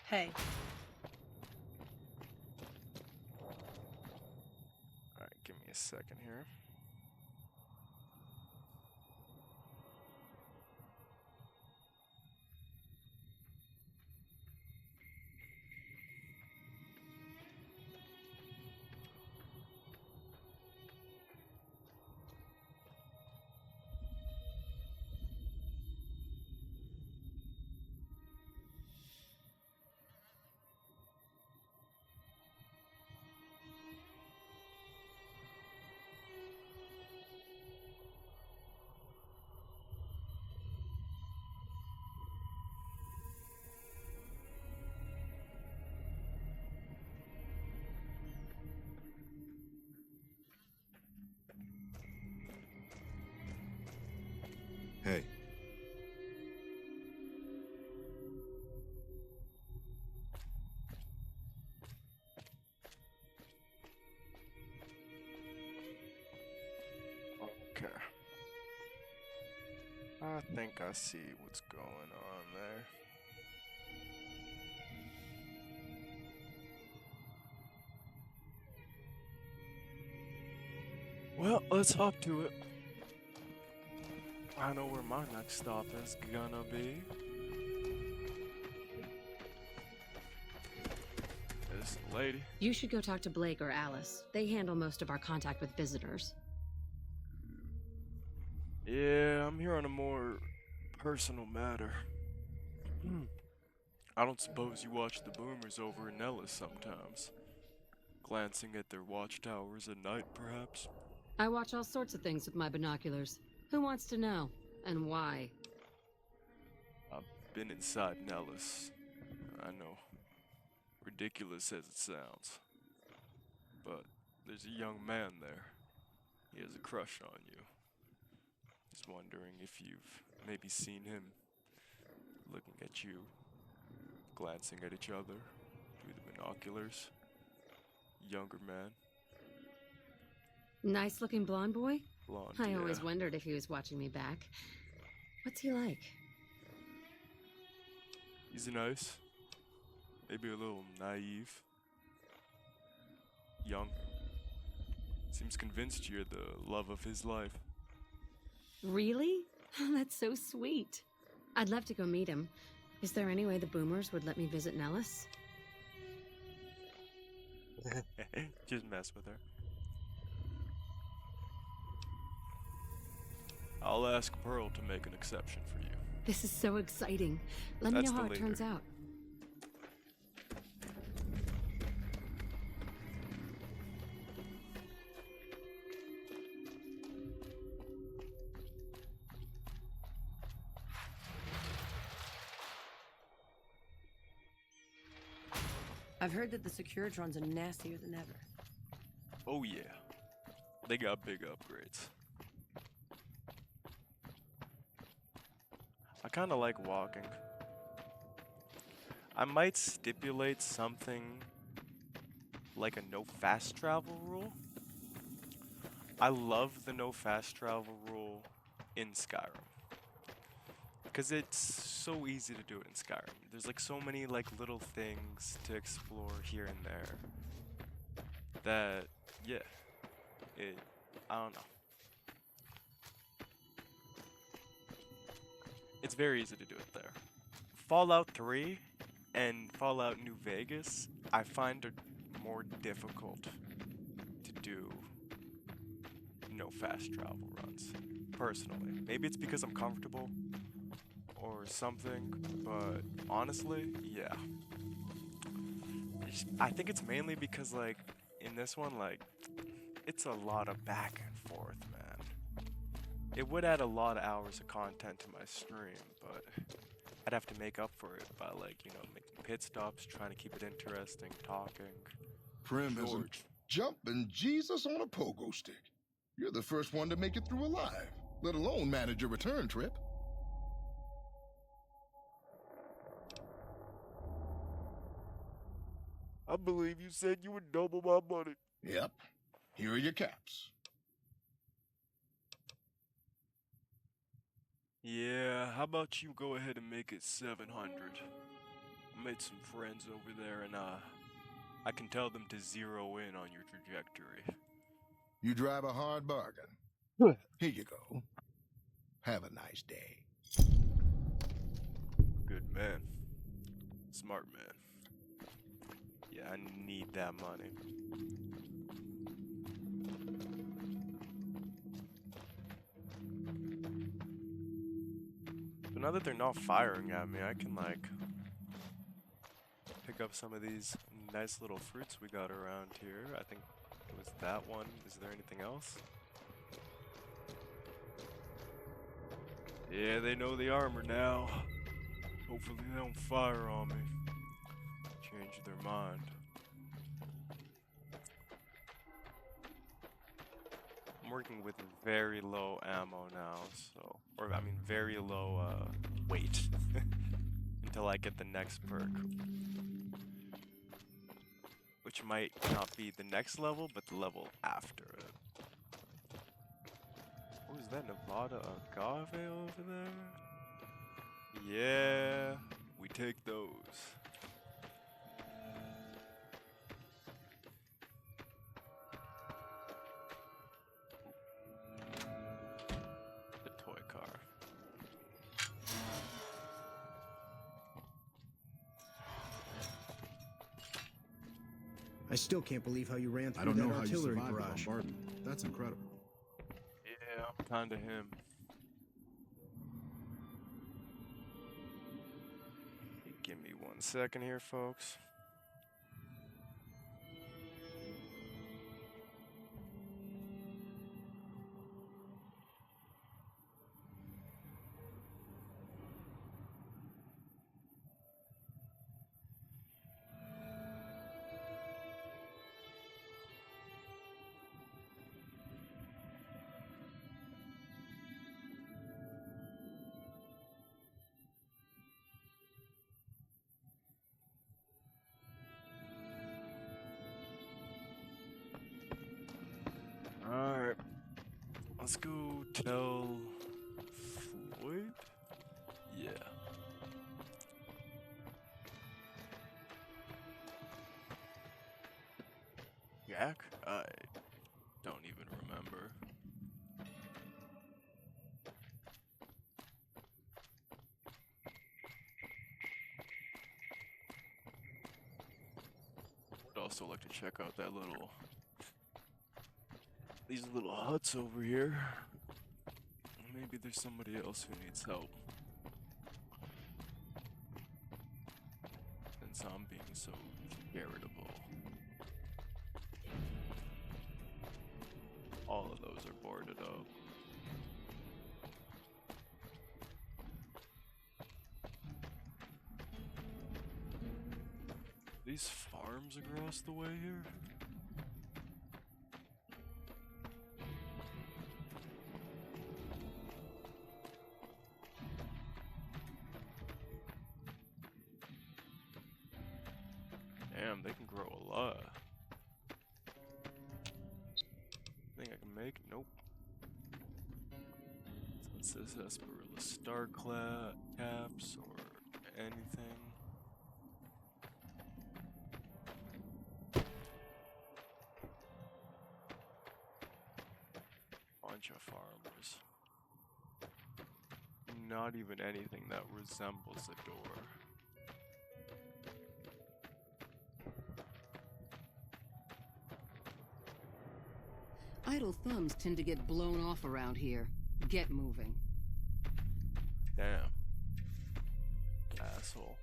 Hey. Alright, give me a second here. I think I see what's going on there. Well, let's hop to it. I know where my next stop is gonna be. This lady. You should go talk to Blake or Alice. They handle most of our contact with visitors. Yeah, I'm here on a more personal matter. I don't suppose you watch the boomers over in Ellis sometimes. Glancing at their watchtowers at night, perhaps? I watch all sorts of things with my binoculars. Who wants to know? And why? I've been inside Nellis. I know. Ridiculous as it sounds. But there's a young man there. He has a crush on you. He's wondering if you've maybe seen him looking at you, glancing at each other through the binoculars. Younger man. Nice looking blonde boy? Blonde, I yeah. always wondered if he was watching me back. What's he like? He's nice. Maybe a little naive. Young. Seems convinced you're the love of his life. Really? That's so sweet. I'd love to go meet him. Is there any way the boomers would let me visit Nellis? Just mess with her. I'll ask Pearl to make an exception for you. This is so exciting. Let me That's know how the it turns leader. out. I've heard that the Securitrons are nastier than ever. Oh yeah. They got big upgrades. I kinda like walking. I might stipulate something like a no fast travel rule. I love the no fast travel rule in Skyrim. Because it's so easy to do it in Skyrim. There's like so many like little things to explore here and there that, yeah, I don't know. It's very easy to do it there. Fallout 3 and Fallout New Vegas, I find are more difficult to do no fast travel runs, personally. Maybe it's because I'm comfortable or something, but honestly, yeah. I think it's mainly because, like, in this one, like, it's a lot of back and forth, man. It would add a lot of hours of content to my stream, but I'd have to make up for it by, like, you know, making pit stops, trying to keep it interesting, talking. Prim isn't jumping Jesus on a pogo stick. You're the first one to make it through alive, let alone manage a return trip. I believe you said you would double my money. Yep. Here are your caps. Yeah, how about you go ahead and make it 700? I made some friends over there and I can tell them to zero in on your trajectory. You drive a hard bargain. Here you go. Have a nice day. Good man. Smart man. Yeah, I need that money. So now that they're not firing at me, I can like pick up some of these nice little fruits we got around here. I think it was that one. Is there anything else? Yeah, they know the armor now. Hopefully they don't fire on me. Change their mind. I'm working with very low ammo now, so, or I mean very low weight until I get the next perk. Which might not be the next level, but the level after it. What was Is that Nevada agave over there? Yeah, we take those. The toy car. I still can't believe how you ran through I don't that know how you artillery survived the barrage. bombardment. That's incredible. Yeah, I'm kinda him. Give me 1 second here, folks. Alright. Let's go tell Floyd? Yeah. Yak? I don't even remember. Would also like to check out that little these little huts over here. Maybe there's somebody else who needs help. Since I'm being so charitable. All of those are boarded up. These farms across the way here? Damn, they can grow a lot. Think I can make? Nope. What's this? Asperilla star caps or anything? Bunch of farmers. Not even anything that resembles a door. Idle thumbs tend to get blown off around here. Get moving. Damn. Asshole.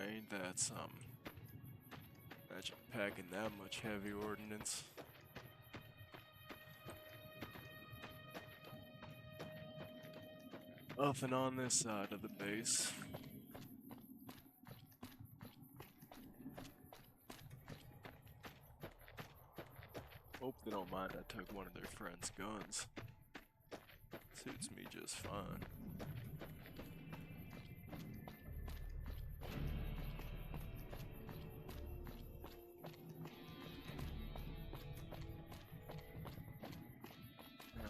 Ain't that something? Imagine packing that much heavy ordnance. Nothing on this side of the base. Hope they don't mind I took one of their friends' guns. Suits me just fine.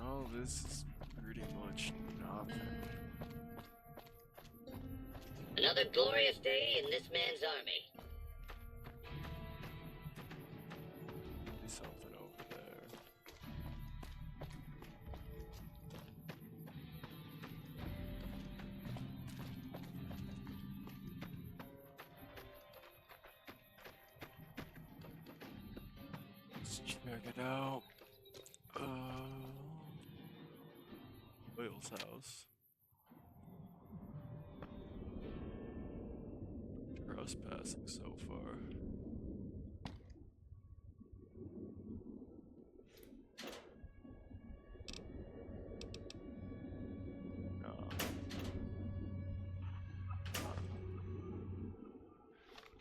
All this is pretty much nothing. Another glorious day in this man's army. There's something over there. Let's check it out. Whale's house. Trespassing so far.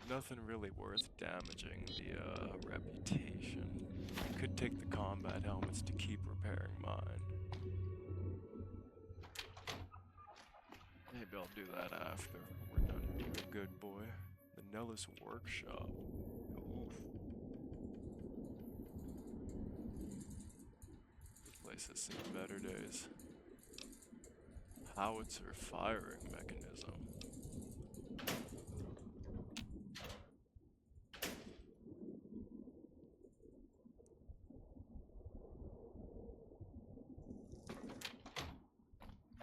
Nothing really worth damaging the reputation. I could take the combat helmets to keep repairing mine. Maybe Maybe I'll do that after we're done being a good boy. The Nellis Workshop. Oof. This place has seen better days. Howitzer firing mechanism.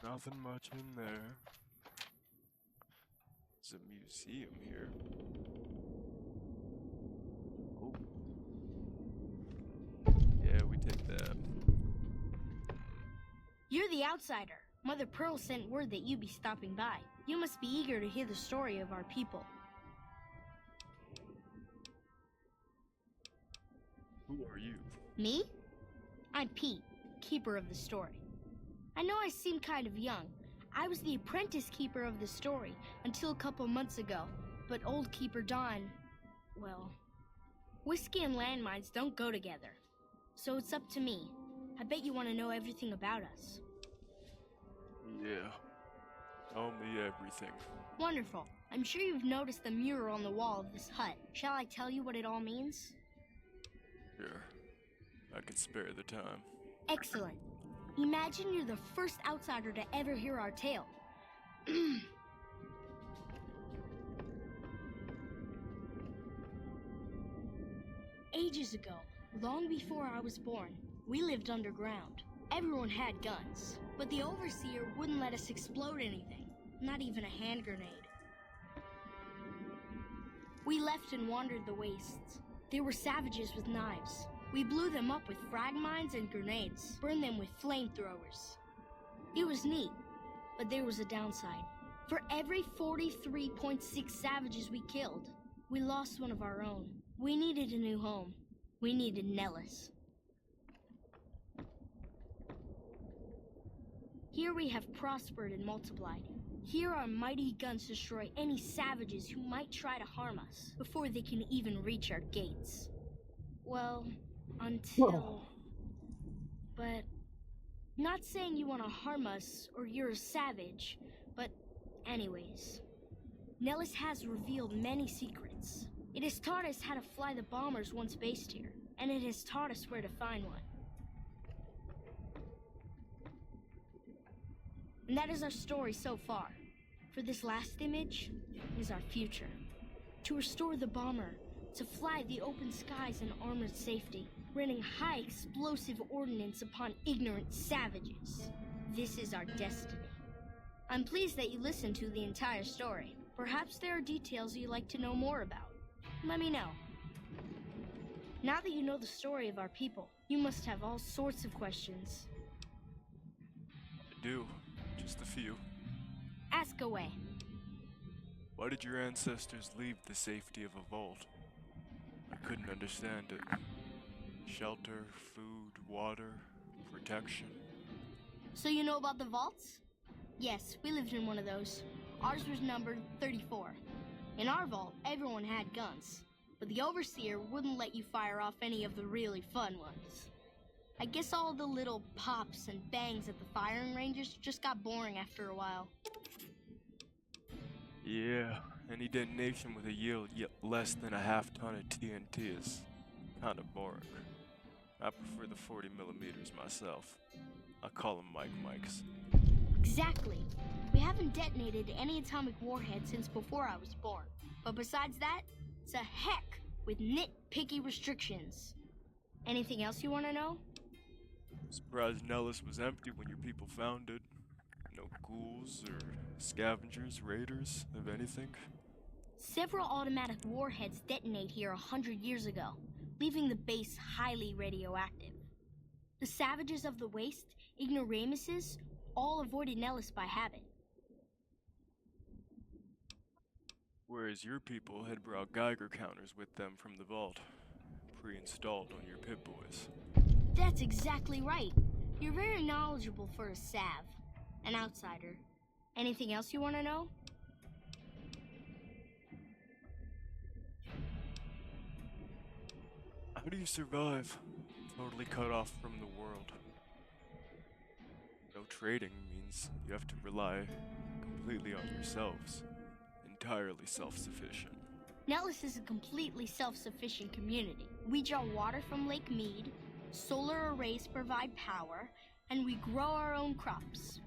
Nothing much in there. There's a museum here. Oh. Yeah, we take that. You're the outsider. Mother Pearl sent word that you'd be stopping by. You must be eager to hear the story of our people. Who are you? Me? I'm Pete, keeper of the story. I know I seem kind of young. I was the apprentice keeper of the story until a couple months ago, but old Keeper Don, well, whiskey and landmines don't go together. So it's up to me. I bet you want to know everything about us. Yeah. Tell me everything. Wonderful. I'm sure you've noticed the mural on the wall of this hut. Shall I tell you what it all means? Sure. I can spare the time. Excellent. Imagine you're the first outsider to ever hear our tale. Ages ago, long before I was born, we lived underground. Everyone had guns, but the overseer wouldn't let us explode anything, not even a hand grenade. We left and wandered the wastes. There were savages with knives. We blew them up with frag mines and grenades, burned them with flamethrowers. It was neat, but there was a downside. For every 43.6 savages we killed, we lost one of our own. We needed a new home. We needed Nellis. Here we have prospered and multiplied. Here our mighty guns destroy any savages who might try to harm us before they can even reach our gates. Well, until... But... Not saying you want to harm us or you're a savage, but anyways. Nellis has revealed many secrets. It has taught us how to fly the bombers once based here, and it has taught us where to find one. And that is our story so far. For this last image is our future. To restore the bomber, to fly the open skies in armored safety, raining high explosive ordnance upon ignorant savages. This is our destiny. I'm pleased that you listened to the entire story. Perhaps there are details you'd like to know more about. Let me know. Now that you know the story of our people, you must have all sorts of questions. I do. Just a few. Ask away. Why did your ancestors leave the safety of a vault? I couldn't understand it. Shelter, food, water, protection. So you know about the vaults? Yes, we lived in one of those. Ours was numbered 34. In our vault, everyone had guns, but the overseer wouldn't let you fire off any of the really fun ones. I guess all the little pops and bangs at the firing ranges just got boring after a while. Yeah, any detonation with a yield yet less than a half ton of TNT is kind of boring. I prefer the 40 millimeters myself. I call them Mike Mikes. Exactly. We haven't detonated any atomic warhead since before I was born. But besides that, it's a heck with nitpicky restrictions. Anything else you want to know? Surprised Nellis was empty when your people found it. No ghouls or scavengers, raiders, of anything? Several automatic warheads detonate here 100 years ago, leaving the base highly radioactive. The savages of the waste, ignoramuses, all avoided Nellis by habit. Whereas your people had brought Geiger counters with them from the vault, pre-installed on your Pip-Boys. That's exactly right. You're very knowledgeable for a Sav, an outsider. Anything else you want to know? How do you survive? Totally cut off from the world. No trading means you have to rely completely on yourselves. Entirely self-sufficient. Nellis is a completely self-sufficient community. We draw water from Lake Mead, solar arrays provide power, and we grow our own crops.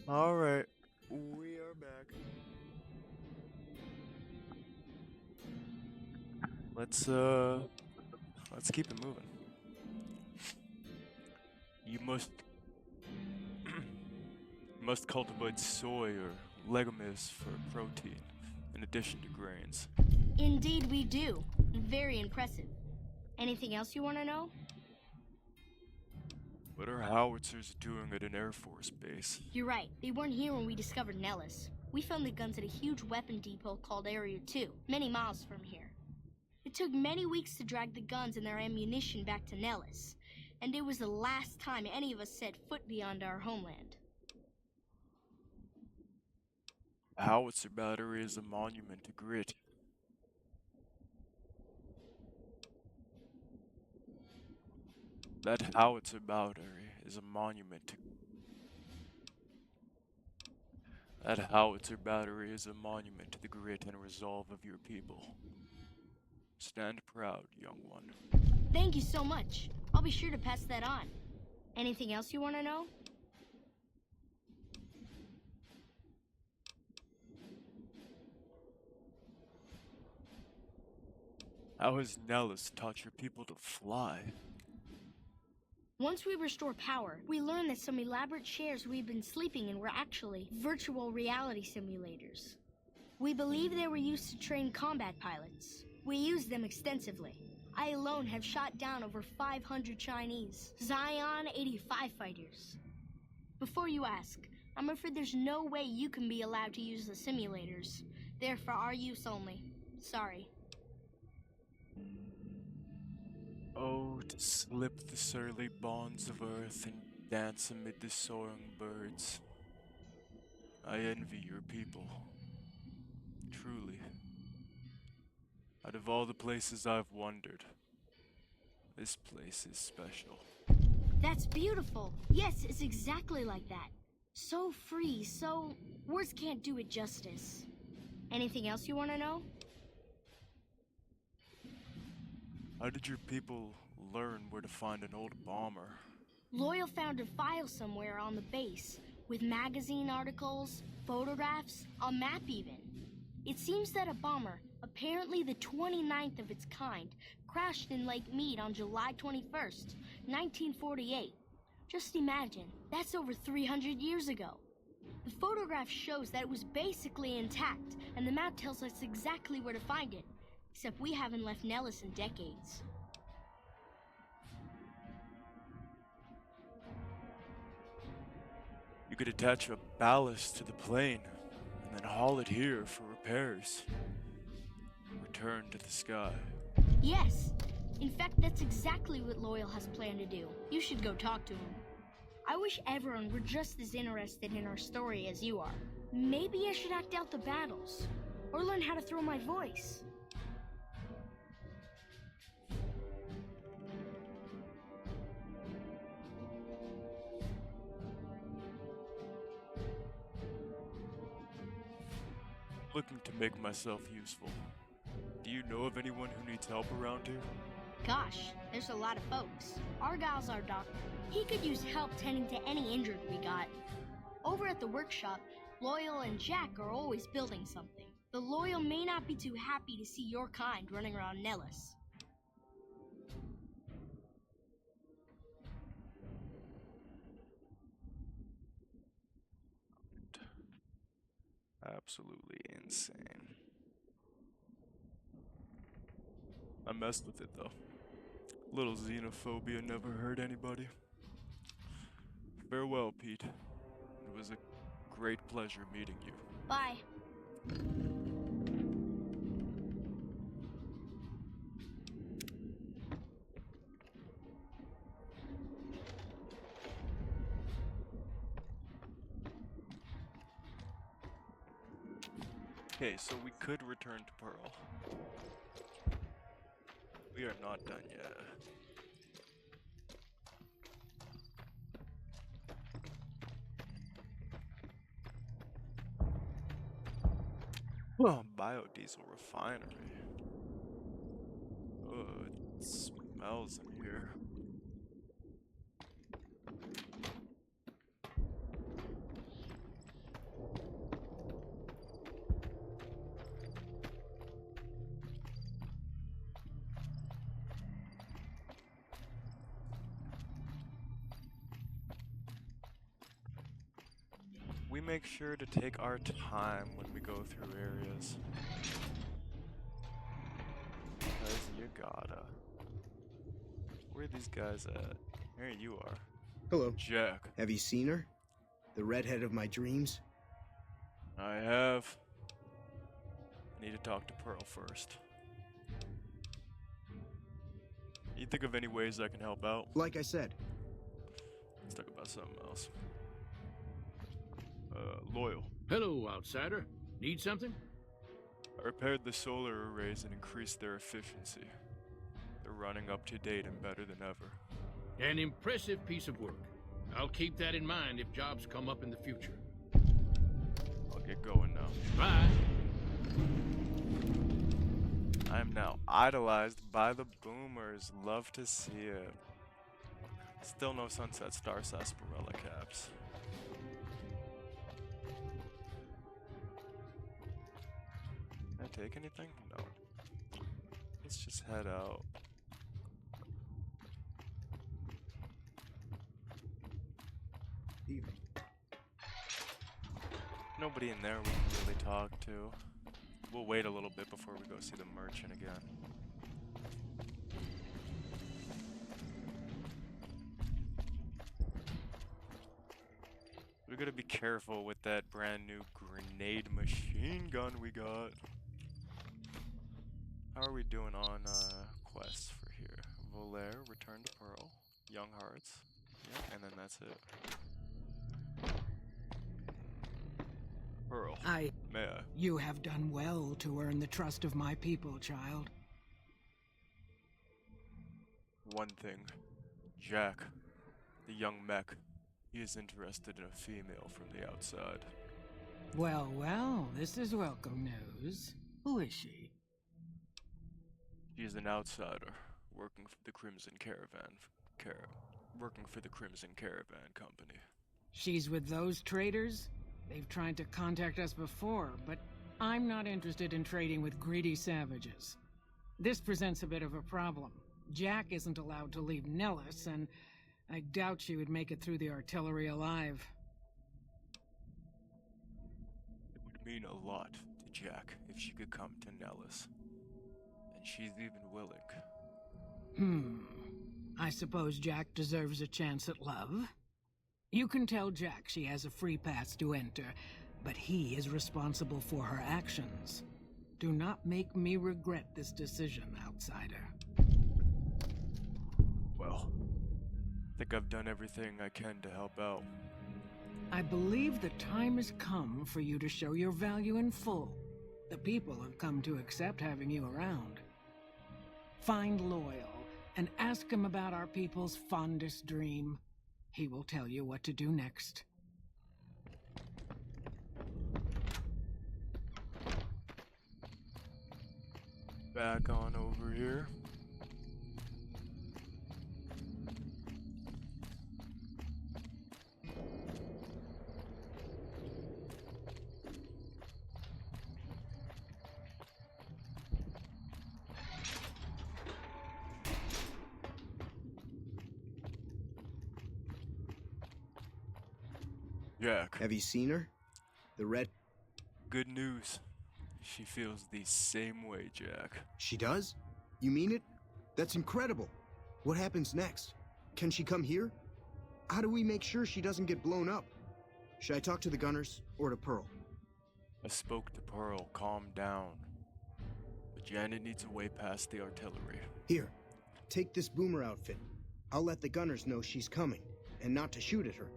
Alright, we are back. Let's keep it moving. You must cultivate soy or legumes for protein, in addition to grains. Indeed we do. Very impressive. Anything else you want to know? What are howitzers doing at an Air Force base? You're right. They weren't here when we discovered Nellis. We found the guns at a huge weapon depot called Area 2, many miles from here. It took many weeks to drag the guns and their ammunition back to Nellis, and it was the last time any of us set foot beyond our homeland. A howitzer battery is a monument to grit. That howitzer battery is a monument to... That howitzer battery is a monument to the grit and resolve of your people. Stand proud, young one. Thank you so much. I'll be sure to pass that on. Anything else you want to know? How has Nellis taught your people to fly? Once we restore power, we learned that some elaborate chairs we've been sleeping in were actually virtual reality simulators. We believe they were used to train combat pilots. We use them extensively. I alone have shot down over 500 Chinese Zion 85 fighters. Before you ask, I'm afraid there's no way you can be allowed to use the simulators. They're for our use only. Sorry. Oh, to slip the surly bonds of earth and dance amid the soaring birds. I envy your people. Truly. Out of all the places I've wandered, This place is special. That's beautiful. Yes, it's exactly like that. So free, so... words can't do it justice. Anything else you want to know? How did your people learn where to find an old bomber? Loyal found a file somewhere on the base, with magazine articles, photographs, a map even. It seems that a bomber, apparently the 29th of its kind, crashed in Lake Mead on July 21st, 1948. Just imagine, that's over 300 years ago. The photograph shows that it was basically intact, and the map tells us exactly where to find it. Except we haven't left Nellis in decades. You could attach a ballast to the plane, and then haul it here for repairs. Return to the sky. Yes. In fact, that's exactly what Loyal has planned to do. You should go talk to him. I wish everyone were just as interested in our story as you are. Maybe I should act out the battles, or learn how to throw my voice. Looking to make myself useful. Do you know of anyone who needs help around here? Gosh, there's a lot of folks. Argyle's our doctor. He could use help tending to any injured we got. Over at the workshop, Loyal and Jack are always building something. The Loyal may not be too happy to see your kind running around Nellis. Absolutely insane. I messed with it though. Little xenophobia never hurt anybody. Farewell, Pete. It was a great pleasure meeting you. Bye. Okay, so we could return to Pearl. We are not done yet. Well, biodiesel refinery. Oh, it smells in here. We make sure to take our time when we go through areas. Because you gotta. Where are these guys at? Here you are. Hello. Jack. Have you seen her? The redhead of my dreams? I have. I need to talk to Pearl first. You think of any ways I can help out? Like I said. Let's talk about something else. Loyal. Hello, outsider. Need something? I repaired the solar arrays and increased their efficiency. They're running up to date and better than ever. An impressive piece of work. I'll keep that in mind if jobs come up in the future. I'll get going now. Bye. I am now idolized by the boomers. Love to see it. Still no Sunset Star sarsaparilla caps. Can I take anything? No. Let's just head out. Nobody in there we can really talk to. We'll wait a little bit before we go see the merchant again. We gotta be careful with that brand new grenade machine gun we got. How are we doing on quests for here? Volaire, Return to Pearl, Young Hearts, yeah, and then that's it. Pearl, may I? You have done well to earn the trust of my people, child. One thing, Jack, the young mech, he is interested in a female from the outside. Well, well, this is welcome news. Who is she? She's an outsider, working for the Crimson Caravan, working for the Crimson Caravan Company. She's with those traders? They've tried to contact us before, but I'm not interested in trading with greedy savages. This presents a bit of a problem. Jack isn't allowed to leave Nellis, and I doubt she would make it through the artillery alive. It would mean a lot to Jack if she could come to Nellis. And she's even willing. I suppose Jack deserves a chance at love. You can tell Jack she has a free pass to enter, but he is responsible for her actions. Do not make me regret this decision, outsider. Well, I think I've done everything I can to help out. I believe the time has come for you to show your value in full. The people have come to accept having you around. Find Loyal and ask him about our people's fondest dream. He will tell you what to do next. Back on over here. Jack. Have you seen her? The red... Good news. She feels the same way, Jack. She does? You mean it? That's incredible. What happens next? Can she come here? How do we make sure she doesn't get blown up? Should I talk to the gunners or to Pearl? I spoke to Pearl, calm down. But Janet needs a way past the artillery. Here, take this boomer outfit. I'll let the gunners know she's coming, and not to shoot at her.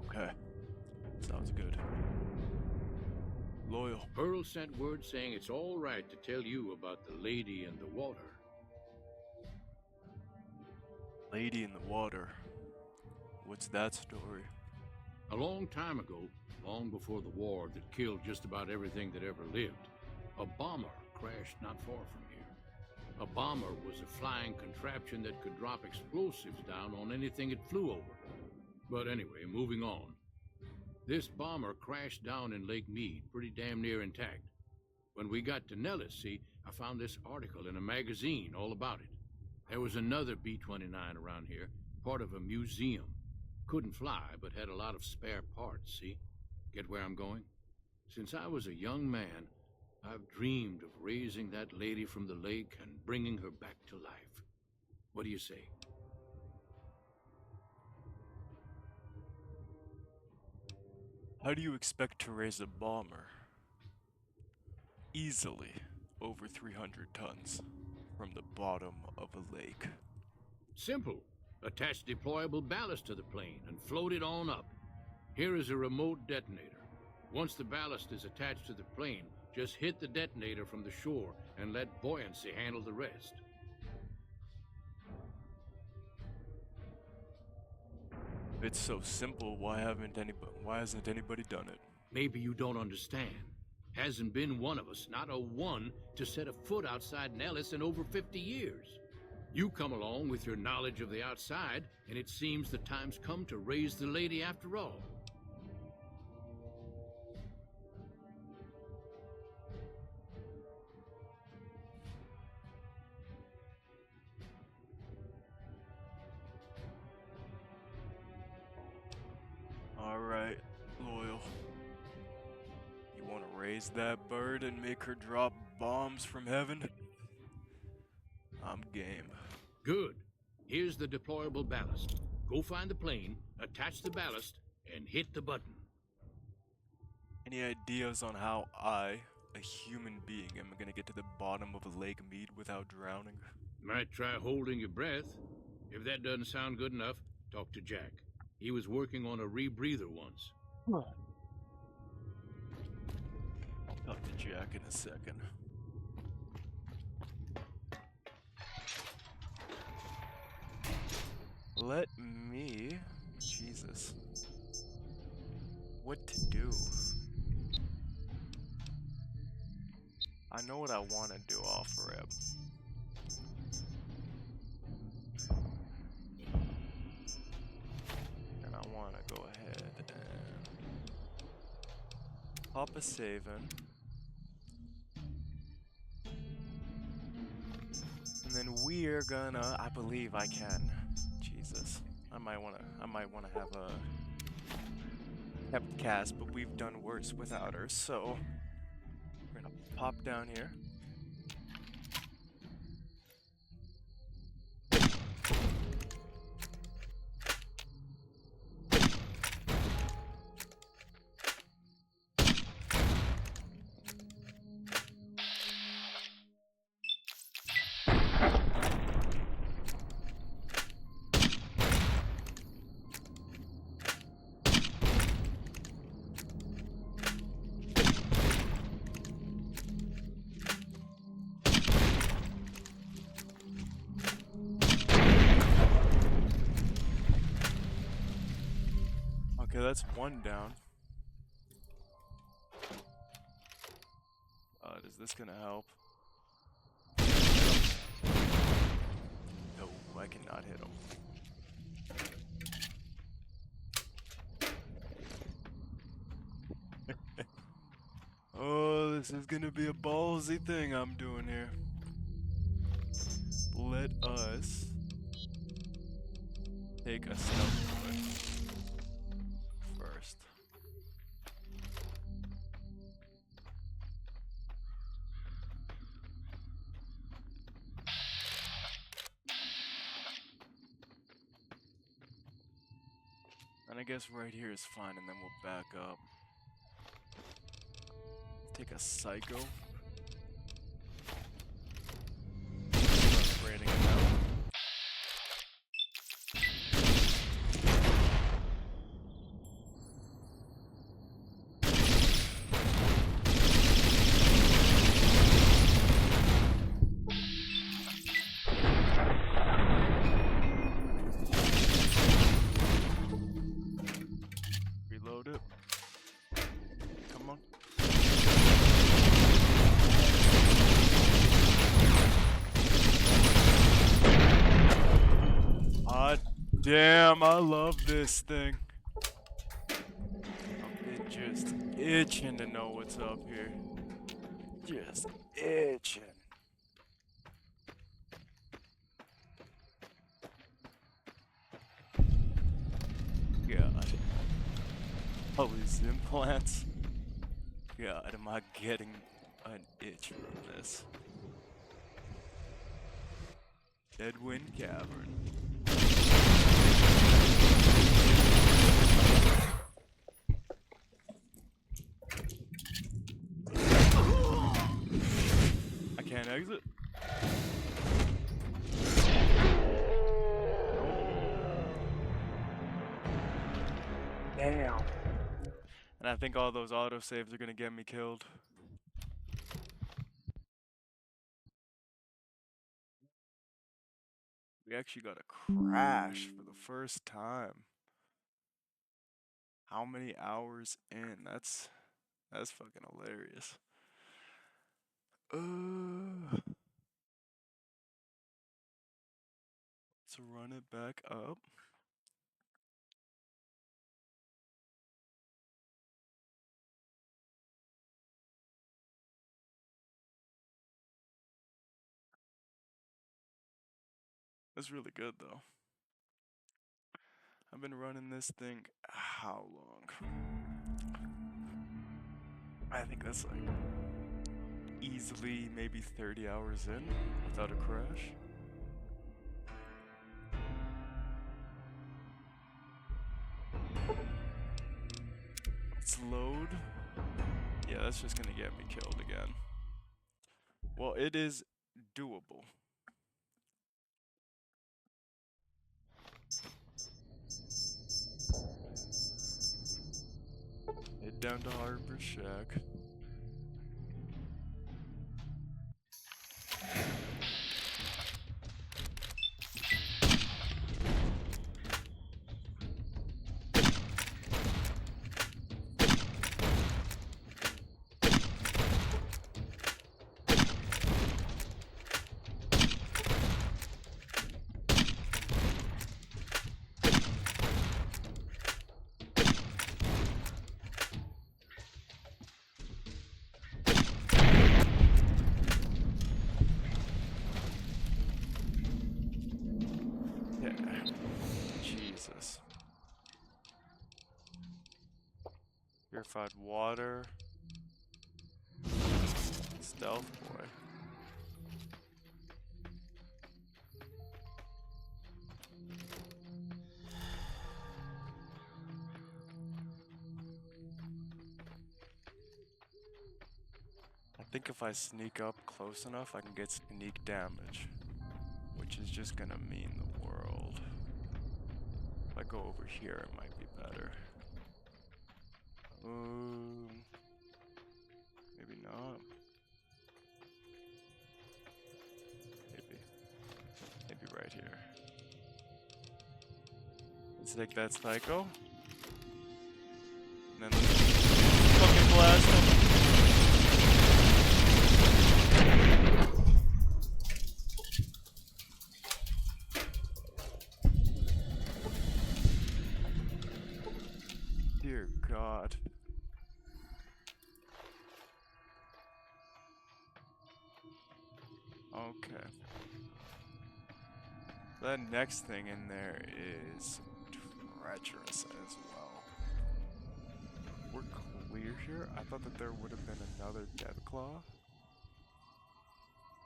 Okay. Sounds good. Loyal. Pearl sent word saying it's all right to tell you about the lady in the water. Lady in the water? What's that story? A long time ago, long before the war that killed just about everything that ever lived, a bomber crashed not far from here. A bomber was a flying contraption that could drop explosives down on anything it flew over. But anyway, moving on. This bomber crashed down in Lake Mead, pretty damn near intact. When we got to Nellis, see, I found this article in a magazine all about it. There was another B-29 around here, part of a museum. Couldn't fly, but had a lot of spare parts, see? Get where I'm going? Since I was a young man, I've dreamed of raising that lady from the lake and bringing her back to life. What do you say? How do you expect to raise a bomber? Easily over 300 tons from the bottom of a lake. Simple. Attach deployable ballast to the plane and float it on up. Here is a remote detonator. Once the ballast is attached to the plane, just hit the detonator from the shore and let buoyancy handle the rest. If it's so simple, why hasn't anybody done it? Maybe you don't understand. Hasn't been one of us, not a one, to set a foot outside Nellis in over 50 years. You come along with your knowledge of the outside, and it seems the time's come to raise the lady after all. Alright, Loyal. You want to raise that bird and make her drop bombs from heaven? I'm game. Good. Here's the deployable ballast. Go find the plane, attach the ballast, and hit the button. Any ideas on how I, a human being, am going to get to the bottom of a Lake Mead without drowning? Might try holding your breath. If that doesn't sound good enough, talk to Jack. He was working on a rebreather once. I'll talk to Jack in a second. Let me... Jesus. What to do? I know what I want to do off rip. And I want to go ahead and pop a save in. And then we're gonna, I believe I can. Jesus. I might wanna have a kept cast, but we've done worse without her, so we're gonna pop down here. Okay, that's one down. Is this gonna help? No, I cannot hit him. Oh, this is gonna be a ballsy thing I'm doing here. Let us take a stealth bullet first. And I guess right here is fine, and then we'll back up. Take a psycho. Start raining it out. Reload it. Come on. Ah, damn, I love this thing. I've been just itching to know what's up here. Just itching. God. All these implants. God, am I getting an itch from this? Deadwind Cavern. I can't exit. Damn. And I think all those autosaves are gonna get me killed. We actually got a crash for the first time. How many hours in? That's fucking hilarious. Let's run it back up. That's really good though. I've been running this thing how long? I think that's like easily maybe 30 hours in without a crash. Let's load. Yeah, that's just gonna get me killed again. Well, it is doable. Head down to Harper's Shack. Purified water. Stealth boy. I think if I sneak up close enough, I can get sneak damage, which is just gonna mean the world. If I go over here, it might be better. Maybe not. Maybe right here. Let's take that psycho. And then let's fucking blast him. Dear God. Okay. That next thing in there is treacherous as well. We're clear here? I thought that there would have been another Deathclaw.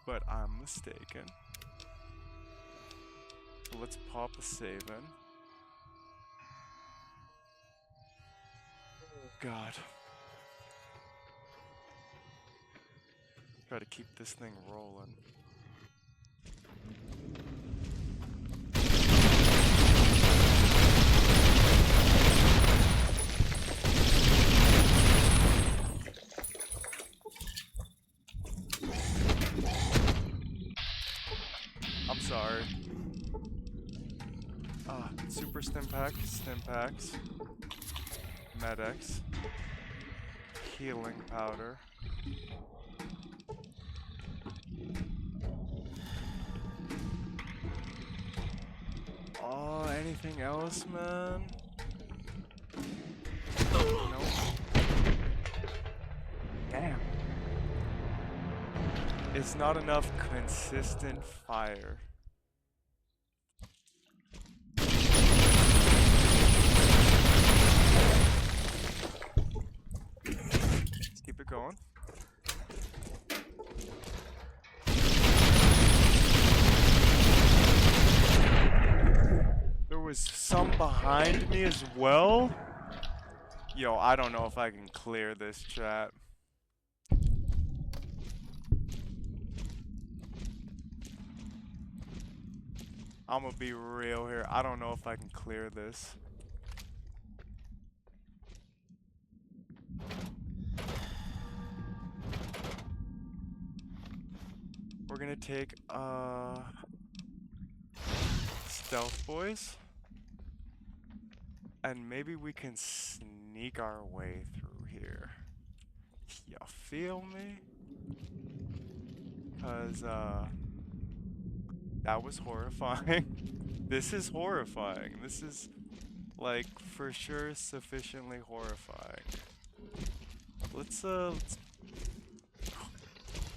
But I'm mistaken. So let's pop a save in. God. Try to keep this thing rolling. I'm sorry. Super stim packs, Med-X, healing powder. Oh, anything else, man? Nope. Damn. It's not enough consistent fire. Let's keep it going. There was some behind me as well. Yo, I don't know if I can clear this, chat. I'm gonna be real here. I don't know if I can clear this. We're gonna take stealth boys, and maybe we can sneak our way through here. You feel me? Cause that was horrifying. This is horrifying. This is like for sure sufficiently horrifying. Let's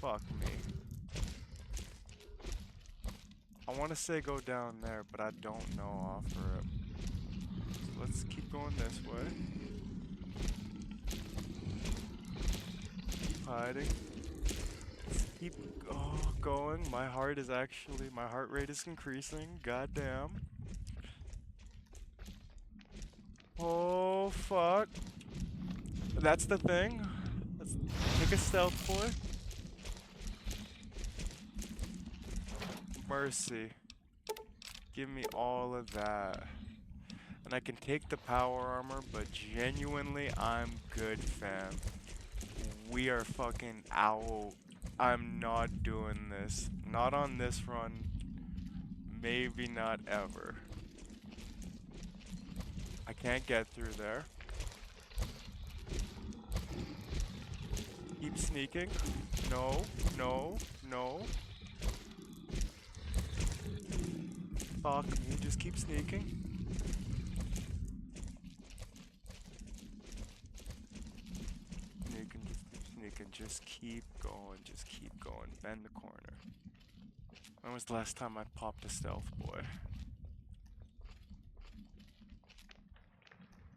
fuck me. I want to say go down there, but I don't know off rip. So let's keep going this way. Keep hiding. Let's keep going. My heart rate is increasing. Goddamn. Oh fuck. That's the thing. Let's take a stealth boy. Mercy. Give me all of that. And I can take the power armor, but genuinely, I'm good, fam. We are fucking out. I'm not doing this. Not on this run. Maybe not ever. I can't get through there. Keep sneaking. No, no, no. Fuck me, just keep sneaking. Just keep going, just keep going. Bend the corner. When was the last time I popped a stealth boy?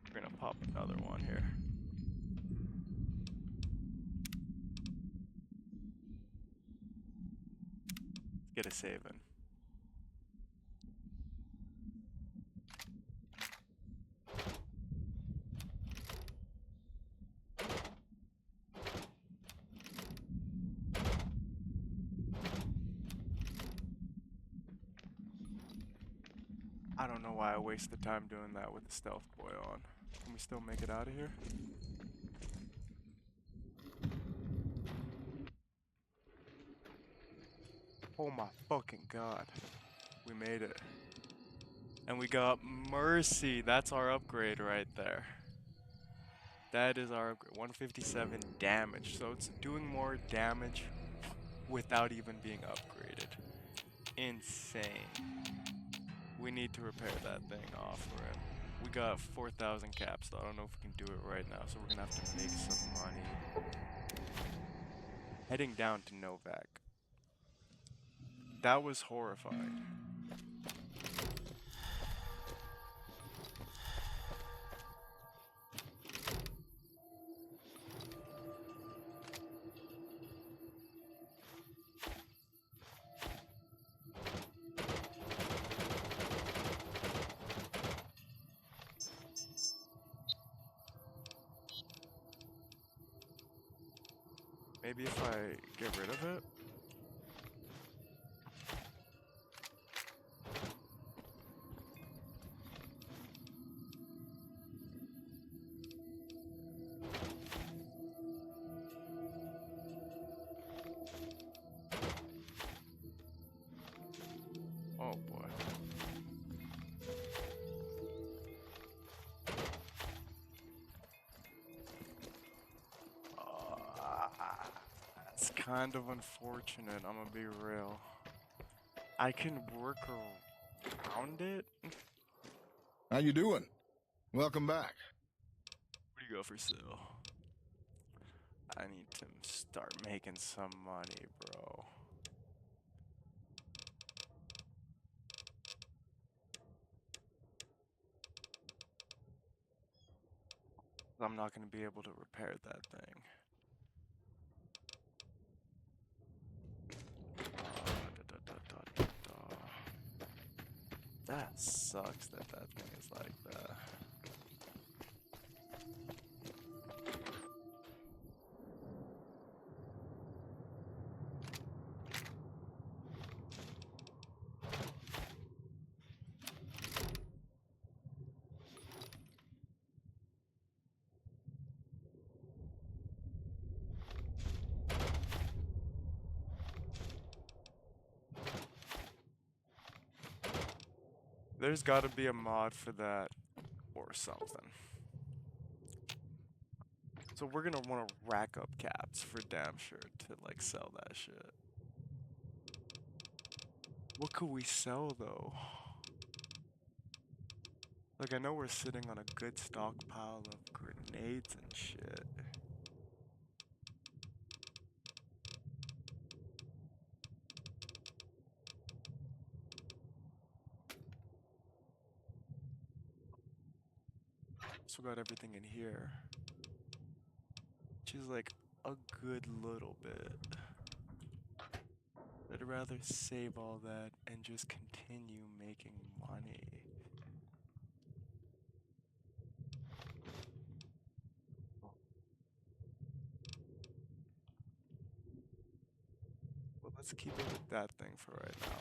We're gonna pop another one here. Get a save in. I don't know why I wasted time doing that with the stealth boy on. Can we still make it out of here? Oh my fucking god. We made it. And we got Mercy. That's our upgrade right there. That is our upgrade. 157 damage. So it's doing more damage without even being upgraded. Insane. We need to repair that thing off for him. We got 4,000 caps, so I don't know if we can do it right now, so we're gonna have to make some money. Heading down to Novak. That was horrifying. Maybe if I get rid of it? Oh boy. That's kind of unfortunate, I'm gonna be real. I can work around it? How you doing? Welcome back. What do you go for sale? I need to start making some money, bro. I'm not gonna be able to repair that thing. That sucks that that thing is like that. There's gotta be a mod for that or something. So we're gonna wanna rack up caps for damn sure to like sell that shit. What could we sell though? Like I know we're sitting on a good stockpile of grenades and shit. Also got everything in here. Which is like a good little bit. I'd rather save all that and just continue making money. Well, let's keep it with that thing for right now.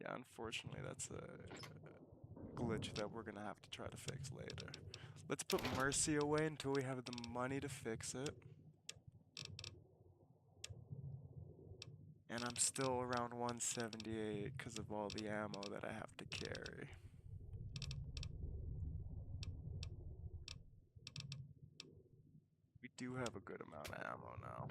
Yeah, unfortunately, that's a glitch that we're gonna have to try to fix later. Let's put Mercy away until we have the money to fix it. And I'm still around 178 because of all the ammo that I have to carry. We do have a good amount of ammo now.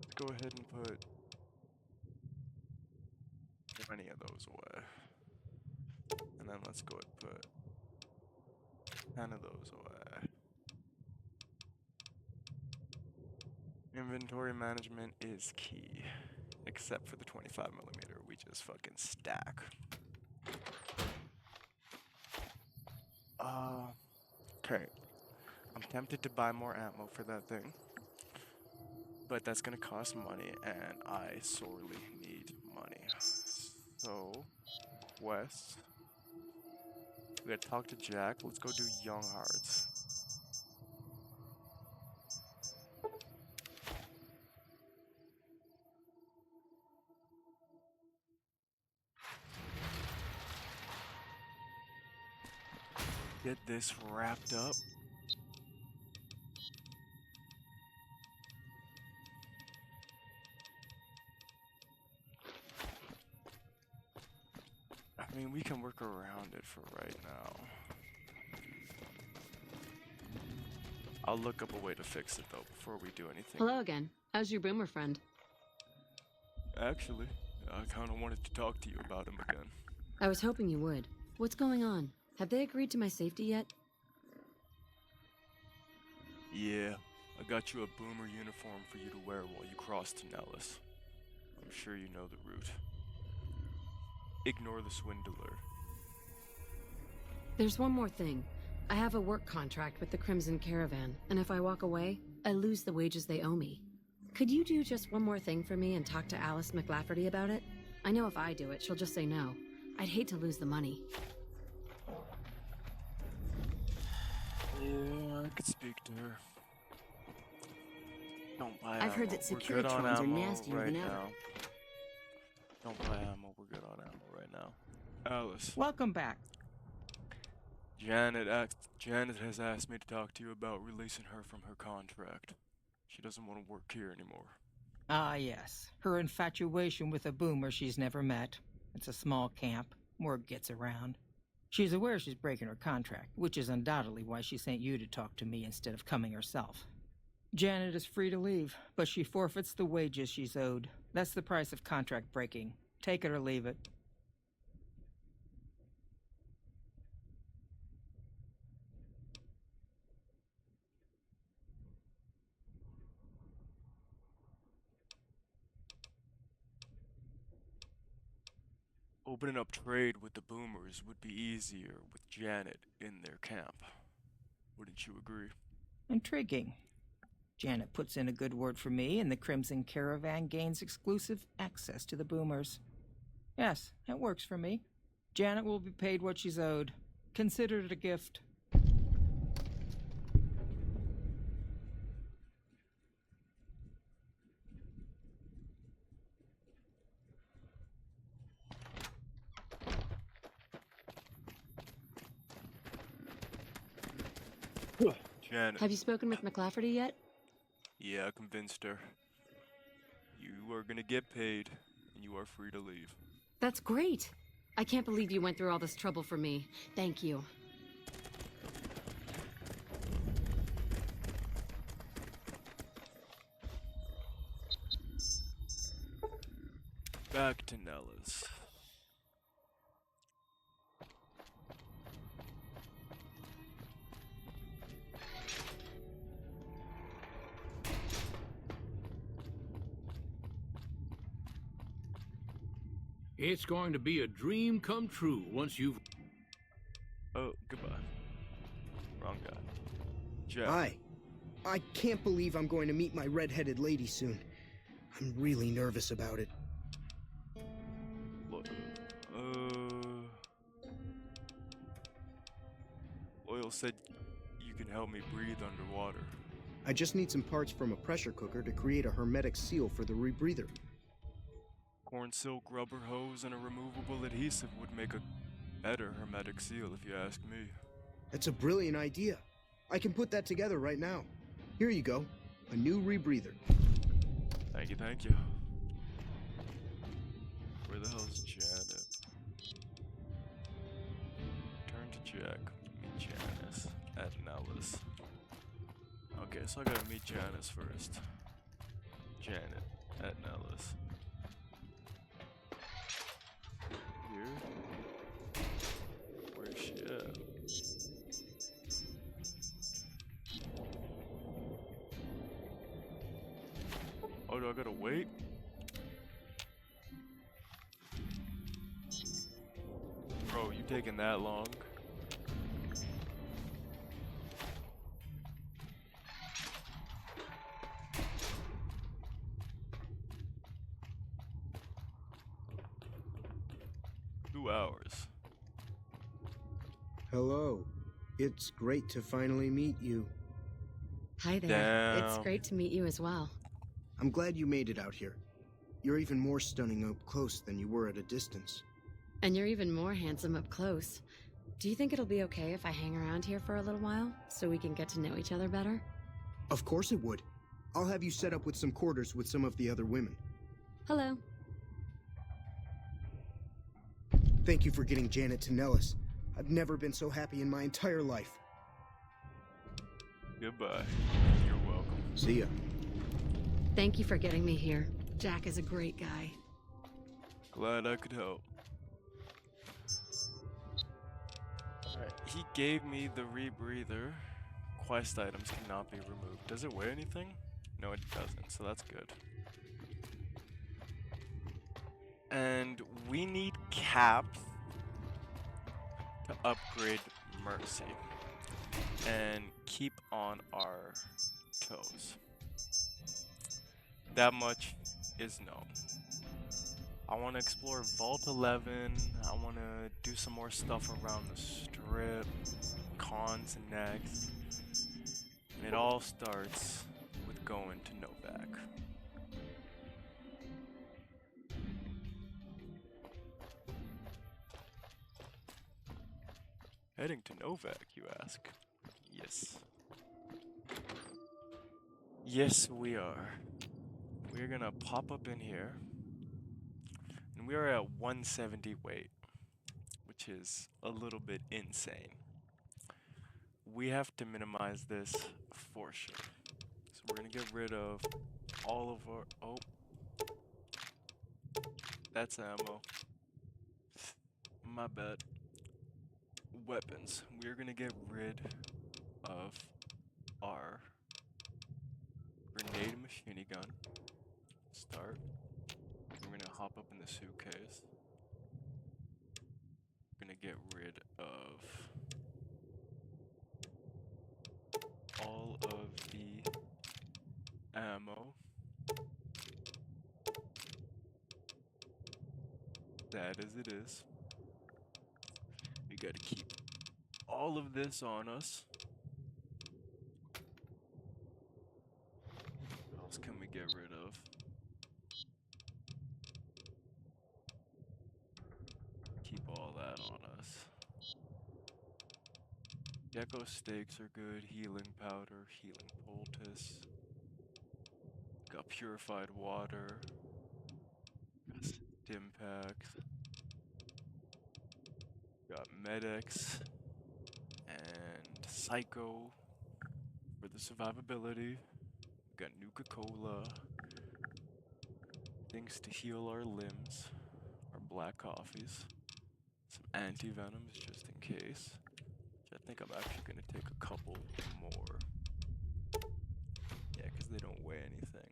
Let's go ahead and put 20 of those away. And then let's go and put 10 of those away. Inventory management is key, Except for the 25mm, we just fucking stack. Okay. I'm tempted to buy more ammo for that thing. But that's gonna cost money, and I sorely need money. So, Wes, we gotta talk to Jack. Let's go do Young Hearts. Get this wrapped up. I mean, we can work around it for right now. I'll look up a way to fix it, though, before we do anything. Hello again. How's your boomer friend? Actually, I kinda wanted to talk to you about him again. I was hoping you would. What's going on? Have they agreed to my safety yet? Yeah, I got you a boomer uniform for you to wear while you cross to Nellis. I'm sure you know the route. Ignore the swindler. There's one more thing. I have a work contract with the Crimson Caravan, and if I walk away, I lose the wages they owe me. Could you do just one more thing for me and talk to Alice McLafferty about it? I know if I do it, she'll just say no. I'd hate to lose the money. Yeah, I could speak to her. Don't buy ammo. I've heard that We're good on Securitrons are ammo nastier right than ever. now. Don't buy ammo. We're good on ammo right now. Alice. Welcome back. Janet has asked me to talk to you about releasing her from her contract. She doesn't want to work here anymore. Ah, yes. Her infatuation with a boomer she's never met. It's a small camp. Word gets around. She's aware she's breaking her contract, which is undoubtedly why she sent you to talk to me instead of coming herself. Janet is free to leave, but she forfeits the wages she's owed. That's the price of contract breaking. Take it or leave it. Opening up trade with the boomers would be easier with Janet in their camp. Wouldn't you agree? Intriguing. Janet puts in a good word for me, and the Crimson Caravan gains exclusive access to the boomers. Yes, it works for me. Janet will be paid what she's owed. Consider it a gift. Janet. Have you spoken with McLafferty yet? Yeah, I convinced her. You are gonna get paid, and you are free to leave. That's great. I can't believe you went through all this trouble for me. Thank you. Back to Nellis. It's going to be a dream come true once you've... Oh, goodbye. Wrong guy. Jack. Hi. I can't believe I'm going to meet my red-headed lady soon. I'm really nervous about it. Look, Oil said you can help me breathe underwater. I just need some parts from a pressure cooker to create a hermetic seal for the rebreather. Corn silk rubber hose and a removable adhesive would make a better hermetic seal if you ask me. That's a brilliant idea. I can put that together right now. Here you go. A new rebreather. Thank you, thank you. Where the hell's Janet? Turn to Jack. Meet Janice at Nellis. Okay, so I gotta meet Janice first. Janet at Nellis. Here? Where's she at? Oh, do I gotta wait? taking that long. 2 hours. Hello. It's great to finally meet you. Hi there. It's great to meet you as well. I'm glad you made it out here. You're even more stunning up close than you were at a distance. And you're even more handsome up close. Do you think it'll be okay if I hang around here for a little while, so we can get to know each other better? Of course it would. I'll have you set up with some quarters with some of the other women. Hello. Thank you for getting Janet to Nellis. I've never been so happy in my entire life. Goodbye. You're welcome. See ya. Thank you for getting me here. Jack is a great guy. Glad I could help. Alright, he gave me the rebreather. Quest items cannot be removed. Does it weigh anything? No, it doesn't, so that's good. And we need caps to upgrade Mercy and keep on our toes. That much is known. I want to explore Vault 11. I want to do some more stuff around the strip. Cons next. And it all starts with going to Novak. Heading to Novak, you ask? Yes. Yes, we are. We're gonna pop up in here. And we are at 170 weight, which is a little bit insane. We have to minimize this for sure. So we're gonna get rid of all of our... Oh. That's ammo. My bad. Weapons. We're gonna get rid of our grenade machine gun. Start. We're gonna hop up in the suitcase. We're gonna get rid of all of the ammo. That as it is. We gotta keep all of this on us. What else can we get rid of? Keep all that on us. Gecko steaks are good. Healing powder, healing poultice. Got purified water. Got stim packs. Got medics. And psycho for the survivability. Got Nuka-Cola. Things to heal our limbs. Our black coffees. Some anti-venoms just in case. I think I'm actually gonna take a couple more. Yeah, because they don't weigh anything.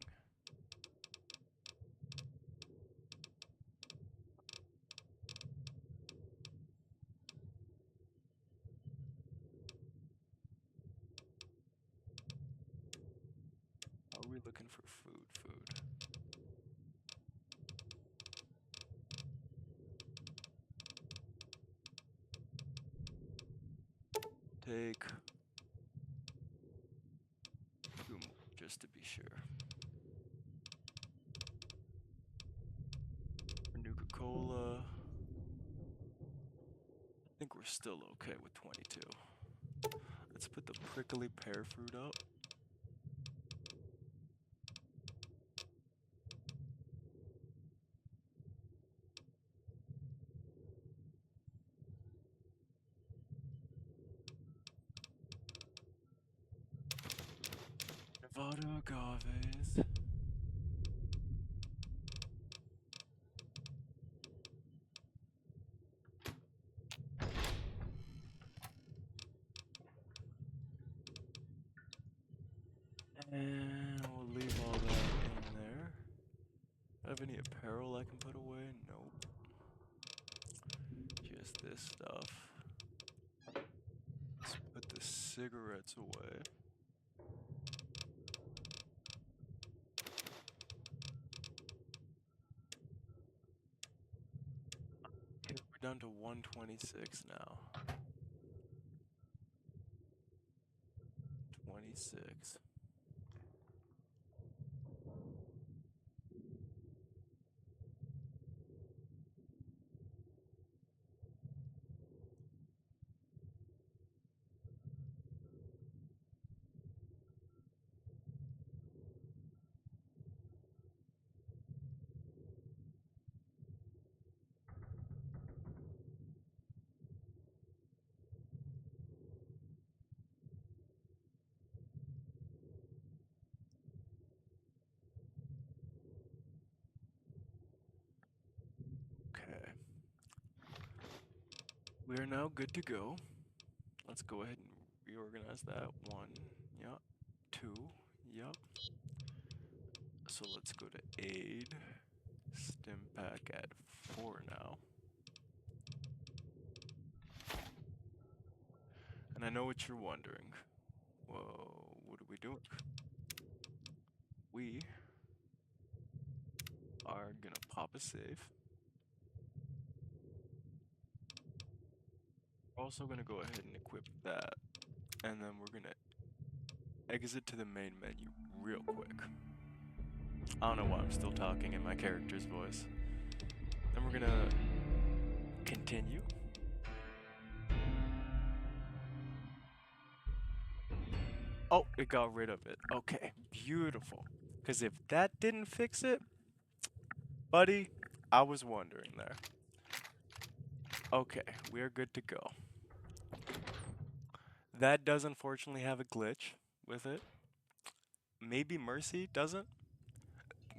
How are we looking for food? Take 2 more, just to be sure. For Nuka-Cola, I think we're still okay with 22. Let's put the prickly pear fruit up. Nevada agaves. And we'll leave all that in there. Have any apparel I can put away? Nope. organize this stuff. Let's put the cigarettes away. Okay, we're down to 126 now. 26. Okay. We are now good to go. Let's go ahead and reorganize that. 1, yup. 2, yup. So let's go to aid. Stim pack at 4 now. And I know what you're wondering. Whoa, what are we doing? We are gonna pop a save. We're also gonna go ahead and equip that. And then we're gonna exit to the main menu real quick. I don't know why I'm still talking in my character's voice. Then we're gonna continue. Oh, it got rid of it. Okay, beautiful. Because if that didn't fix it, buddy, I was wondering there. Okay, we're good to go. That does unfortunately have a glitch with it. Maybe Mercy doesn't.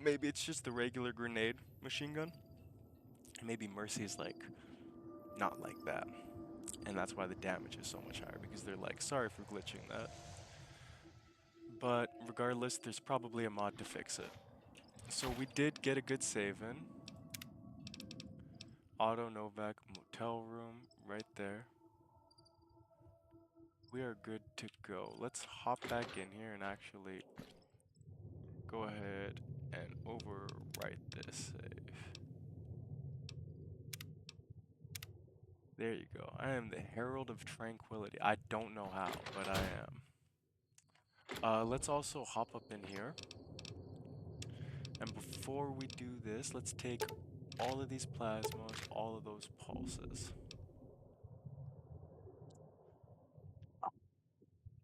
Maybe it's just the regular grenade machine gun. Maybe Mercy's like, not like that. And that's why the damage is so much higher, because they're like, sorry for glitching that. But regardless, there's probably a mod to fix it. So we did get a good save in. Auto Novak motel room right there. We are good to go. Let's hop back in here and actually go ahead and overwrite this save. There you go. I am the Herald of Tranquility. I don't know how, but I am. Let's also hop up in here. And before we do this, let's take all of these plasmas, all of those pulses.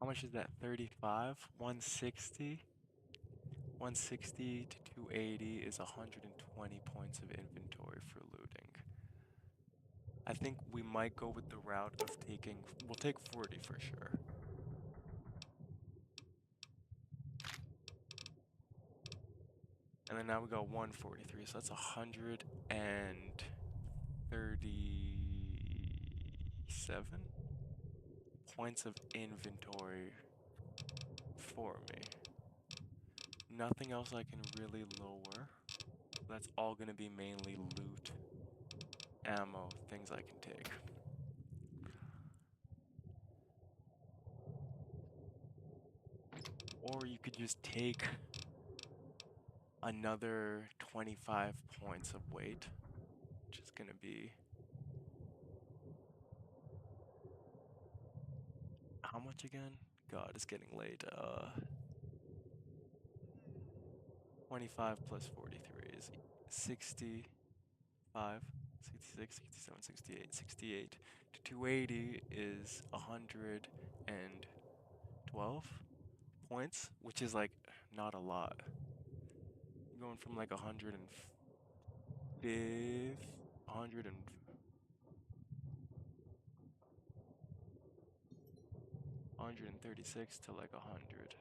How much is that? 35? 160? 160 to 280 is 120 points of inventory for looting. I think we might go with the route of taking, we'll take 40 for sure. And then now we got 143, so that's 137 points of inventory for me. Nothing else I can really lower. That's all gonna be mainly loot, ammo, things I can take. Or you could just take another 25 points of weight, which is gonna be how much again? God, it's getting late. 25 plus 43 is 65, 66, 67, 68. 68 to 280 is 112 points, which is like not a lot. Going from like 105, 100 and 136 to like 100.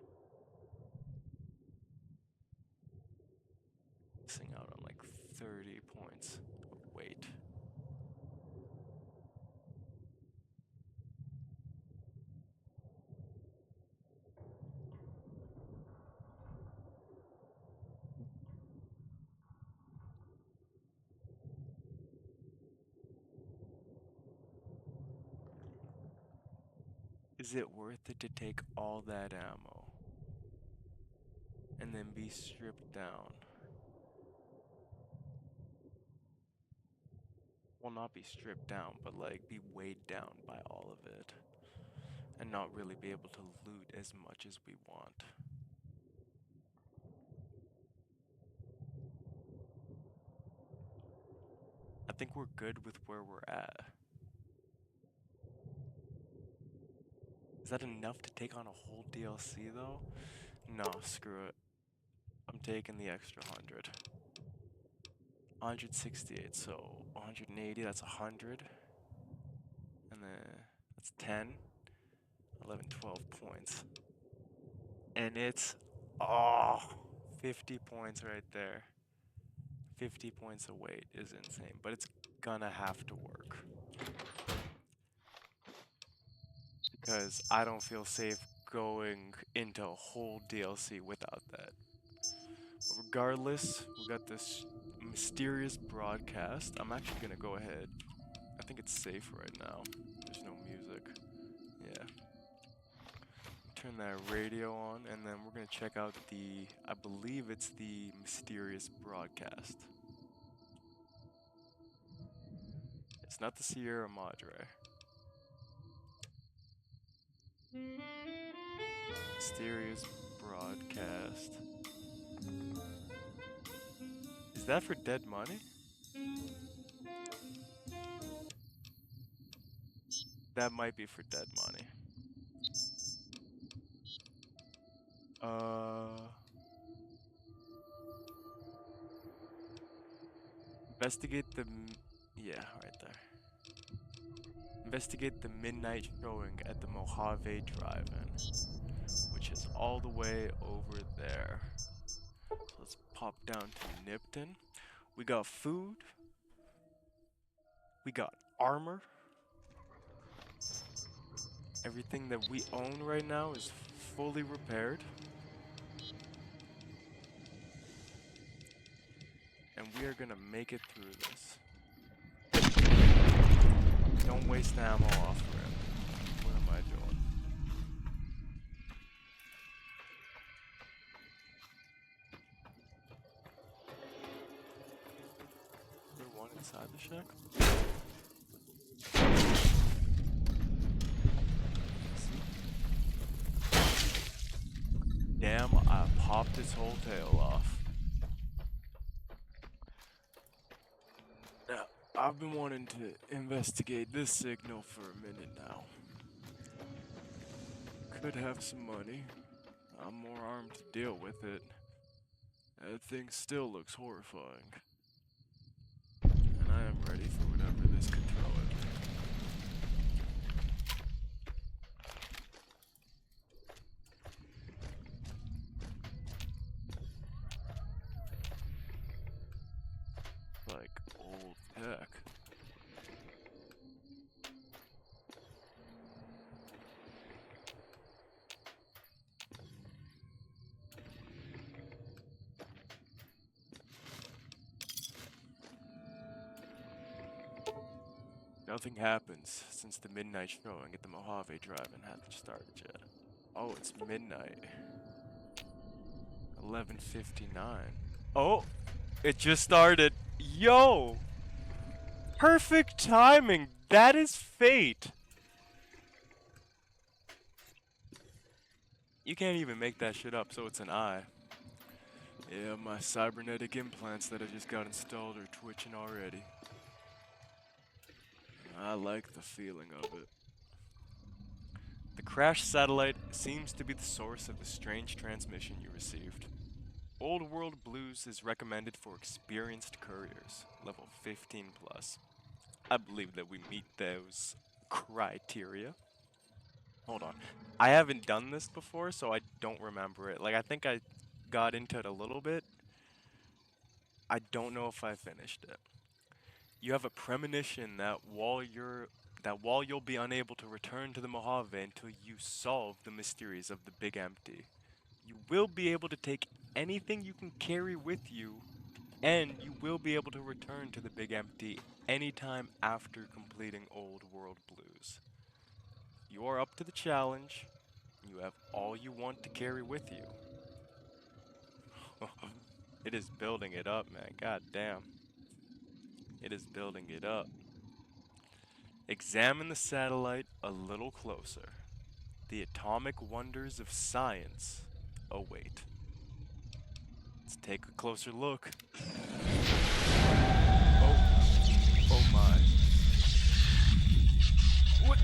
Missing out on like 30 points of weight. Is it worth it to take all that ammo and then be stripped down? Well, not be stripped down, but like be weighed down by all of it and not really be able to loot as much as we want. I think we're good with where we're at. Is that enough to take on a whole DLC though? No, screw it. I'm taking the extra 100. 168, so 180, that's 100. And then that's 10, 11, 12 points. And it's, oh, 50 points right there. 50 points of weight is insane, but it's gonna have to work. Because I don't feel safe going into a whole DLC without that. But regardless, we got this mysterious broadcast. I'm actually gonna go ahead. I think it's safe right now. There's no music. Yeah. Turn that radio on, and then we're gonna check out the, I believe it's the mysterious broadcast. It's not the Sierra Madre. Mysterious broadcast. Is that for dead money? That might be for dead money. Investigate the, yeah, right there. Investigate the midnight showing at the Mojave Drive-In, which is all the way over there. So let's pop down to Nipton. We got food. We got armor. Everything that we own right now is fully repaired. And we are gonna make it through this. Don't waste ammo off rip. What am I doing? Is there one inside the shack? Damn, I popped its whole tail off. Now, I've been wanting to investigate this signal for a minute now. Could have some money. I'm more armed to deal with it. That thing still looks horrifying. And I am ready for whatever this could throw at me. Like old tech. Nothing happens since the midnight showing at the Mojave Drive-In hasn't started yet. Oh, it's midnight. 11:59. Oh, it just started. Yo! Perfect timing. That is fate. You can't even make that shit up, so it's an eye. Yeah, my cybernetic implants that I just got installed are twitching already. I like the feeling of it. The crashed satellite seems to be the source of the strange transmission you received. Old World Blues is recommended for experienced couriers, level 15 plus. I believe that we meet those criteria. Hold on. I haven't done this before, so I don't remember it. Like, I think I got into it a little bit. I don't know if I finished it. You have a premonition that while you'll be unable to return to the Mojave until you solve the mysteries of the Big Empty. You will be able to take anything you can carry with you, and you will be able to return to the Big Empty anytime after completing Old World Blues. You are up to the challenge. You have all you want to carry with you. It is building it up, man. God damn. It is building it up. Examine the satellite a little closer. The atomic wonders of science await. Let's take a closer look. Oh, oh my. What?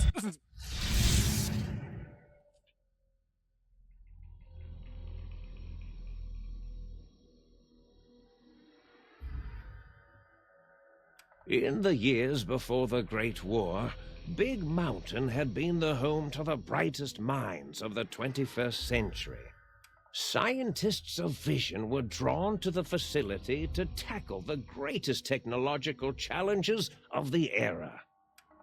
In the years before the Great War, Big Mountain had been the home to the brightest minds of the 21st century. Scientists of vision were drawn to the facility to tackle the greatest technological challenges of the era.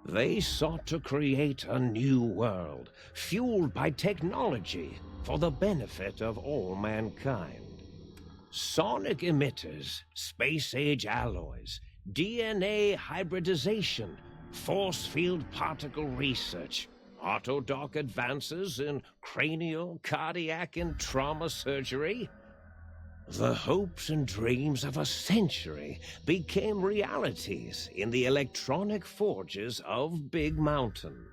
They sought to create a new world, fueled by technology for the benefit of all mankind. Sonic emitters, space-age alloys, DNA hybridization, force field particle research, autodoc advances in cranial, cardiac, and trauma surgery. The hopes and dreams of a century became realities in the electronic forges of Big Mountain.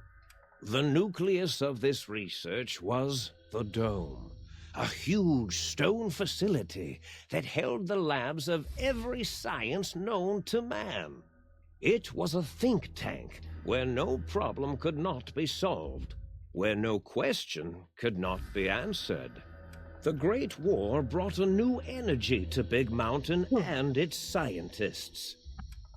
The nucleus of this research was the Dome, a huge stone facility that held the labs of every science known to man. It was a think tank where no problem could not be solved, where no question could not be answered. The Great War brought a new energy to Big Mountain and its scientists.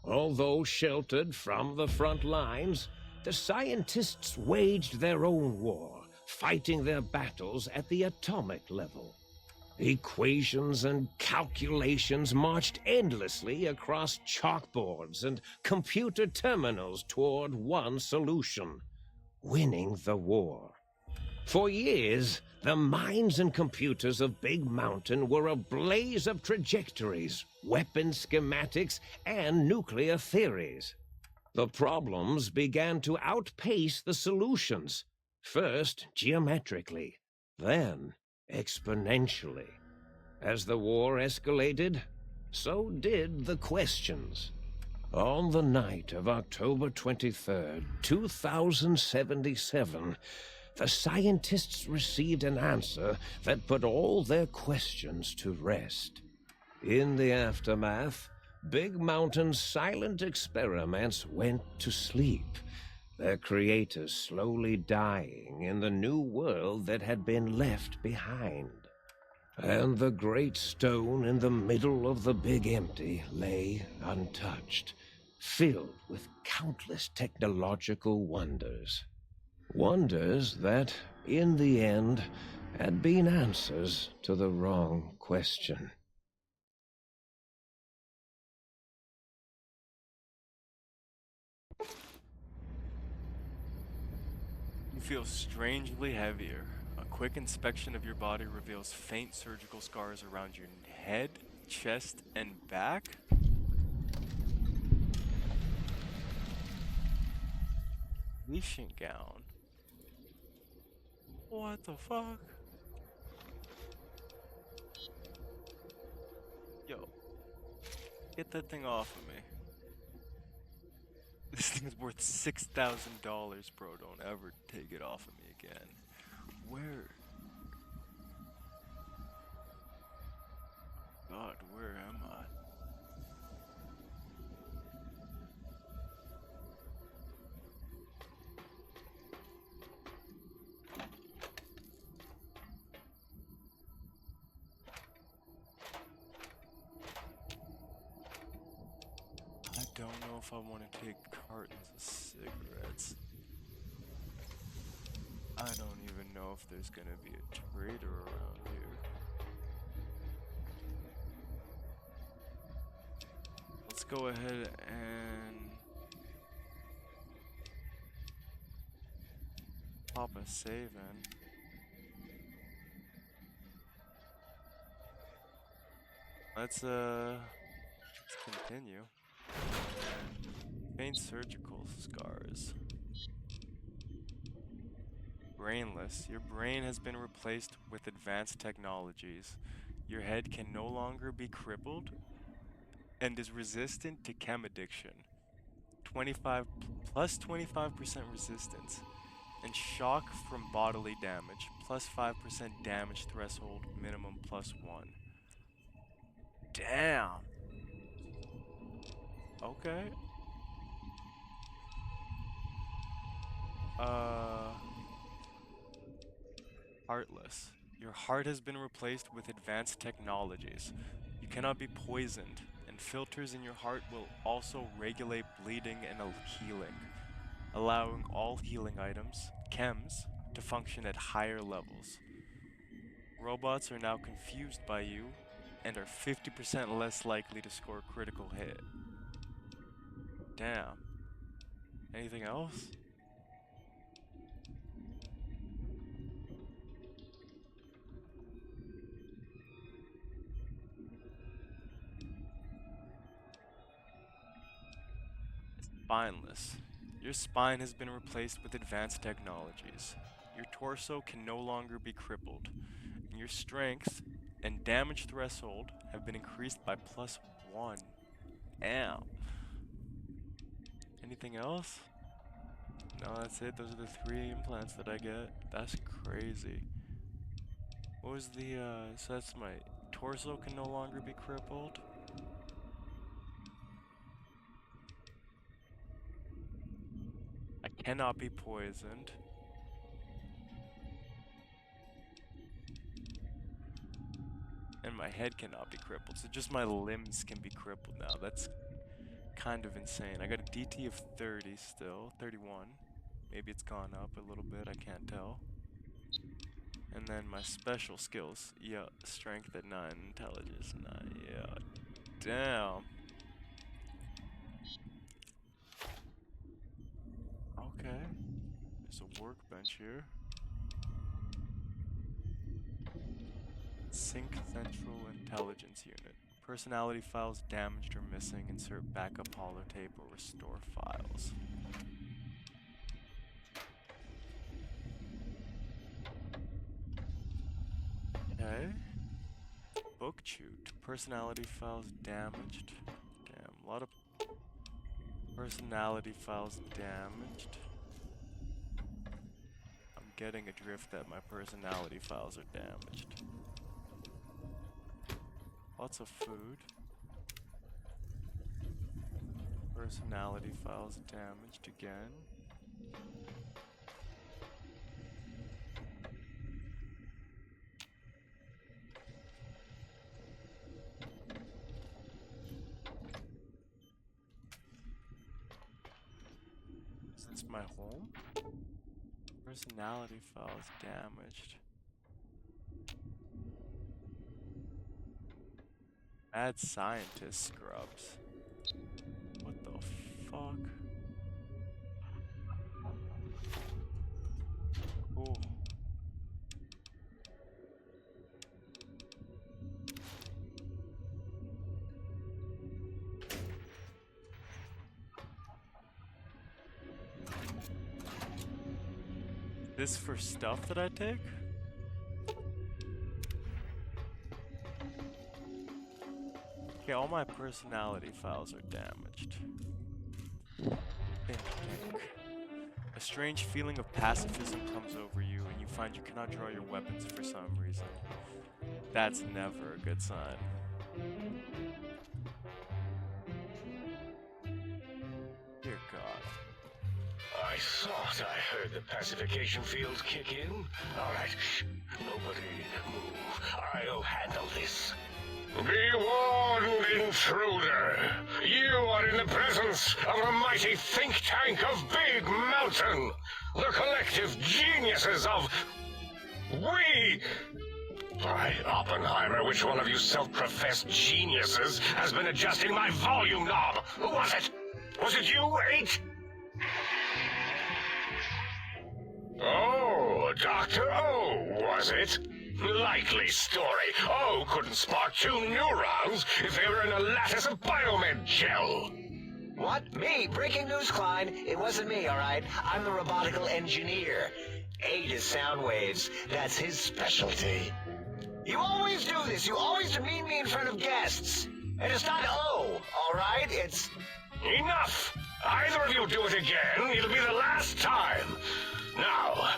Although sheltered from the front lines, the scientists waged their own war, fighting their battles at the atomic level. Equations and calculations marched endlessly across chalkboards and computer terminals toward one solution: winning the war. For years, the minds and computers of Big Mountain were a blaze of trajectories, weapon schematics, and nuclear theories. The problems began to outpace the solutions, first geometrically, then exponentially. As the war escalated, so did the questions. On the night of October 23rd, 2077, the scientists received an answer that put all their questions to rest. In the aftermath, Big Mountain's silent experiments went to sleep, their creators slowly dying in the new world that had been left behind. And the great stone in the middle of the Big Empty lay untouched, filled with countless technological wonders. Wonders that, in the end, had been answers to the wrong question. You feel strangely heavier. A quick inspection of your body reveals faint surgical scars around your head, chest, and back. Patient gown. What the fuck? Yo, get that thing off of me. This thing is worth $6,000, bro. Don't ever take it off of me again. Where? God, where am I? I don't know if I want to take cartons of cigarettes. I don't even know if there's gonna be a trader around here. Let's go ahead and pop a save in. Let's continue. Faint surgical scars. Brainless. Your brain has been replaced with advanced technologies. Your head can no longer be crippled and is resistant to chem addiction. 25 plus 25% resistance. And shock from bodily damage. Plus 5% damage threshold, minimum plus 1. Damn. Okay. Heartless. Your heart has been replaced with advanced technologies. You cannot be poisoned, and filters in your heart will also regulate bleeding and healing, allowing all healing items, chems, to function at higher levels. Robots are now confused by you and are 50% less likely to score a critical hit. Damn. Anything else? Spineless. Your spine has been replaced with advanced technologies. Your torso can no longer be crippled. And your strength and damage threshold have been increased by plus 1. Damn. Anything else? No, that's it. Those are the 3 implants that I get. That's crazy. What was the, so that's my torso can no longer be crippled. I cannot be poisoned. And my head cannot be crippled. So just my limbs can be crippled now. That's kind of insane. I got a DT of 30 still. 31. Maybe it's gone up a little bit. I can't tell. And then my special skills. Yeah, strength at 9, intelligence 9. Yeah. Damn. Okay. There's a workbench here. Sync Central Intelligence Unit. Personality files damaged or missing. Insert backup holotape or restore files. Okay. Book chute. Personality files damaged. Damn, a lot of personality files damaged. I'm getting a drift that my personality files are damaged. Lots of food. Personality files damaged again. Is this my home? Personality files damaged. Mad scientist scrubs. What the fuck? Cool. This for stuff that I take? Okay, all my personality files are damaged. Think. A strange feeling of pacifism comes over you, and you find you cannot draw your weapons for some reason. That's never a good sign. Dear God. I thought I heard the pacification field kick in. All right, shh. Nobody move. I'll handle this. Be warned, intruder. You are in the presence of a mighty think tank of Big Mountain. The collective geniuses of... We... By Oppenheimer, which one of you self-professed geniuses has been adjusting my volume knob? Who was it? Was it you, 8? Oh, Dr. O, was it? Likely story. O couldn't spark 2 neurons if they were in a lattice of biomed gel. What? Me? Breaking news, Klein. It wasn't me, all right? I'm the robotical engineer. 8 is sound waves. That's his specialty. You always do this. You always demean me in front of guests. And it's not O, all right? It's... Enough! Either of you do it again, it'll be the last time. Now...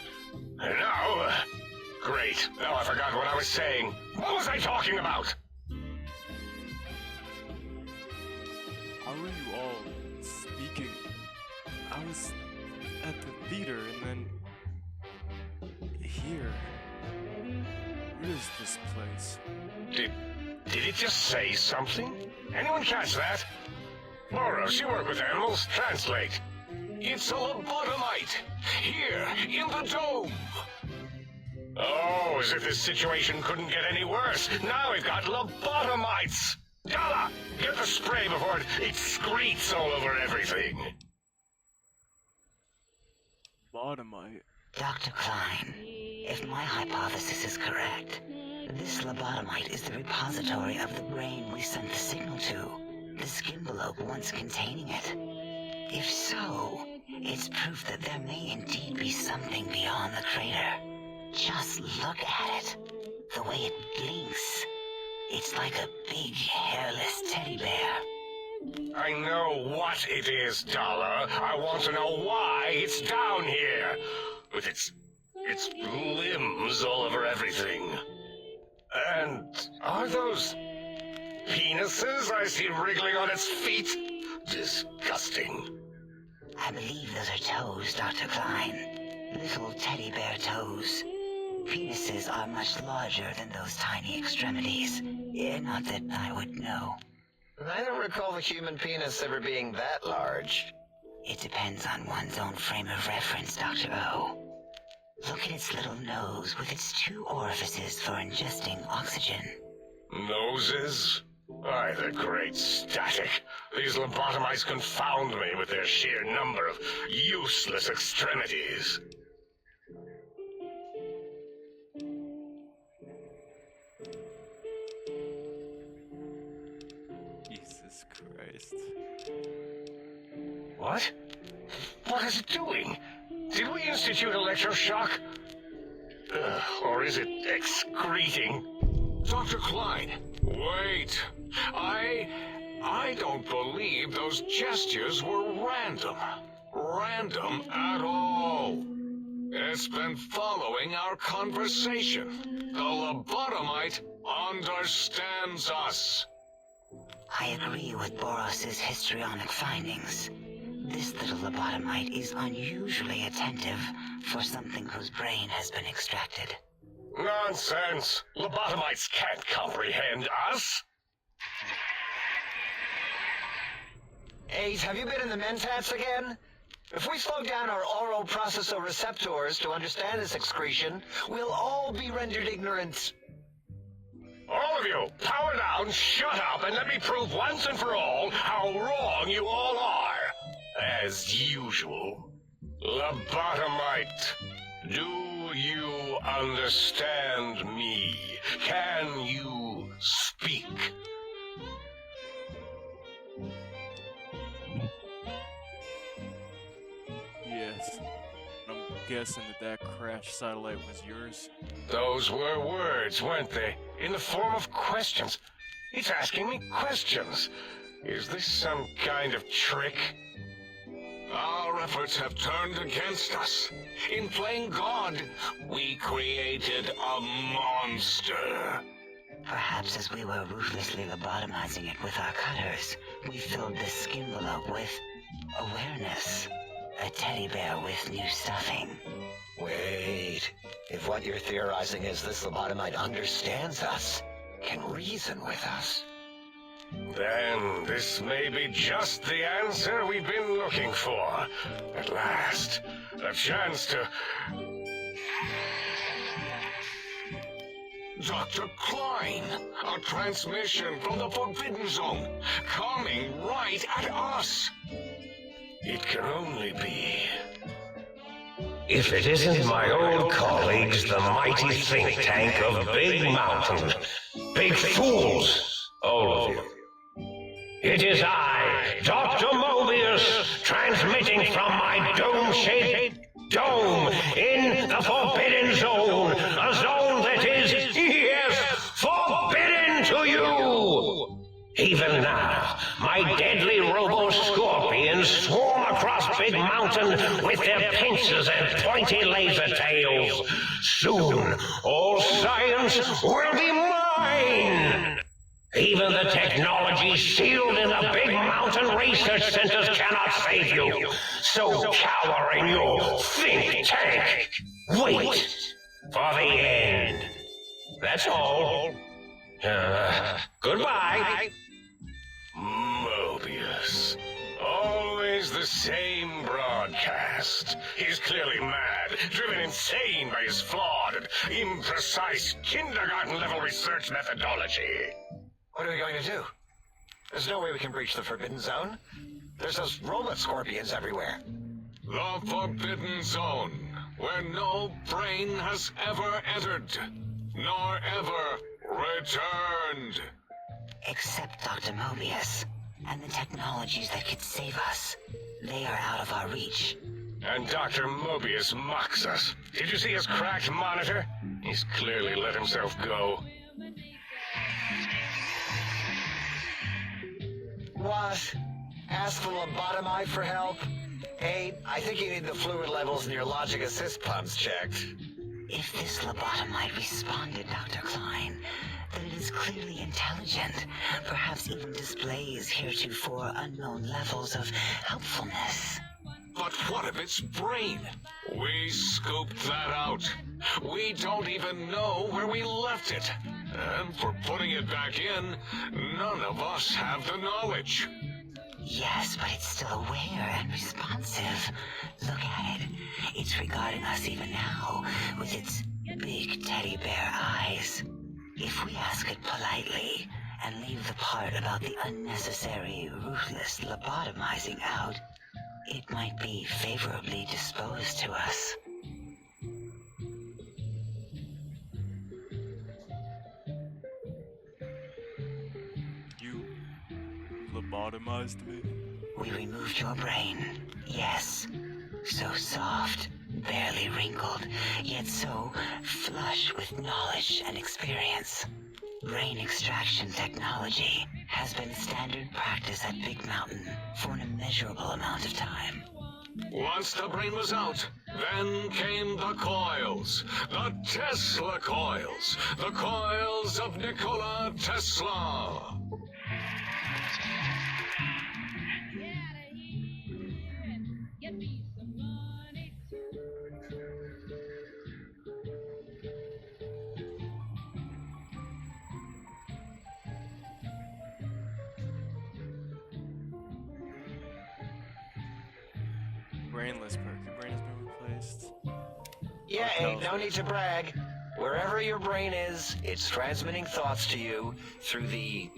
Great. Now I forgot what I was saying. What was I talking about? How are you all speaking? I was at the theater and then here. What is this place? Did it just say something? Anyone catch that? Boros, you work with animals. Translate. It's a lobotomite. Here, in the dome. Oh, as if this situation couldn't get any worse. Now we've got lobotomites. Dala, get the spray before it excretes all over everything. Lobotomite? Dr. Klein, if my hypothesis is correct, this lobotomite is the repository of the brain we sent the signal to, the skinvelope once containing it. If so, it's proof that there may indeed be something beyond the crater. Just look at it. The way it blinks. It's like a big, hairless teddy bear. I know what it is, Dala. I want to know why it's down here. With its limbs all over everything. And are those penises I see wriggling on its feet? Disgusting. I believe those are toes, Dr. Klein. Little teddy bear toes. Penises are much larger than those tiny extremities. Not that I would know. I don't recall the human penis ever being that large. It depends on one's own frame of reference, Dr. O. Look at its little nose with its 2 orifices for ingesting oxygen. Noses? Aye, the great static. These lobotomites confound me with their sheer number of useless extremities. Jesus Christ. What? What is it doing? Did we institute electroshock? Or is it excreting? Dr. Klein, wait. I don't believe those gestures were random. Random at all. It's been following our conversation. The lobotomite understands us. I agree with Boros's histrionic findings. This little lobotomite is unusually attentive for something whose brain has been extracted. Nonsense! Lobotomites can't comprehend us! 8, have you been in the mentats again? If we slow down our oral processoreceptors to understand this excretion, we'll all be rendered ignorant. All of you, power down, shut up, and let me prove once and for all how wrong you all are. As usual. Lobotomite, do you understand me? Can you speak? Yes. I'm guessing that crashed satellite was yours. Those were words, weren't they? In the form of questions. It's asking me questions. Is this some kind of trick? Our efforts have turned against us. In playing God, we created a monster. Perhaps as we were ruthlessly lobotomizing it with our cutters, we filled the skinvelope with awareness. A teddy bear with new stuffing. Wait. If what you're theorizing is this lobotomite understands us, can reason with us, then this may be just the answer we've been looking for. At last, a chance to... Dr. Klein, a transmission from the Forbidden Zone, coming right at us. It can only be... If it isn't my old colleagues, the mighty think tank of Big Mountain. Big fools, all of you. It is I, Dr. Moby cone-shaped dome in the Forbidden Zone. A zone that is, yes, forbidden to you! Even now, my deadly robo-scorpions swarm across Big Mountain with their pincers and pointy laser tails. Soon, all science will be mine! Even the technology sealed in the Big Mountain research centers cannot save you. So cower in your think tank. Wait for the end. That's all. Goodbye. Mobius. Always the same broadcast. He's clearly mad, driven insane by his flawed and imprecise kindergarten-level research methodology. What are we going to do? There's no way we can breach the Forbidden Zone. There's those robot scorpions everywhere. The Forbidden Zone, where no brain has ever entered, nor ever returned. Except Dr. Mobius, and the technologies that could save us. They are out of our reach. And Dr. Mobius mocks us. Did you see his cracked monitor? He's clearly let himself go. What? Ask the lobotomite for help? Hey, I think you need the fluid levels in your logic assist pumps checked. If this lobotomite responded, Dr. Klein, then it is clearly intelligent, perhaps even displays heretofore unknown levels of helpfulness. But what of its brain? We scooped that out. We don't even know where we left it. And for putting it back in, none of us have the knowledge. Yes, but it's still aware and responsive. Look at it. It's regarding us even now, with its big teddy bear eyes. If we ask it politely, and leave the part about the unnecessary, ruthless lobotomizing out, it might be favorably disposed to us. You lobotomized me? We removed your brain, yes. So soft, barely wrinkled, yet so flush with knowledge and experience. Brain extraction technology has been standard practice at Big Mountain for an immeasurable amount of time. Once the brain was out, then came the coils. The Tesla coils. The coils of Nikola Tesla. Brainless perk. Your brain has been replaced. Yeah, hey, no need to brag. Wherever your brain is, it's transmitting thoughts to you through the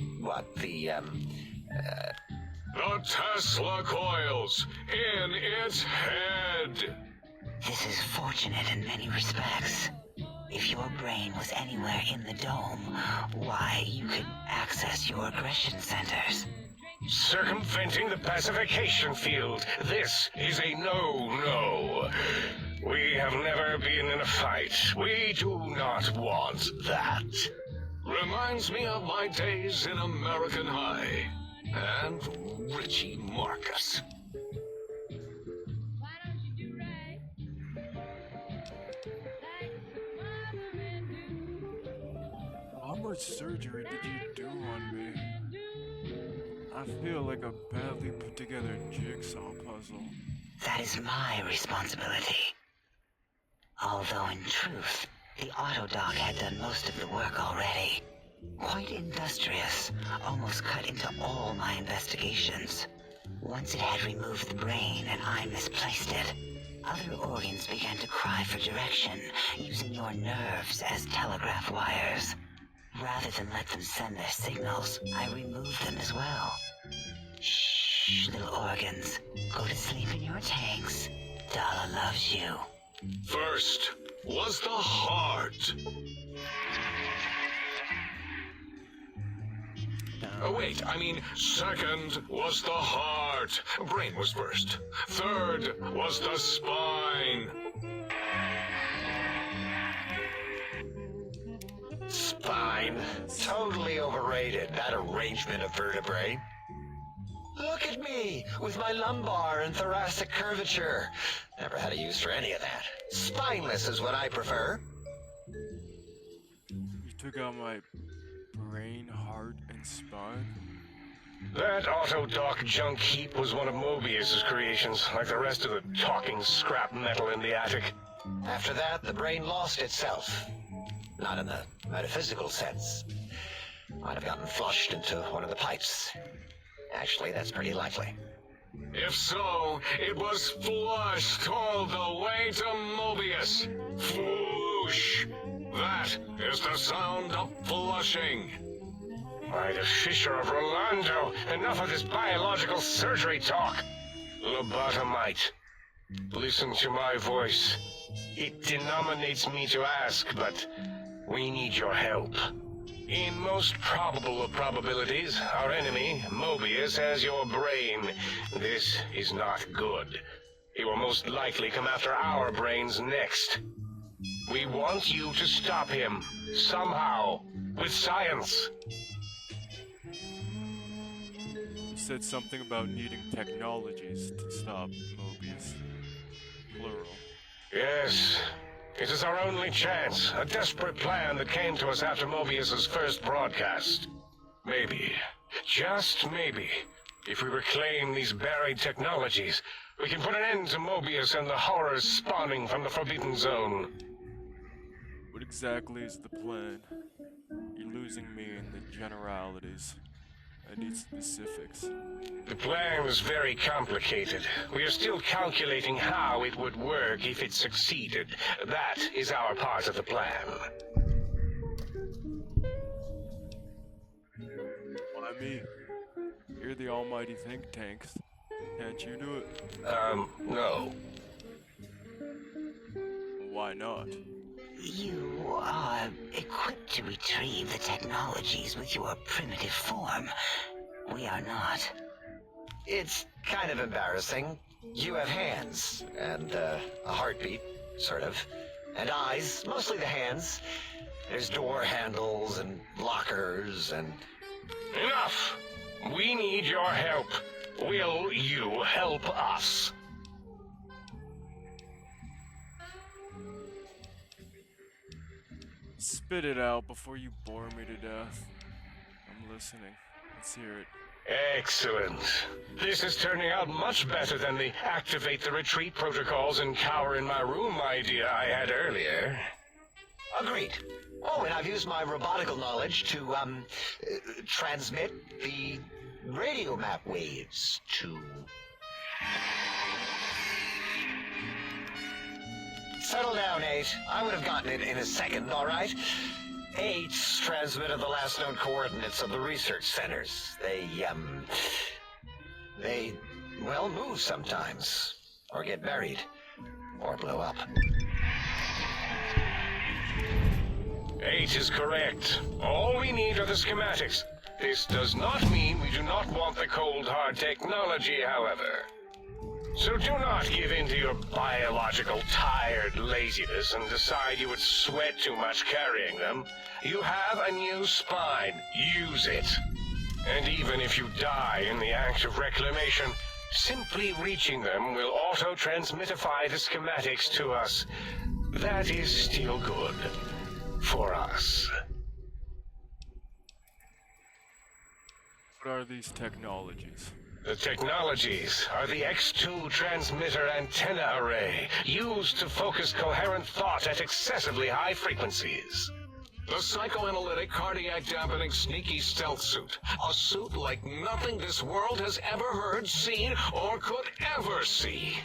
Tesla coils in its head. This is fortunate in many respects. If your brain was anywhere in the dome, why, you could access your aggression centers. Circumventing the pacification field. This is a no-no. We have never been in a fight. We do not want that. Reminds me of my days in American High. And Richie Marcus. How much surgery did you do on me? I feel like a badly put together jigsaw puzzle. That is my responsibility. Although in truth, the Autodoc had done most of the work already. Quite industrious, almost cut into all my investigations. Once it had removed the brain and I misplaced it, other organs began to cry for direction, using your nerves as telegraph wires. Rather than let them send their signals, I removed them as well. Shh, little organs. Go to sleep in your tanks. Dala loves you. First was the heart. Oh, wait, I mean, second was the heart. heart. Brain was first. Third was the spine. Spine. Totally overrated, that arrangement of vertebrae. Look at me, with my lumbar and thoracic curvature. Never had a use for any of that. Spineless is what I prefer. You took out my brain, heart, and spine? That Autodoc junk heap was one of Mobius's creations, like the rest of the talking scrap metal in the attic. After that, the brain lost itself. Not in the metaphysical sense. Might have gotten flushed into one of the pipes. Actually, that's pretty likely. If so, it was flushed all the way to Mobius. Floosh! That is the sound of flushing. By the Fisher of Rolando, enough of this biological surgery talk. Lobotomite, listen to my voice. It denominates me to ask, but we need your help. In most probable of probabilities, our enemy, Mobius, has your brain. This is not good. He will most likely come after our brains next. We want you to stop him, somehow, with science. You said something about needing technologies to stop Mobius. Plural. Yes. It is our only chance, a desperate plan that came to us after Mobius's first broadcast. Maybe, just maybe, if we reclaim these buried technologies, we can put an end to Mobius and the horrors spawning from the Forbidden Zone. What exactly is the plan? You're losing me in the generalities. I need specifics. The plan is very complicated. We are still calculating how it would work if it succeeded. That is our part of the plan. Why me? You're the almighty think tanks. Can't you do it? No. Why not? You are equipped to retrieve the technologies with your primitive form. We are not. It's kind of embarrassing. You have hands, and a heartbeat, sort of. And eyes, mostly the hands. There's door handles and lockers and... Enough! We need your help. Will you help us? Spit it out before you bore me to death. I'm listening. Let's hear it. Excellent. This is turning out much better than the activate the retreat protocols and cower in my room idea I had earlier. Agreed. Oh, and I've used my robotical knowledge to, transmit the radio map waves to... Settle down, 8. I would have gotten it in a second, all right? 8's transmitted the last known coordinates of the research centers. They, well, move sometimes. Or get buried. Or blow up. 8 is correct. All we need are the schematics. This does not mean we do not want the cold hard technology, however. So do not give in to your biological tired laziness and decide you would sweat too much carrying them. You have a new spine. Use it. And even if you die in the act of reclamation, simply reaching them will auto-transmitify the schematics to us. That is still good. For us. What are these technologies? The technologies are the X2 transmitter antenna array, used to focus coherent thought at excessively high frequencies. The psychoanalytic, cardiac dampening, sneaky stealth suit. A suit like nothing this world has ever heard, seen, or could ever see.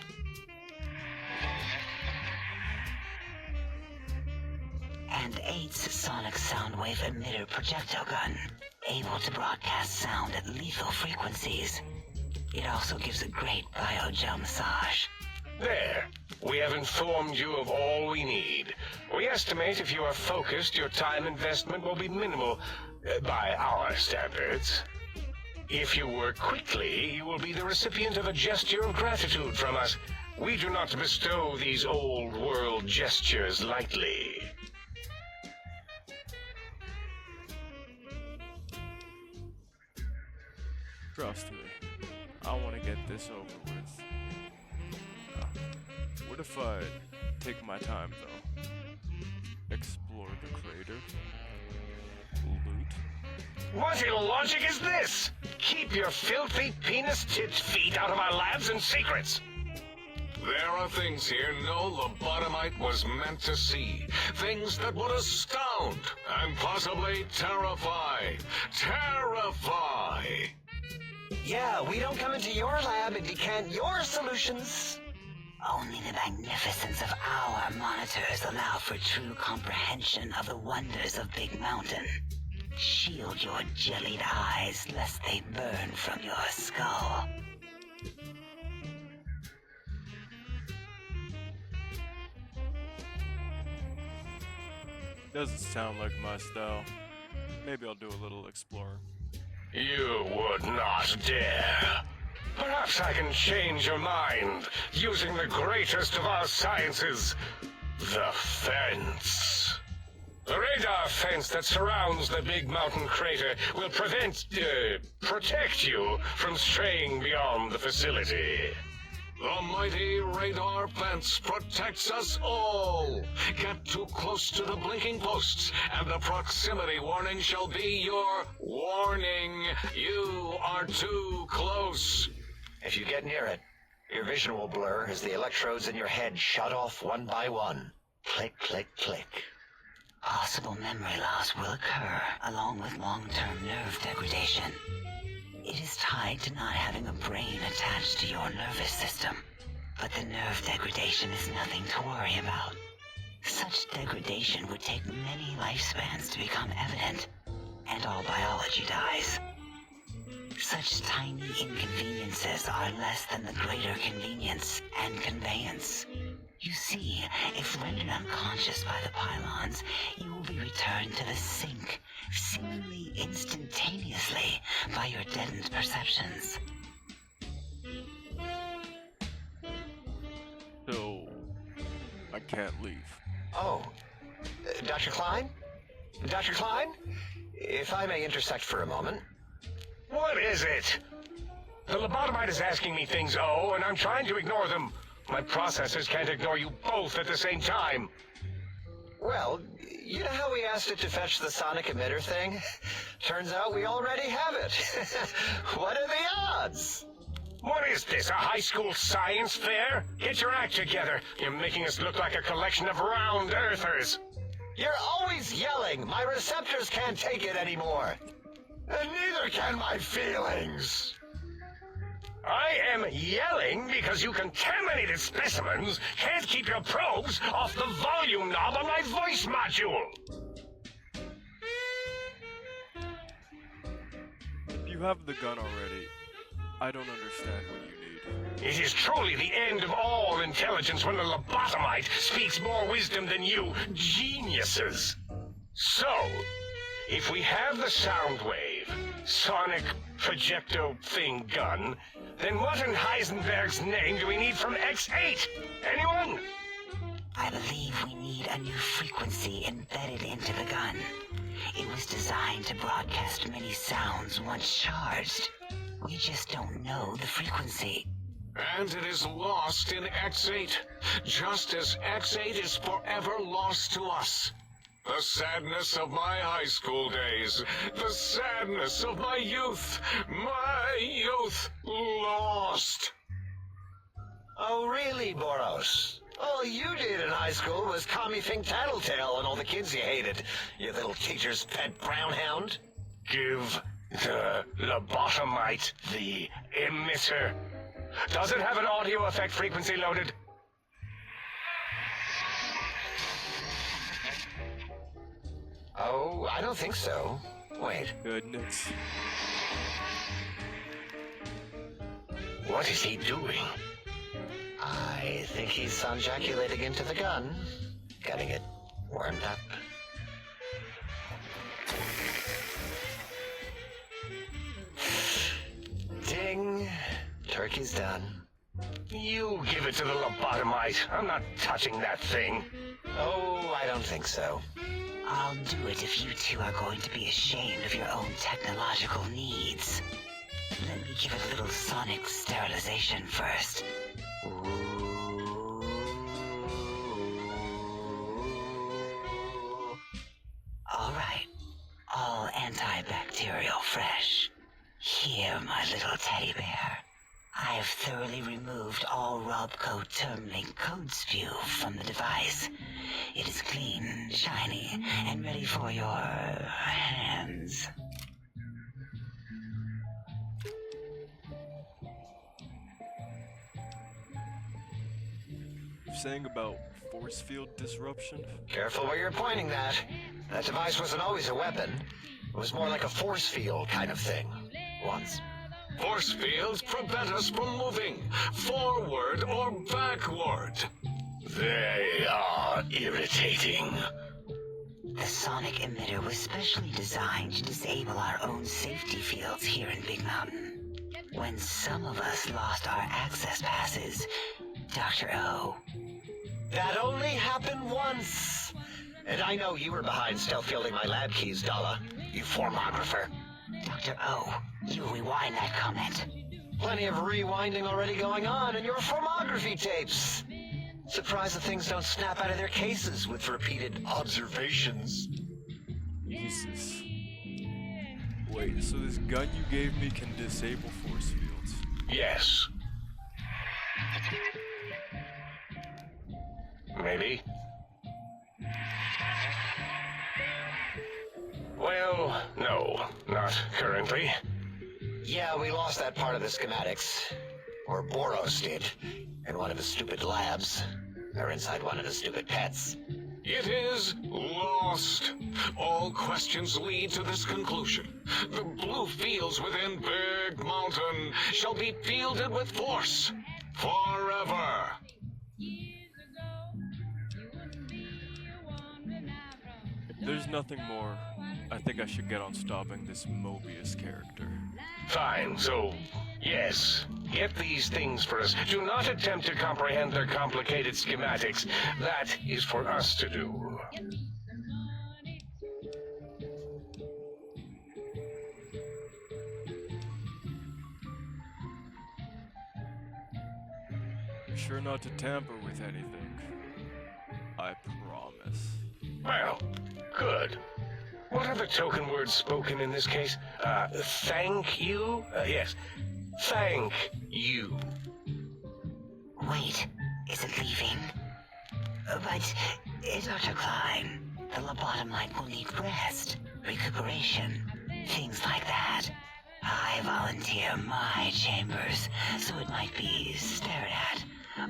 And 8's sonic soundwave emitter projectile gun, able to broadcast sound at lethal frequencies. It also gives a great biogel massage. There. We have informed you of all we need. We estimate if you are focused, your time investment will be minimal, by our standards. If you work quickly, you will be the recipient of a gesture of gratitude from us. We do not bestow these old-world gestures lightly. Trust me, I want to get this over with. What if I take my time, though? Explore the crater. Loot. What illogic is this? Keep your filthy penis-tipped feet out of our labs and secrets. There are things here no lobotomite was meant to see. Things that would astound and possibly terrify. Terrify! Yeah, we don't come into your lab and decant your solutions. Only the magnificence of our monitors allow for true comprehension of the wonders of Big Mountain. Shield your jellied eyes lest they burn from your skull. Doesn't sound like my style. Maybe I'll do a little exploring. You would not dare. Perhaps I can change your mind using the greatest of our sciences, the fence. The radar fence that surrounds the Big Mountain crater will protect you from straying beyond the facility. The mighty radar fence protects us all. Get too close to the blinking posts, and the proximity warning shall be your warning. You are too close. If you get near it, your vision will blur as the electrodes in your head shut off one by one. Click, click, click. Possible memory loss will occur, along with long-term nerve degradation. It is tied to not having a brain attached to your nervous system. But the nerve degradation is nothing to worry about. Such degradation would take many lifespans to become evident, and all biology dies. Such tiny inconveniences are less than the greater convenience and conveyance. You see, if rendered unconscious by the pylons, you will be returned to the sink, seemingly instantaneously by your deadened perceptions. So, I can't leave. Oh, Dr. Klein? Dr. Klein? If I may intersect for a moment. What is it? The lobotomite is asking me things, and I'm trying to ignore them. My processors can't ignore you both at the same time. Well, you know how we asked it to fetch the sonic emitter thing? Turns out we already have it. What are the odds? What is this, a high school science fair? Get your act together. You're making us look like a collection of round earthers. You're always yelling. My receptors can't take it anymore. And neither can my feelings. I am yelling because you contaminated specimens can't keep your probes off the volume knob on my voice module. You have the gun already. I don't understand what you need. It is truly the end of all intelligence when the lobotomite speaks more wisdom than you geniuses. So, if we have the sound wave, sonic projecto thing gun, then what in Heisenberg's name do we need from X8? Anyone? I believe we need a new frequency embedded into the gun. It was designed to broadcast many sounds once charged. We just don't know the frequency. And it is lost in X8, just as X8 is forever lost to us. The sadness of my high school days, the sadness of my youth lost. Oh, really, Boros? All you did in high school was call me Fink Tattletale and all the kids you hated, you little teacher's pet brown hound. Give the lobotomite the emitter. Does it have an audio effect frequency loaded? Oh, I don't think so. Wait. Goodness. What is he doing? I think he's sonjaculating into the gun, getting it warmed up. Trick is done. You give it to the lobotomite. I'm not touching that thing. Oh, I don't think so. I'll do it if you two are going to be ashamed of your own technological needs. Let me give a little sonic sterilization first. All right. All antibacterial fresh. Here, my little teddy bear. I have thoroughly removed all Robco Termlink code spew from the device. It is clean, shiny, and ready for your hands. You're saying about force field disruption? Careful where you're pointing that. That device wasn't always a weapon. It was more like a force field kind of thing. Once. Force fields prevent us from moving forward or backward. They are irritating. The sonic emitter was specially designed to disable our own safety fields here in Big Mountain. When some of us lost our access passes, Dr. O. That only happened once. And I know you were behind stealth fielding my lab keys, Dalla. You formographer. Dr. O, you rewind that comment. Plenty of rewinding already going on in your formography tapes. Surprised the things don't snap out of their cases with repeated observations. Jesus. Wait, so this gun you gave me can disable force fields? Yes. Maybe. Well, no, not currently. Yeah, we lost that part of the schematics. Or Boros did. In one of his stupid labs. Or inside one of his stupid pets. It is lost. All questions lead to this conclusion. The blue fields within Big Mountain shall be fielded with force. Forever. There's nothing more. I think I should get on stopping this Mobius character. Fine, so, yes. Get these things for us. Do not attempt to comprehend their complicated schematics. That is for us to do. Sure not to tamper with anything. I promise. Well, good. What are the token words spoken in this case? Thank you? Yes. Thank you. Wait, is it leaving? But, Dr. Klein, the lobotomite will need rest, recuperation, things like that. I volunteer my chambers, so it might be stared at.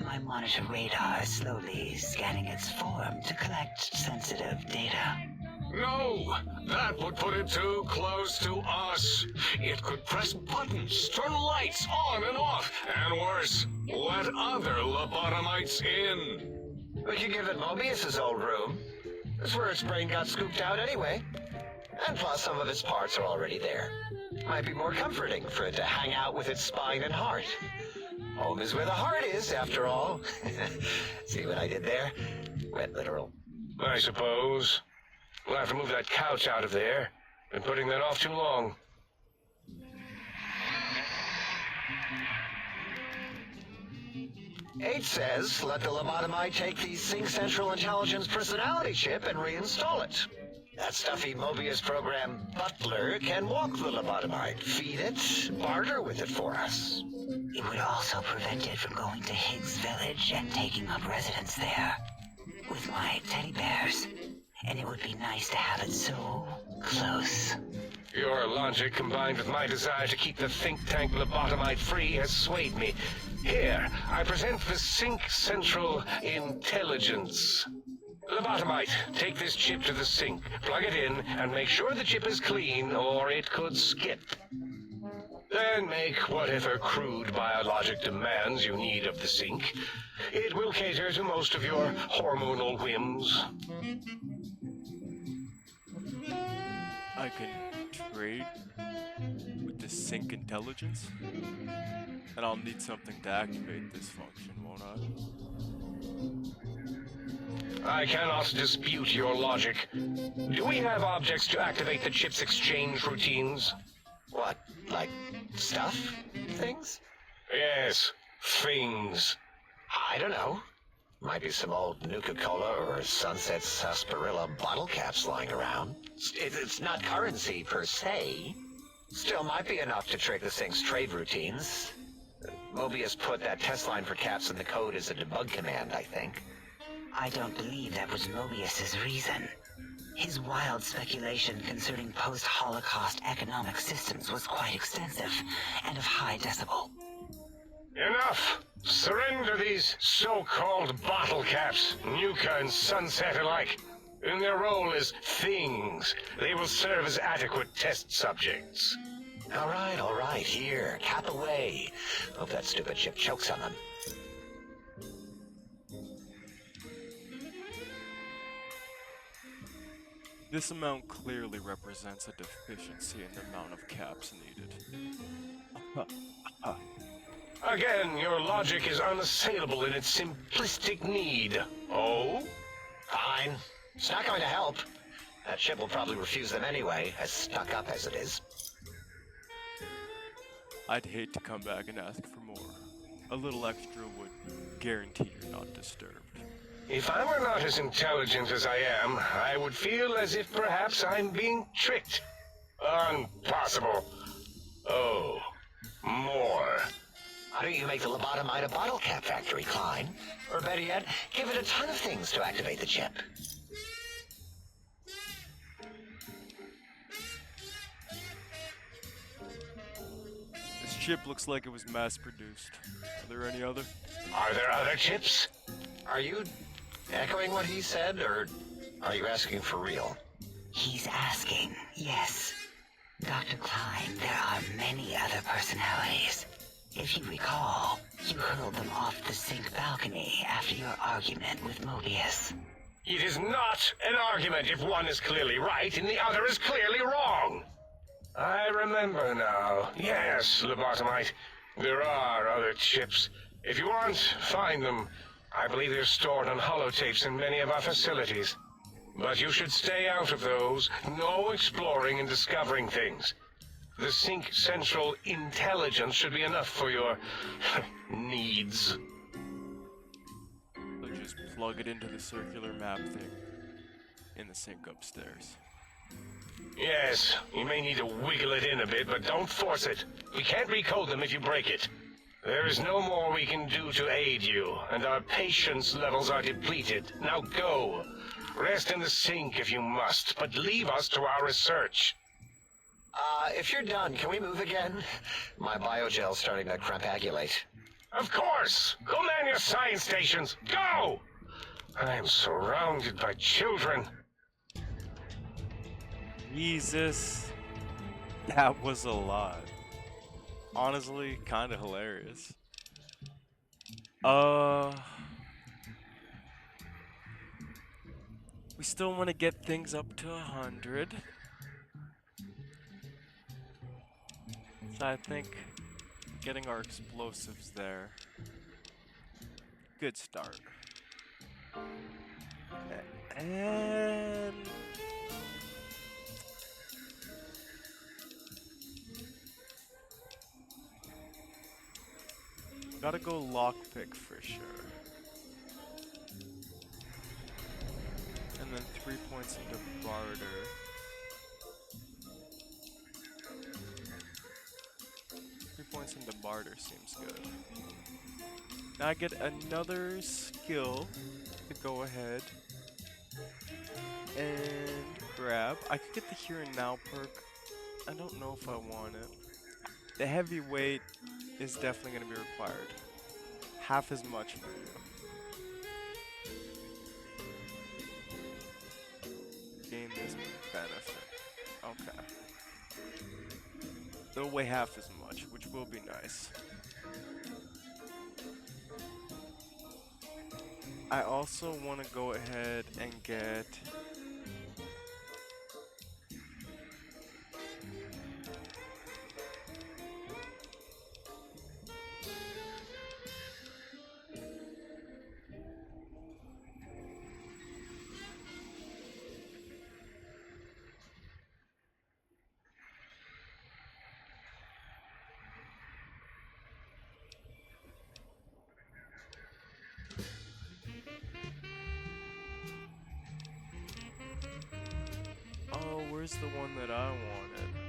My monitor radar is slowly scanning its form to collect sensitive data. No, that would put it too close to us. It could press buttons, turn lights on and off, and worse, let other lobotomites in. We could give it Mobius's old room. That's where its brain got scooped out anyway. And plus, some of its parts are already there. Might be more comforting for it to hang out with its spine and heart. Home is where the heart is, after all. See what I did there? Went literal. I suppose. We'll have to move that couch out of there. Been putting that off too long. H says, let the lobotomite take the Sync Central Intelligence personality chip and reinstall it. That stuffy Mobius program Butler can walk the lobotomite, feed it, barter with it for us. It would also prevent it from going to Higgs Village and taking up residence there. With my teddy bears. And it would be nice to have it so close. Your logic combined with my desire to keep the think tank lobotomite free has swayed me. Here, I present the Sync Central Intelligence. Lobotomite, take this chip to the sink, plug it in, and make sure the chip is clean, or it could skip. Then make whatever crude biologic demands you need of the sink. It will cater to most of your hormonal whims. I can trade with the sync intelligence? And I'll need something to activate this function, won't I? I cannot dispute your logic. Do we have objects to activate the chip's exchange routines? What, like stuff? Things? Yes, things. I don't know. Might be some old Nuka-Cola or Sunset Sarsaparilla bottle caps lying around. It's not currency per se. Still might be enough to trick the thing's trade routines. Mobius put that test line for caps in the code as a debug command, I think. I don't believe that was Mobius's reason. His wild speculation concerning post-Holocaust economic systems was quite extensive and of high decibel. Enough! Surrender these so-called bottle caps, Nuka and Sunset alike. In their role as things, they will serve as adequate test subjects. All right, here, cap away. Hope that stupid chip chokes on them. This amount clearly represents a deficiency in the amount of caps needed. Again, your logic is unassailable in its simplistic need. Oh? Fine. It's not going to help. That chip will probably refuse them anyway, as stuck up as it is. I'd hate to come back and ask for more. A little extra would guarantee you're not disturbed. If I were not as intelligent as I am, I would feel as if perhaps I'm being tricked. Impossible. Oh, more. Why don't you make the lobotomite a bottle cap factory, Klein? Or better yet, give it a ton of things to activate the chip. This chip looks like it was mass-produced. Are there any other? Are there other chips? Are you echoing what he said, or are you asking for real? He's asking, yes. Dr. Klein, there are many other personalities. If you recall, you hurled them off the sink balcony after your argument with Mobius. It is not an argument if one is clearly right and the other is clearly wrong. I remember now. Yes, lobotomite. There are other chips. If you want, find them. I believe they're stored on holotapes in many of our facilities. But you should stay out of those. No exploring and discovering things. The Sync Central intelligence should be enough for your needs. So just plug it into the circular map thing in the sink upstairs. Yes, you may need to wiggle it in a bit, but don't force it. We can't recode them if you break it. There is no more we can do to aid you, and our patience levels are depleted. Now go. Rest in the sink if you must, but leave us to our research. If you're done, can we move again? My biogel's starting to crampagulate. Of course! Go man your science stations! Go! I'm surrounded by children. Jesus. That was a lot. Honestly, kind of hilarious. We still want to get things up to 100. So I think getting our explosives there. Good start. And gotta go lockpick for sure. And then 3 points into barter. 3 points into barter seems good. Now I get another skill to go ahead and grab. I could get the here and now perk. I don't know if I want it. The heavyweight is definitely going to be required. Half as much for you. Gain this benefit. Okay. They'll weigh half as much, which will be nice. I also want to go ahead and get Where's the one that I wanted?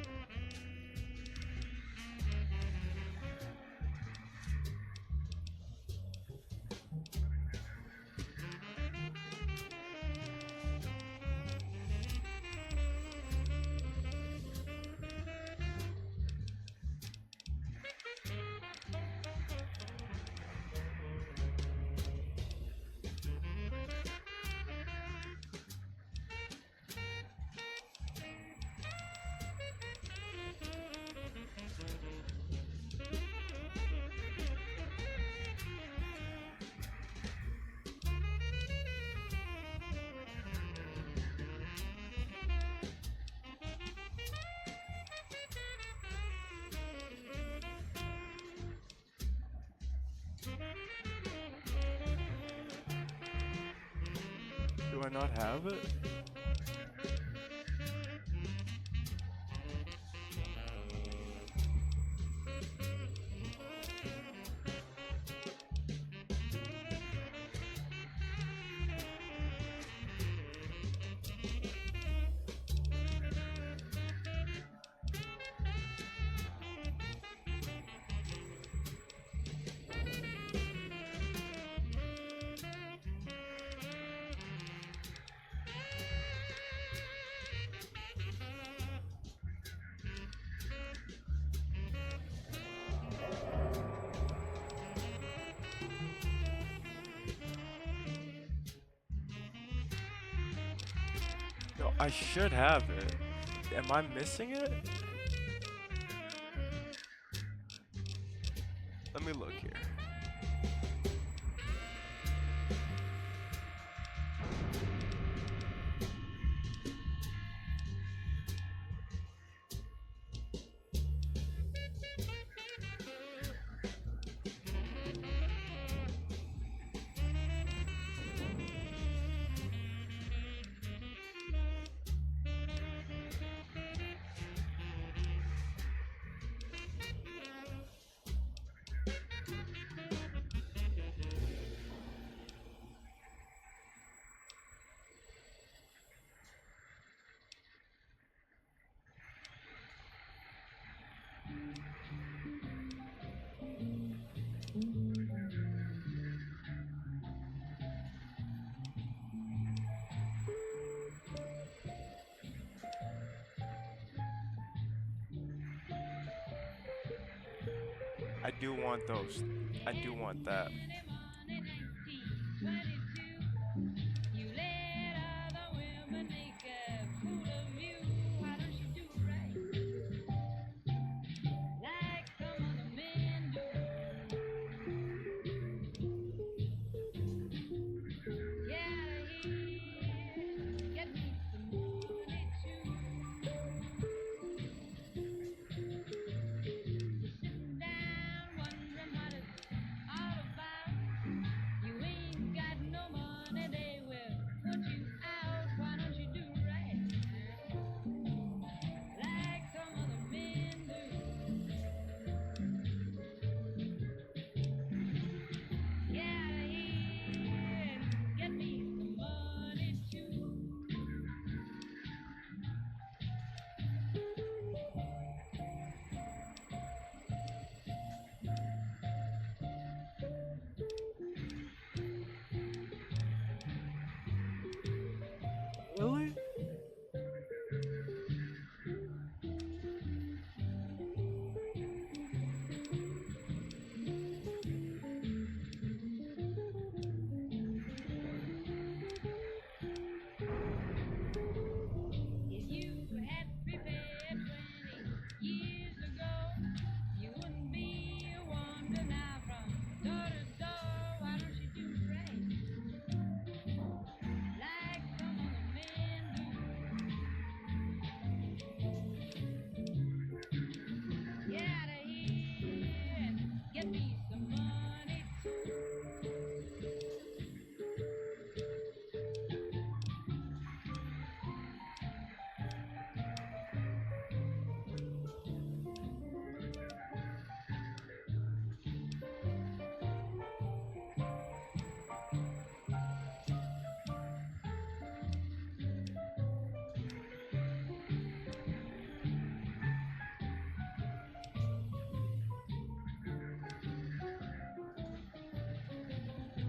Do I not have it? No, I should have it. Am I missing it? Let me look here. I do want those. I do want that.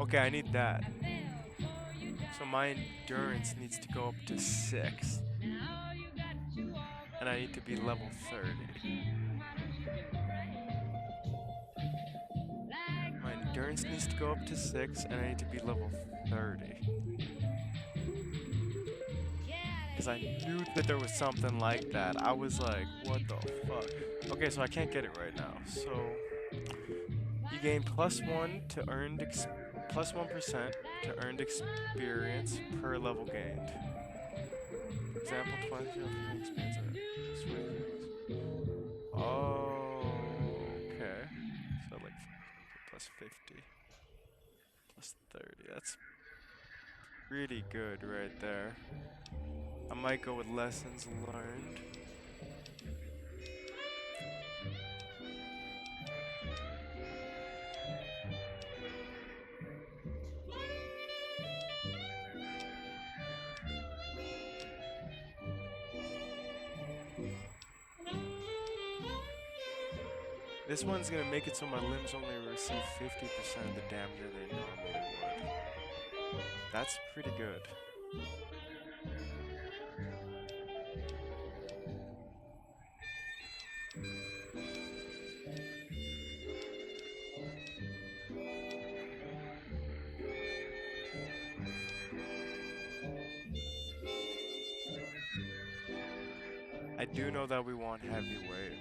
Okay, I need that. So my endurance needs to go up to 6. And I need to be level 30. My endurance needs to go up to 6, and I need to be level 30. Because I knew that there was something like that. I was like, what the fuck? Okay, so I can't get it right now. So you gain +1 to earned +1% to earned experience per level gained. For example, 20 experience at 26. Oh, okay. So like +50, +30. That's pretty good right there. I might go with lessons learned. This one's gonna make it so my limbs only receive 50% of the damage that they normally would. That's pretty good. I do know that we want heavyweight.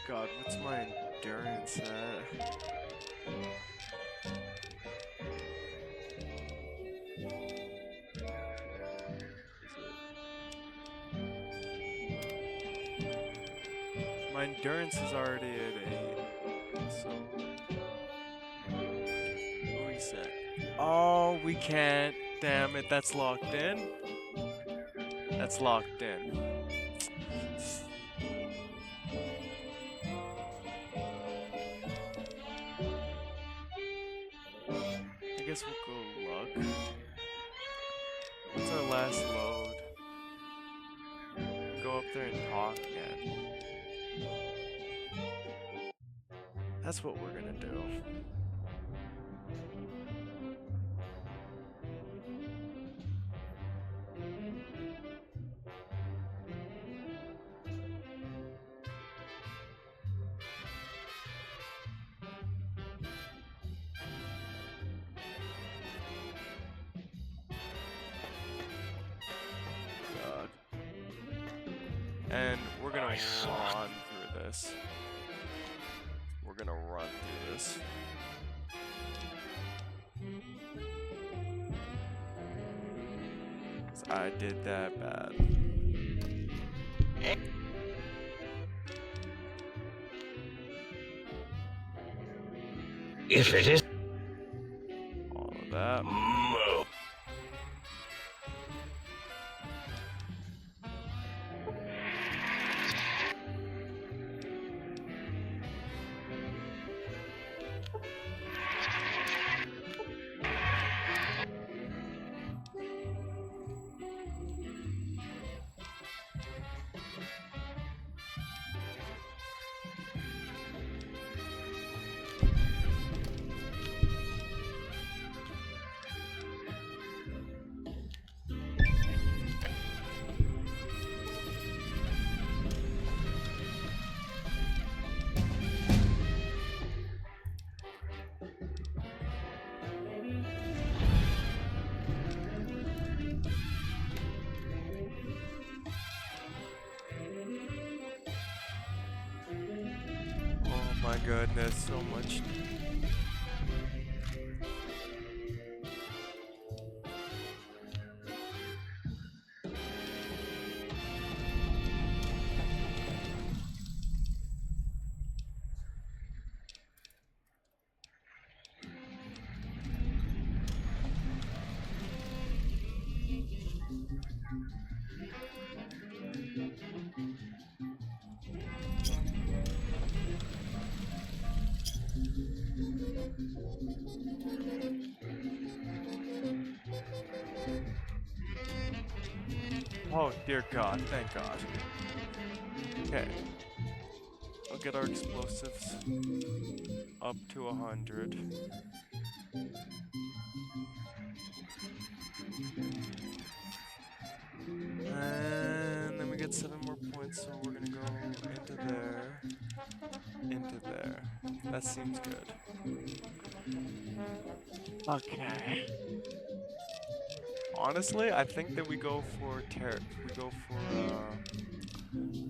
God, what's my endurance at? My endurance is already at 8, so reset. Oh, we can't. Damn it, that's locked in. That's locked in. I guess we'll go luck. What's our last load? Go up there and talk again. That's what we're gonna do. God. And we're gonna run through this. We're gonna run through this. I did that bad. If it is all of that. Oh my goodness, so much. Oh dear God, thank God. Okay. get our explosives up to 100. And then we get 7 more points, so we're gonna go into there, into there. That seems good. Okay. Honestly, I think that we go for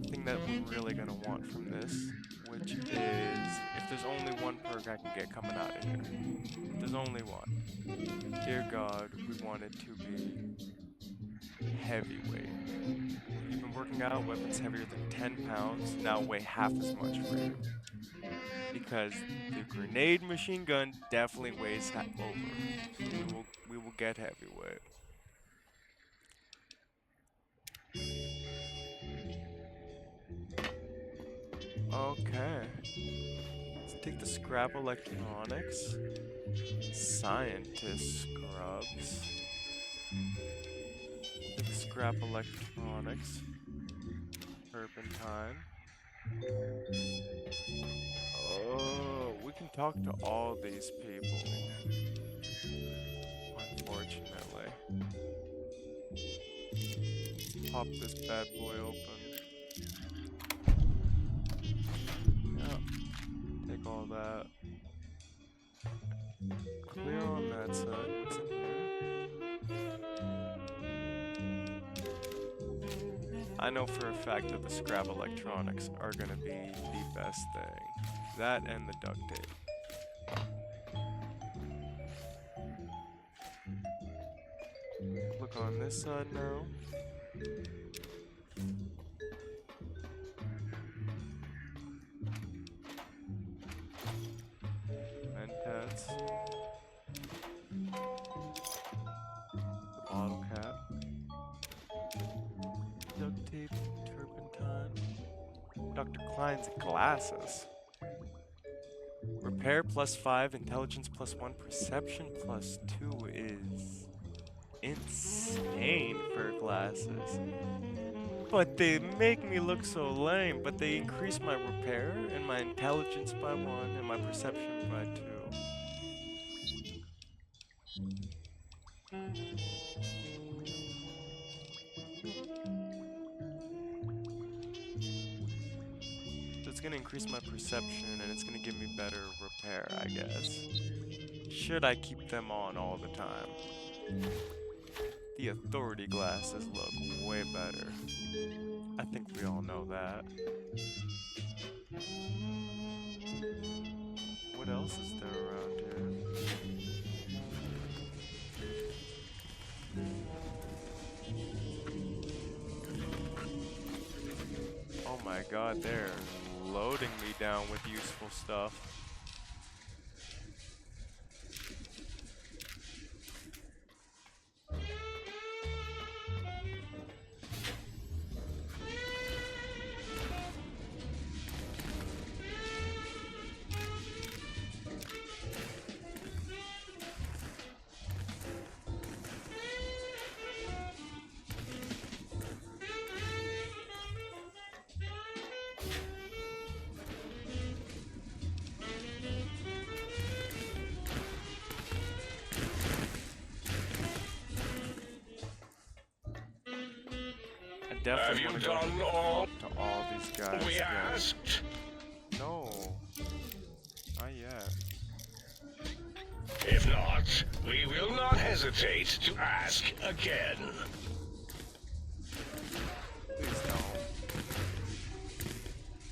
thing that we're really gonna want from this, which is if there's only one perk I can get coming out of here. If there's only one. Dear God, we want it to be heavyweight. You've been working out, weapons heavier than 10 pounds now weigh half as much for you. Because the grenade machine gun definitely weighs over. So we will get heavyweight. Okay. Let's take the scrap electronics. Scientist scrubs. Take scrap electronics. Turpentine. Oh, we can talk to all these people. Unfortunately. Pop this bad boy open. Yeah. Take all that. Clear on that side. What's in here? I know for a fact that the scrap electronics are gonna be the best thing. That and the duct tape. Look on this side now. Mentats. The bottle cap. Duct tape, turpentine. Dr. Klein's glasses. Repair +5, intelligence +1, perception +2 is insane for glasses. But they make me look so lame, but they increase my repair and my intelligence by 1 and my perception by 2. So it's gonna increase my perception and it's gonna give me better repair, I guess. Should I keep them on all the time? The authority glasses look way better. I think we all know that. What else is there around here? Oh my god, they're loading me down with useful stuff. Have you done all to all these guys? we asked? No, not yet. If not, we will not hesitate to ask again. Please don't.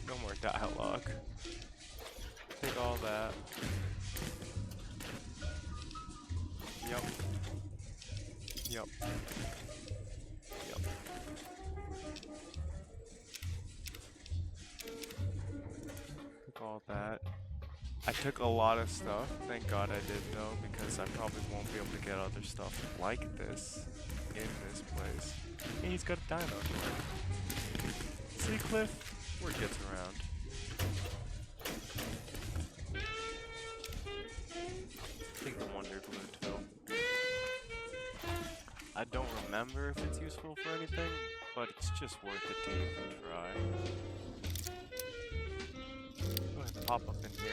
No more dialogue. Take all that. Yep. Yep. Yep. Took all that. I took a lot of stuff. Thank God I did though, because I probably won't be able to get other stuff like this in this place. Hey, he's got a dino door. See Cliff? Where he gets around. Take the Wonder Glue too. I don't remember if it's useful for anything, but it's just worth it to even try. pop up in here.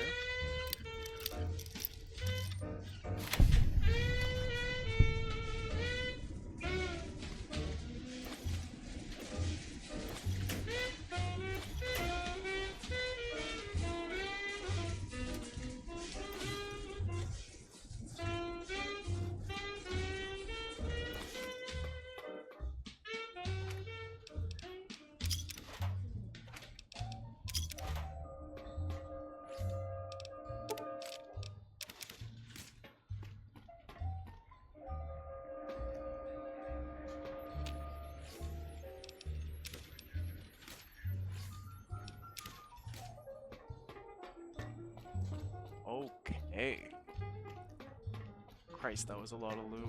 Okay. Christ, that was a lot of loot.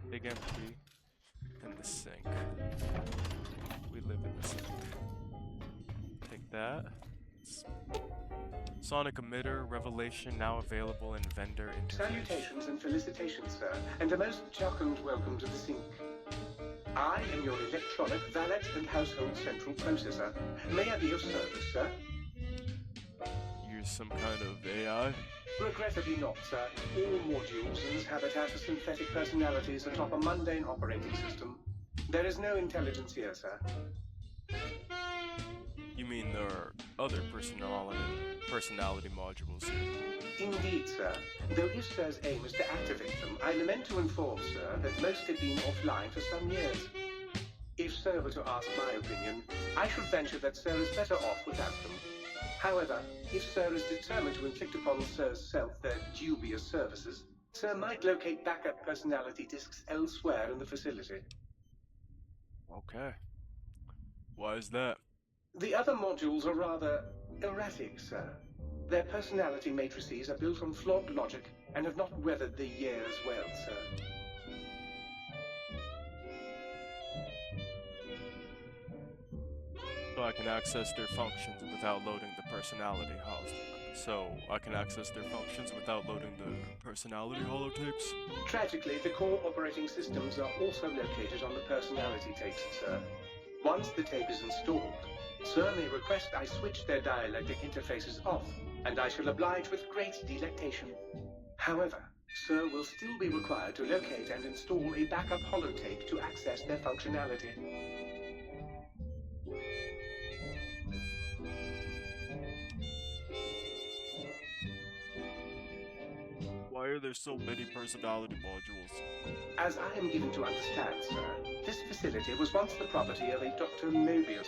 Big empty. And the sink. We live in the sink. Take that. Sonic emitter revelation now available in vendor interface. Salutations and felicitations, sir, and a most jocund welcome to the sink. I am your electronic valet and household central processor. May I be of service, sir? You're some kind of AI? Regrettably not, sir. All modules in this habitat are synthetic personalities atop a mundane operating system. There is no intelligence here, sir. You mean there are other personality modules here? Indeed, sir. Though if sir's aim is to activate them, I lament to inform, sir, that most have been offline for some years. If sir were to ask my opinion, I should venture that sir is better off without them. However, if sir is determined to inflict upon sir's self their dubious services, sir might locate backup personality disks elsewhere in the facility. Okay. Why is that? The other modules are rather erratic, sir. Their personality matrices are built on flawed logic and have not weathered the years well, sir. So I can access their functions without loading the personality holotapes? Tragically, the core operating systems are also located on the personality tapes, sir. Once the tape is installed, sir may request I switch their dialectic interfaces off, and I shall oblige with great delectation. However, sir will still be required to locate and install a backup holotape to access their functionality. Why are there so many personality modules? As I am given to understand, sir, this facility was once the property of a Dr. Mobius.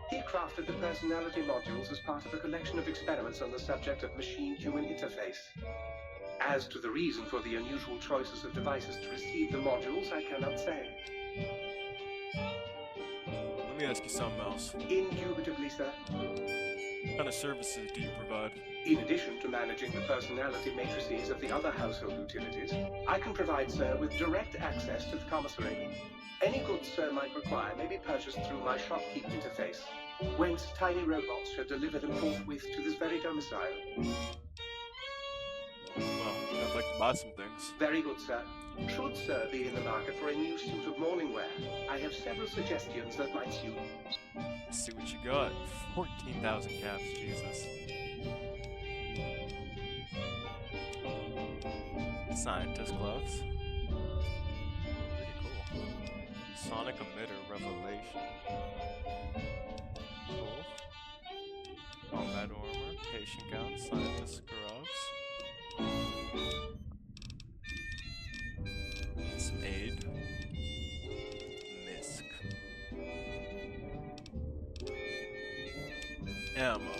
He crafted the personality modules as part of a collection of experiments on the subject of machine-human interface. As to the reason for the unusual choices of devices to receive the modules, I cannot say. Let me ask you something else. Indubitably, sir. What kind of services do you provide? In addition to managing the personality matrices of the other household utilities, I can provide sir with direct access to the commissary. Any goods sir might require may be purchased through my shopkeep interface, whence tiny robots shall deliver them forthwith to this very domicile. Well, I'd like to buy some things. Very good, sir. Should sir be in the market for a new suit of morning wear, I have several suggestions that might suit. Let's see what you got. 14,000 caps, Jesus. Scientist gloves. Pretty cool. Sonic emitter revelation. Cool. Combat armor, patient gown, scientist gloves. Some aid. Misc. Ammo.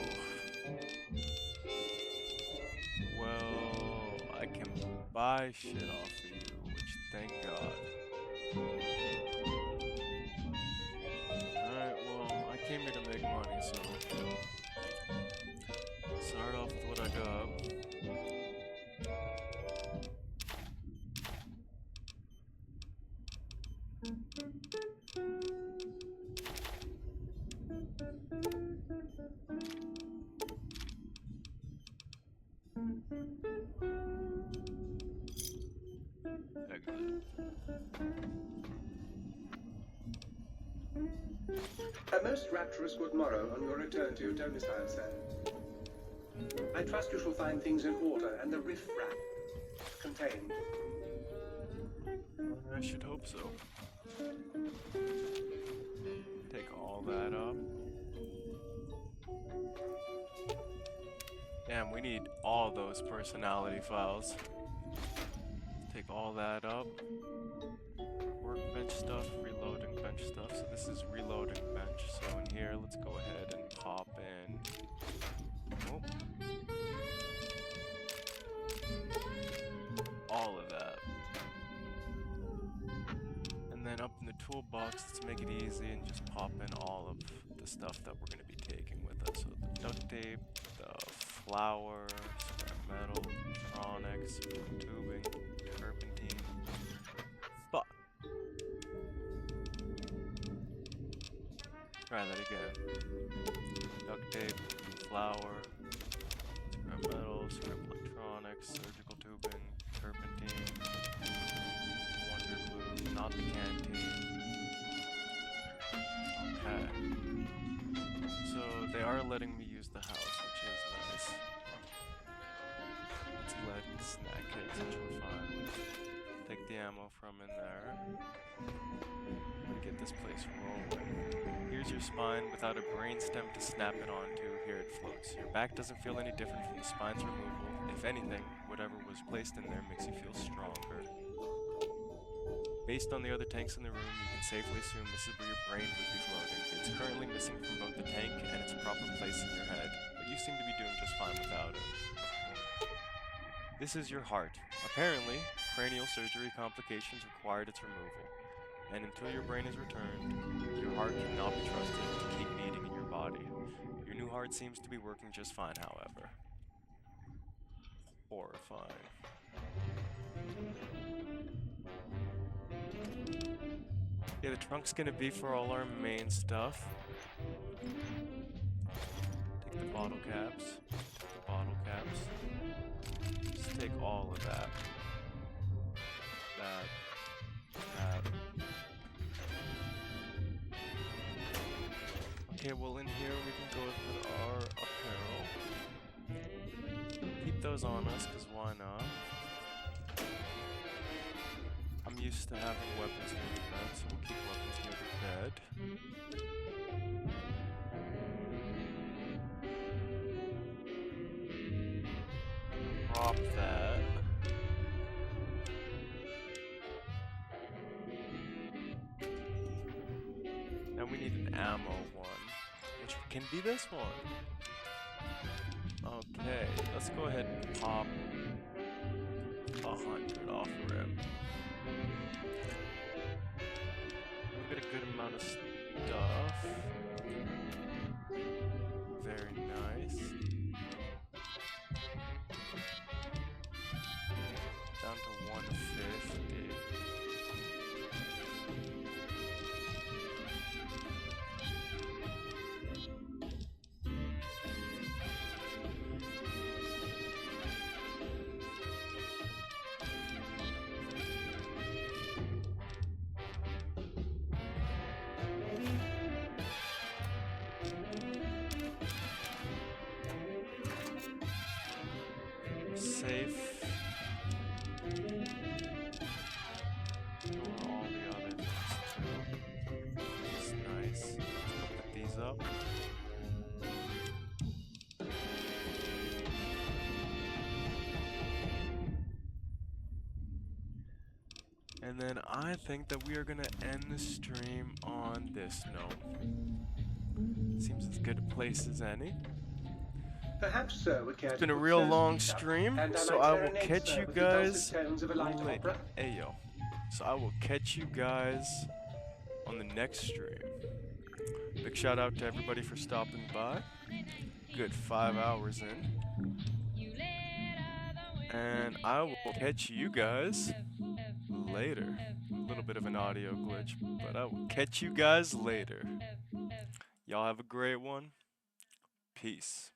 Well, I can buy shit off of you, which thank God. Alright, well, I came here to make money, so start off with what I got. A most rapturous good morrow on your return to your domicile, sir. I trust you shall find things in order and the riff-raff contained. I should hope so. Take all that up. Damn, we need all those personality files. Take all that up. Workbench stuff, reloading bench stuff. So this is reloading bench. So in here, let's go ahead and pop in. Oh. All of that. And then up in the toolbox, let's make it easy and just pop in all of the stuff that we're going to be taking with us. So the duct tape, the flour, scrap metal, electronics, tubing, turpentine. Fuck. Try that again. Duct tape, flour, scrap metal, scrap electronics, surgical tubing, turpentine, wonder glue, not the canteen. Okay. So they are letting me use the house, which is nice. It's lead snack cakes, which we're fine with. Take the ammo from in there. And get this place rolling. Here's your spine without a brainstem to snap it onto. Here it floats. Your back doesn't feel any different from the spine's removal. If anything, whatever was placed in there makes you feel stronger. Based on the other tanks in the room, you can safely assume this is where your brain would be floating. It's currently missing from both the tank and its proper place in your head, but you seem to be doing just fine without it. This is your heart. Apparently, cranial surgery complications required its removal, and until your brain is returned, your heart cannot be trusted to keep beating in your body. Your new heart seems to be working just fine, however. Horrifying. Yeah, the trunk's gonna be for all our main stuff. Take the bottle caps. The bottle caps. Just take all of that. That. Okay, well in here we can go and put our apparel. Keep those on us, cause why not? I'm used to having weapons near the bed, so we'll keep weapons near the bed. Drop that. Now we need an ammo one, which can be this one. Okay, let's go ahead and pop 100 off rim. We get a good amount of stuff. Very nice. Down to 150. Safe. Ignore all the other things too. It's nice. Let's go put these up. And then I think that we are gonna end the stream on this note. Seems as good a place as any. Perhaps Sir would care It's been to a put real Sir's long feet up, stream, and I so might I will serenade catch Sir you with the dulcet guys tones of a light later. opera. Hey yo. So I will catch you guys on the next stream. Big shout out to everybody for stopping by. Good 5 hours in. And I will catch you guys later. A little bit of an audio glitch, but I will catch you guys later. Y'all have a great one. Peace.